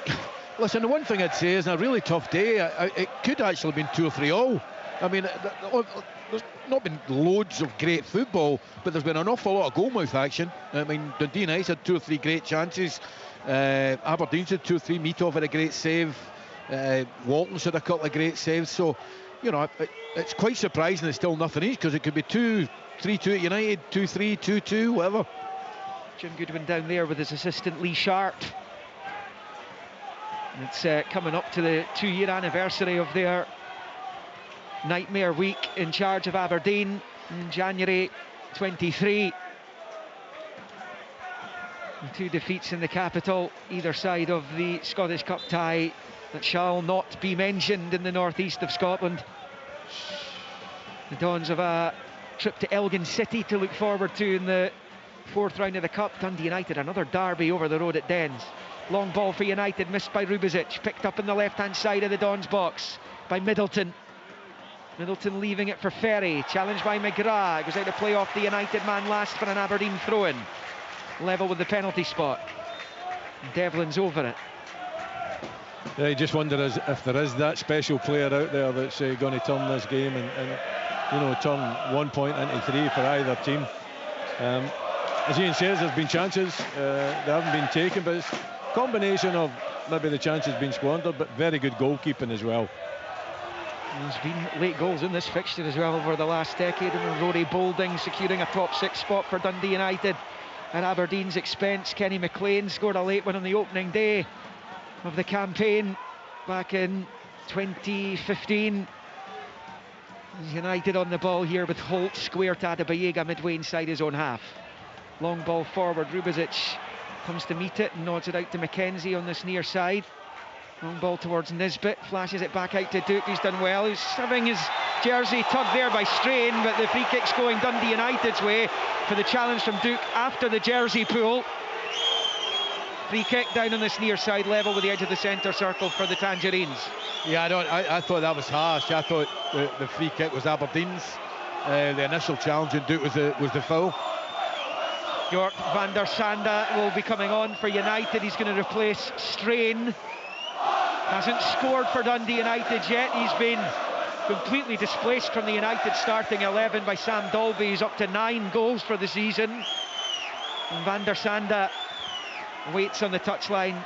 listen, the one thing I'd say is, on a really tough day, it could actually have been 2 or 3 all. I mean, there's not been loads of great football, but there's been an awful lot of goalmouth action. I mean, Dundee United had 2 or 3 great chances. Aberdeen's had 2 or 3. Meathoff had a great save. Walton's had a couple of great saves. So, you know, it's quite surprising it's still nothing each, because it could be 2-3-2 at United, 2-3, 2-2, whatever. Jim Goodwin down there with his assistant Lee Sharp. It's coming up to the 2-year anniversary of their nightmare week in charge of Aberdeen in January 23. And 2 defeats in the capital, either side of the Scottish Cup tie that shall not be mentioned in the northeast of Scotland. The dawns of a trip to Elgin City to look forward to in the 4th round of the Cup. Dundee United, another derby over the road at Dens. Long ball for United, missed by Rubizic, picked up in the left-hand side of the Dons box by Middleton. Middleton leaving it for Ferry, challenged by McGrath, goes out to play off the United man last for an Aberdeen throw-in. Level with the penalty spot. Devlin's over it. Yeah, you just wonder if there is that special player out there that's going to turn this game and you know, turn 1 point into 3 for either team. As Ian says, there's been chances, they haven't been taken, but it's a combination of maybe the chances being squandered, but very good goalkeeping as well. There's been late goals in this fixture as well over the last decade, and Rory Boulding securing a top 6 spot for Dundee United at Aberdeen's expense. Kenny McLean scored a late one on the opening day of the campaign back in 2015. United on the ball here with Holt, square to Adebayoga midway inside his own half. Long ball forward, Rubizic comes to meet it and nods it out to McKenzie on this near side. Long ball towards Nisbet, flashes it back out to Duke, who's done well. He's having his jersey tugged there by Strain, but the free kick's going Dundee United's way for the challenge from Duke after the jersey pull. Free kick down on this near side, level with the edge of the centre circle for the Tangerines. Yeah, I thought that was harsh. I thought the free kick was Aberdeen's. The initial challenge in Duke was the foul. York van der Sande will be coming on for United. He's going to replace Strain. Hasn't scored for Dundee United yet. He's been completely displaced from the United starting 11 by Sam Dolby. He's up to 9 goals for the season. And van der Sande waits on the touchline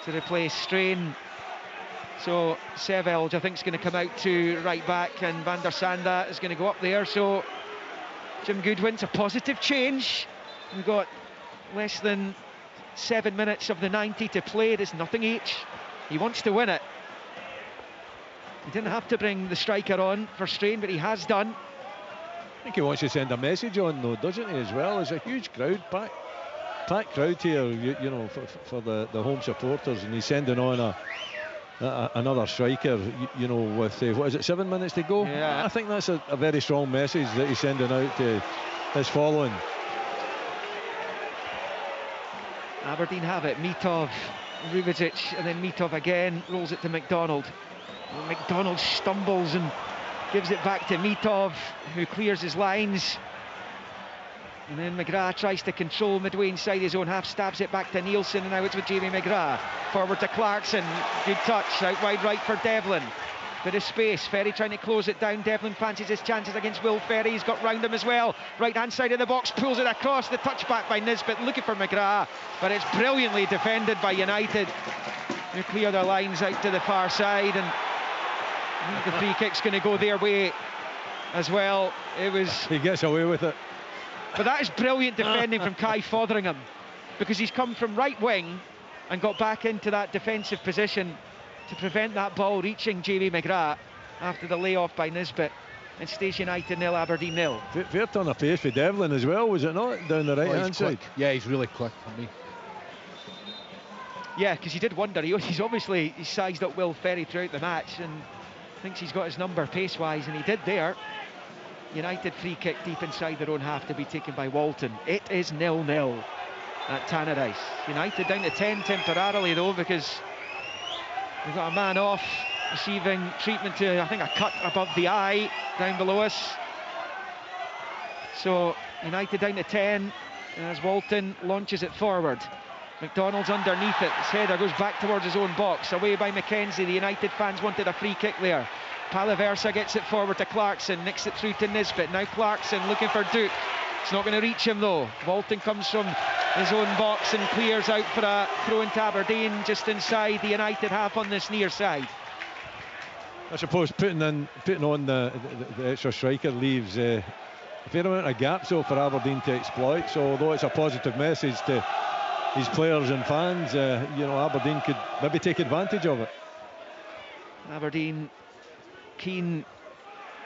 to replace Strain. So Sevelj, I think, is going to come out to right back, and van der Sande is going to go up there. So Jim Goodwin's a positive change. We've got less than 7 minutes of the 90 to play. There's nothing each. He wants to win it. He didn't have to bring the striker on for Strain, but he has done. I think he wants to send a message on, though, doesn't he, as well? There's a huge crowd, packed crowd here, you know, for the home supporters, and he's sending on another striker, you know, with, what is it, 7 minutes to go? Yeah. I think that's a very strong message that he's sending out to his following. Aberdeen have it. Mitov, Rubizic, and then Mitov again, rolls it to McDonald. Well, McDonald stumbles and gives it back to Mitov, who clears his lines. And then McGrath tries to control midway inside his own half, stabs it back to Nielsen, and now it's with Jamie McGrath. Forward to Clarkson, good touch, out wide right for Devlin. Bit of space, Ferry trying to close it down. Devlin fancies his chances against Will Ferry. He's got round him as well. Right hand side of the box, pulls it across. The touch back by Nisbet, looking for McGrath, but it's brilliantly defended by United, who clear their lines out to the far side, and I think the free kick's going to go their way as well. He gets away with it. But that is brilliant defending from Kai Fotheringham, because he's come from right wing and got back into that defensive position to prevent that ball reaching Jamie McGrath after the layoff by Nisbet. And stays United 0, Aberdeen 0. Fair turn of pace for Devlin as well, was it not? Down the right hand side. Yeah, he's really quick for me. Yeah, because you did wonder, he's obviously sized up Will Ferry throughout the match and thinks he's got his number pace wise, and he did there. United free kick deep inside their own half to be taken by Walton. It is 0-0 at Tannadice. United down to 10 temporarily though, because we've got a man off receiving treatment to, I think, a cut above the eye down below us. So United down to 10 as Walton launches it forward. McDonald's underneath it, his header goes back towards his own box, away by Mackenzie. The United fans wanted a free kick there. Palaversa gets it forward to Clarkson, nicks it through to Nisbet. Now Clarkson looking for Duke. It's not going to reach him though. Walton comes from his own box and clears out for a throw into Aberdeen just inside the United half on this near side. I suppose putting on the extra striker leaves a fair amount of gaps though for Aberdeen to exploit. So although it's a positive message to these players and fans, Aberdeen could maybe take advantage of it. Aberdeen keen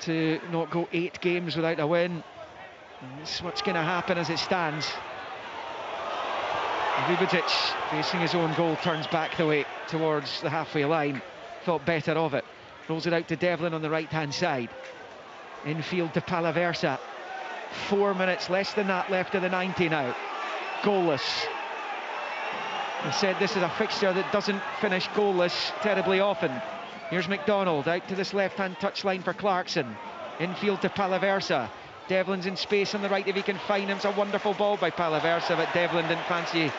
to not go 8 games without a win. And this is what's going to happen as it stands. Rubičić, facing his own goal, turns back the way towards the halfway line. Thought better of it. Rolls it out to Devlin on the right-hand side. Infield to Palaversa. 4 minutes, less than that, left of the 90 now. Goalless. He said this is a fixture that doesn't finish goalless terribly often. Here's McDonald out to this left-hand touchline for Clarkson. Infield to Palaversa. Devlin's in space on the right if he can find him. It's a wonderful ball by Palaversa, but Devlin didn't fancy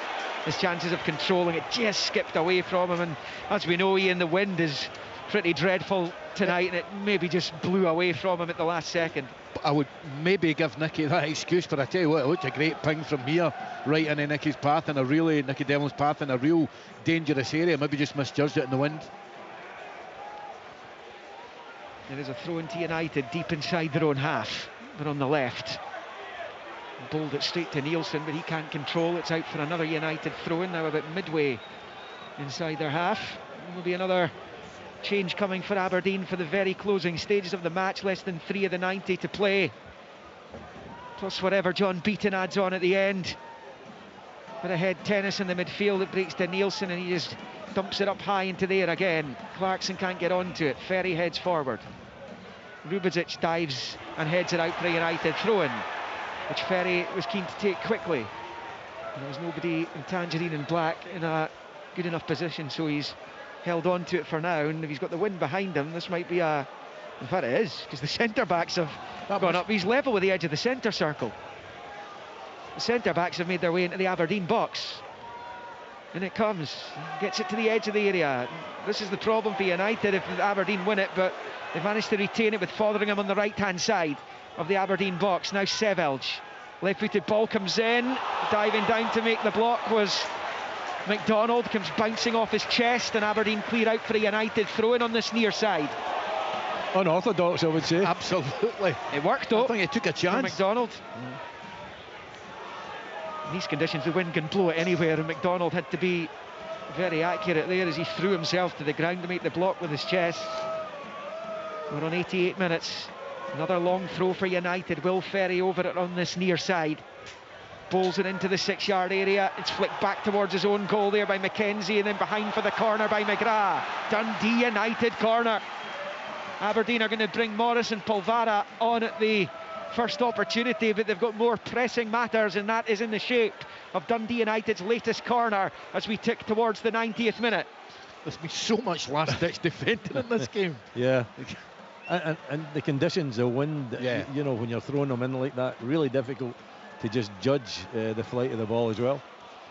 his chances of controlling it. Just skipped away from him, and as we know, Ian, the wind is pretty dreadful tonight, and it maybe just blew away from him at the last second. I would maybe give Nicky that excuse, but I tell you what, it looked a great ping from here, right into Nicky Devlin's path in a real dangerous area. Maybe just misjudged it in the wind. There is a throw into United deep inside their own half, but on the left. Bowled it straight to Nielsen, but he can't control. It's out for another United throw-in now about midway inside their half. Will be another change coming for Aberdeen for the very closing stages of the match. Less than 3 of the 90 to play, plus whatever John Beaton adds on at the end. Bit of head tennis in the midfield. It breaks to Nielsen and he just dumps it up high into the air again. Clarkson can't get onto it. Ferry heads forward. Rubičić dives and heads it out for a United throw-in, which Ferry was keen to take quickly. There was nobody in Tangerine and Black in a good enough position, so he's held on to it for now, and if he's got the wind behind him, this might be a... In fact, it is, because the centre-backs have gone up. He's level with the edge of the centre circle. The centre-backs have made their way into the Aberdeen box. And it comes, gets it to the edge of the area. This is the problem for United if Aberdeen win it, but they've managed to retain it with Fotheringham on the right-hand side of the Aberdeen box. Now Sevelj, left-footed ball comes in, diving down to make the block was McDonald, comes bouncing off his chest, and Aberdeen clear out for a United throw-in on this near side. Unorthodox, I would say. Absolutely. It worked though. I think he took a chance. McDonald. In these conditions, the wind can blow it anywhere, and McDonald had to be very accurate there as he threw himself to the ground to make the block with his chest. We're on 88 minutes. Another long throw for United. Will Ferry over it on this near side. Bowls it into the 6-yard area. It's flicked back towards his own goal there by Mackenzie, and then behind for the corner by McGrath. Dundee United corner. Aberdeen are going to bring Morris and Polvara on at the first opportunity, but they've got more pressing matters, and that is in the shape of Dundee United's latest corner as we tick towards the 90th minute. There's been so much last-ditch defending in this game. Yeah. And the conditions, the wind, you know, when you're throwing them in like that, really difficult to just judge the flight of the ball as well.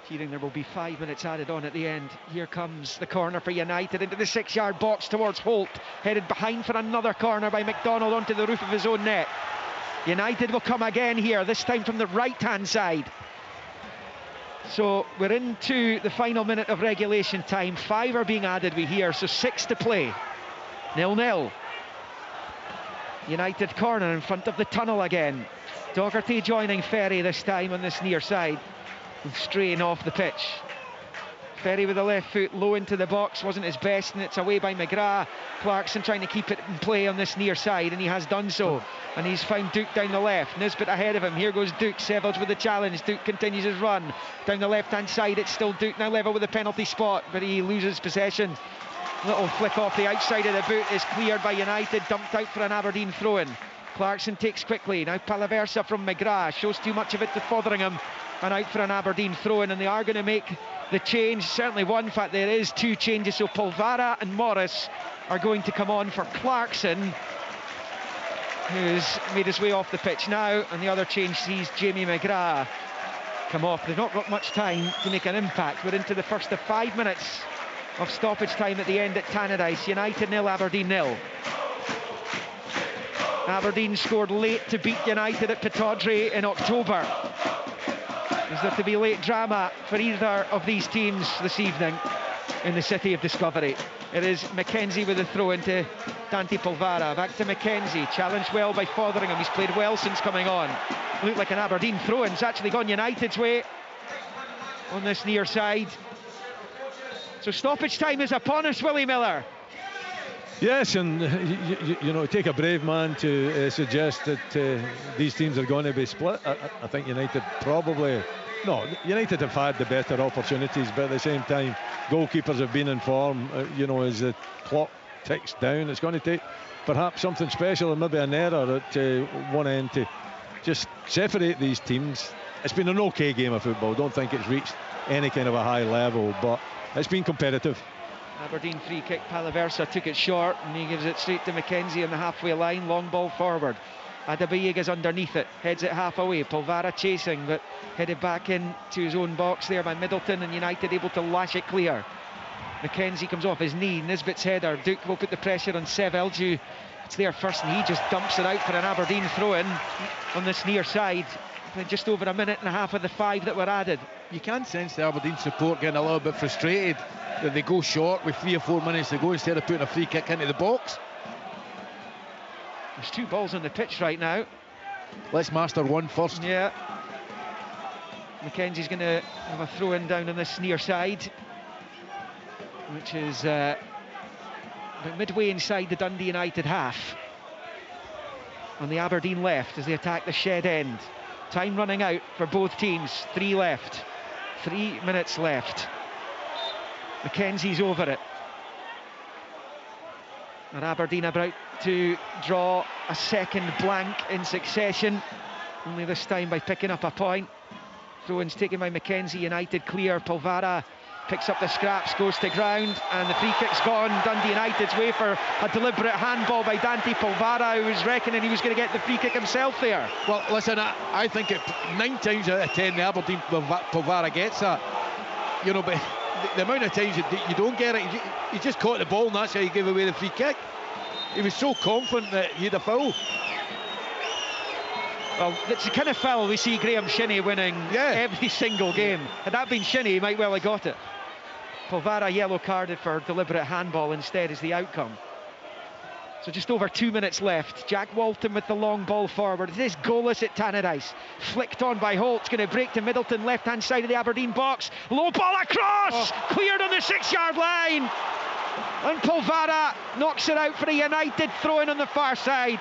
Hearing there will be 5 minutes added on at the end. Here comes the corner for United into the 6-yard box towards Holt, headed behind for another corner by McDonald onto the roof of his own net. United will come again here, this time from the right-hand side. So we're into the final minute of regulation time. 5 are being added, we hear, so 6 to play. 0-0. United corner in front of the tunnel again. Doherty joining Ferry this time on this near side, straying off the pitch. Ferry with the left foot low into the box, wasn't his best, and it's away by McGrath. Clarkson trying to keep it in play on this near side, and he has done so. And he's found Duke down the left. Nisbet ahead of him. Here goes Duke. Sevelj with the challenge. Duke continues his run down the left-hand side. It's still Duke now level with the penalty spot, but he loses possession. Little flick off the outside of the boot is cleared by United, dumped out for an Aberdeen throw-in. Clarkson takes quickly. Now Palaversa from McGrath shows too much of it to Fotheringham, and out for an Aberdeen throw-in, and they are going to make the change. Certainly one. In fact, there is 2 changes. So Polvara and Morris are going to come on for Clarkson. who's made his way off the pitch now, and the other change sees Jamie McGrath come off. They've not got much time to make an impact. We're into the first of 5 minutes of stoppage time at the end at Tannadice. United 0, Aberdeen 0. Aberdeen scored late to beat United at Pittodrie in October. Is there to be late drama for either of these teams this evening in the city of Discovery? It is McKenzie with a throw into Dante Polvara. Back to McKenzie, challenged well by Fotheringham. He's played well since coming on. Looked like an Aberdeen throw-in. It's actually gone United's way on this near side. So stoppage time is upon us, Willie Miller. Yes, and you know, take a brave man to suggest that these teams are going to be split. I think United probably... No, United have had the better opportunities, but at the same time, goalkeepers have been in form. You know, as the clock ticks down, it's going to take perhaps something special and maybe an error at one end to just separate these teams. It's been an okay game of football. Don't think it's reached any kind of a high level, but it's been competitive. Aberdeen free kick, Palaversa took it short and he gives it straight to McKenzie on the halfway line. Long ball forward. Adabayega's underneath it, heads it half away. Polvara chasing, but headed back into his own box there by Middleton, and United able to lash it clear. McKenzie comes off his knee, Nisbet's header. Duke will put the pressure on Sev Elju. It's there first, and he just dumps it out for an Aberdeen throw-in on this near side. Just over a minute and a half of the 5 that were added. You can sense the Aberdeen support getting a little bit frustrated that they go short with 3 or 4 minutes to go instead of putting a free kick into the box. There's 2 balls on the pitch right now. Let's master one first. Yeah. McKenzie's going to have a throw-in down on this near side, which is about midway inside the Dundee United half. On the Aberdeen left as they attack the shed end. Time running out for both teams. 3 left. 3 minutes left. McKenzie's over it. And Aberdeen about to draw a second blank in succession, only this time by picking up a point. Throw-ins taken by McKenzie. United clear. Polvara picks up the scraps, goes to ground, and the free kick's gone Dundee United's way for a deliberate handball by Dante Polvara, who was reckoning he was going to get the free kick himself there. Well, listen, I think 9 times out of 10 the Aberdeen Polvara gets that. You know, but the amount of times you don't get it, he just caught the ball and that's how he gave away the free kick. He was so confident that he'd have foul. Well, it's the kind of foul we see Graham Shinney winning every single game. Had that been Shinney, he might well have got it. Polvara yellow carded for deliberate handball instead is the outcome. So just over 2 minutes left. Jack Walton with the long ball forward. It is goalless at Tannadice. Flicked on by Holt. It's going to break to Middleton, left hand side of the Aberdeen box. Low ball across! Cleared on the 6-yard line. And Polvara knocks it out for a United throw-in on the far side.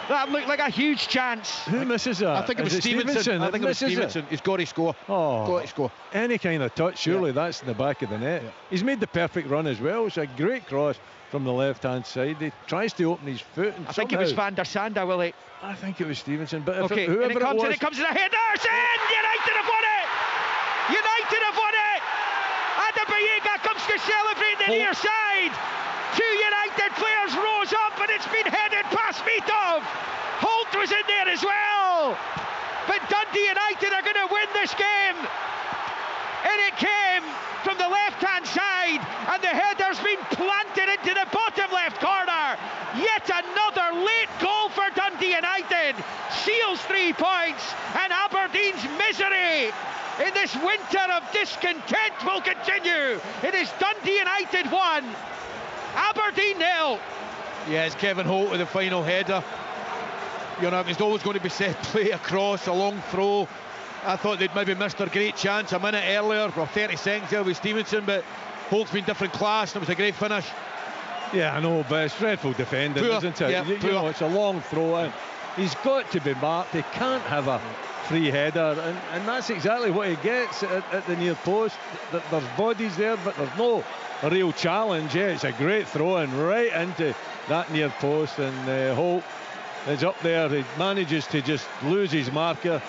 That looked like a huge chance. Who misses that? I think it was Stevenson. I think it was Stevenson. He's got to score. Got to score. Any kind of touch, surely that's in the back of the net. Yeah. He's made the perfect run as well. It's a great cross from the left-hand side. He tries to open his foot. And I think it was Van der Sande, Willie. I think it was Stevenson. But okay, whoever it comes, it was, and it comes to the header. It's in! United have won it! United have won it! Adabayega comes to celebrate the near side. 2 United players rose up, and it's been headed past Mitov. Holt was in there as well. But Dundee United are going to win this game. And it came from the left-hand side, and the header's been planted into the bottom left corner. Yet another late goal for Dundee United. Seals 3 points, and Aberdeen's misery in this winter of discontent will continue. It is Dundee United 1, Aberdeen 0. Yeah, it's Kevin Holt with the final header. You know, it was always going to be set play across, a long throw. I thought they'd maybe missed their great chance a minute earlier, or 30 seconds there with Stevenson, but Holt's been different class, and it was a great finish. Yeah, I know, but it's dreadful defending, isn't it? Yeah, you know, it's a long throw in. He's got to be marked. He can't have a free header, and that's exactly what he gets at the near post. There's bodies there, but there's no real challenge. Yeah, it's a great throw in right into that near post, and Holt is up there. He manages to just lose his marker.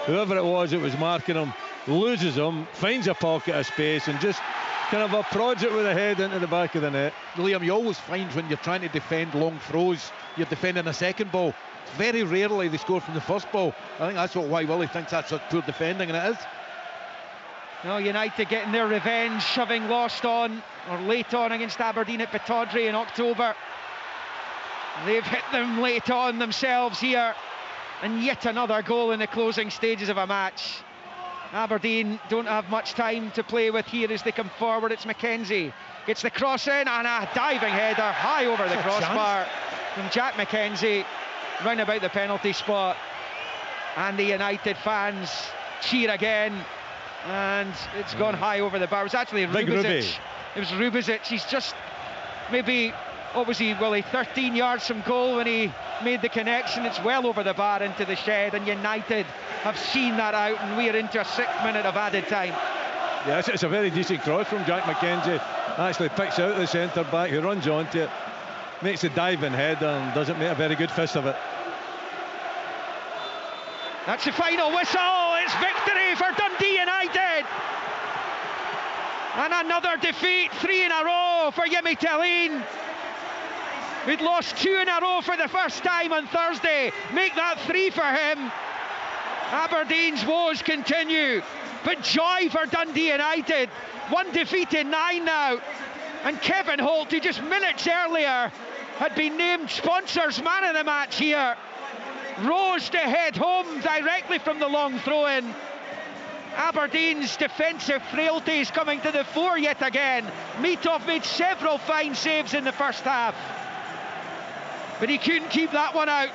Whoever it was marking him loses him, finds a pocket of space, and just kind of prods it with a head into the back of the net. Liam, you always find when you're trying to defend long throws, you're defending a second ball. Very rarely they score from the first ball. I think that's why Willie thinks that's such poor defending, and it is. No, United getting their revenge, having lost on or late on against Aberdeen at Pittodrie in October. They've hit them late on themselves here, and yet another goal in the closing stages of a match. Aberdeen don't have much time to play with here as they come forward. It's McKenzie, gets the cross in, and a diving header high over the crossbar from Jack McKenzie, round about the penalty spot. And the United fans cheer again, and it's gone high over the bar. It was actually Rubizic. It was Rubizic. He's just maybe, what was he, Willie, 13 yards from goal when he made the connection. It's well over the bar into the shed, and United have seen that out, and we are into a 6th minute of added time. Yes, it's a very decent cross from Jack McKenzie. Actually picks out the centre back, who runs onto it, makes a diving header and doesn't make a very good fist of it. That's the final whistle. It's victory for Dundee United. And another defeat, 3 in a row for Yemi Telin, who'd lost 2 in a row for the first time on Thursday. Make that 3 for him. Aberdeen's woes continue, but joy for Dundee United. 1 defeat in 9 now. And Kevin Holt, who just minutes earlier had been named sponsors man of the match here, rose to head home directly from the long throw-in. Aberdeen's defensive frailties coming to the fore yet again. Mitov made several fine saves in the first half, but he couldn't keep that one out.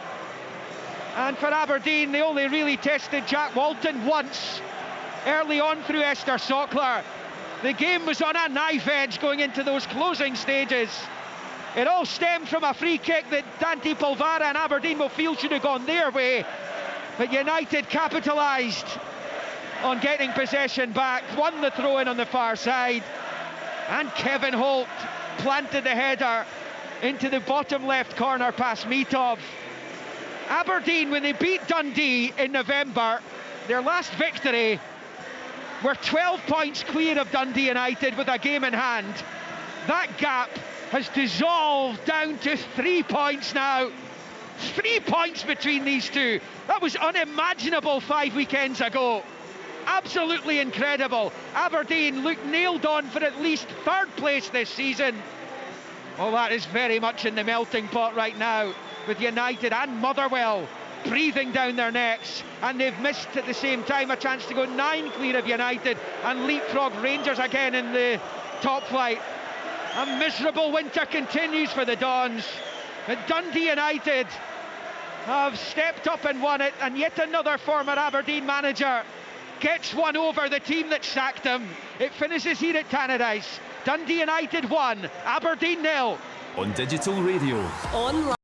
And for Aberdeen, they only really tested Jack Walton once, early on through Esther Sockler. The game was on a knife edge going into those closing stages. It all stemmed from a free kick that Dante Polvara and Aberdeen will feel should have gone their way, but United capitalised on getting possession back, won the throw-in on the far side, and Kevin Holt planted the header into the bottom left corner past Mitov. Aberdeen, when they beat Dundee in November, their last victory, were 12 points clear of Dundee United with a game in hand. That gap has dissolved down to 3 points now. 3 points between these two. That was unimaginable 5 weekends ago. Absolutely incredible. Aberdeen look nailed on for at least 3rd place this season. Well, that is very much in the melting pot right now, with United and Motherwell breathing down their necks, and they've missed at the same time a chance to go 9 clear of United and leapfrog Rangers again in the top flight. A miserable winter continues for the Dons, but Dundee United have stepped up and won it, and yet another former Aberdeen manager gets one over the team that sacked him. It finishes here at Tannadice. Dundee United 1, Aberdeen 0. On digital radio, online.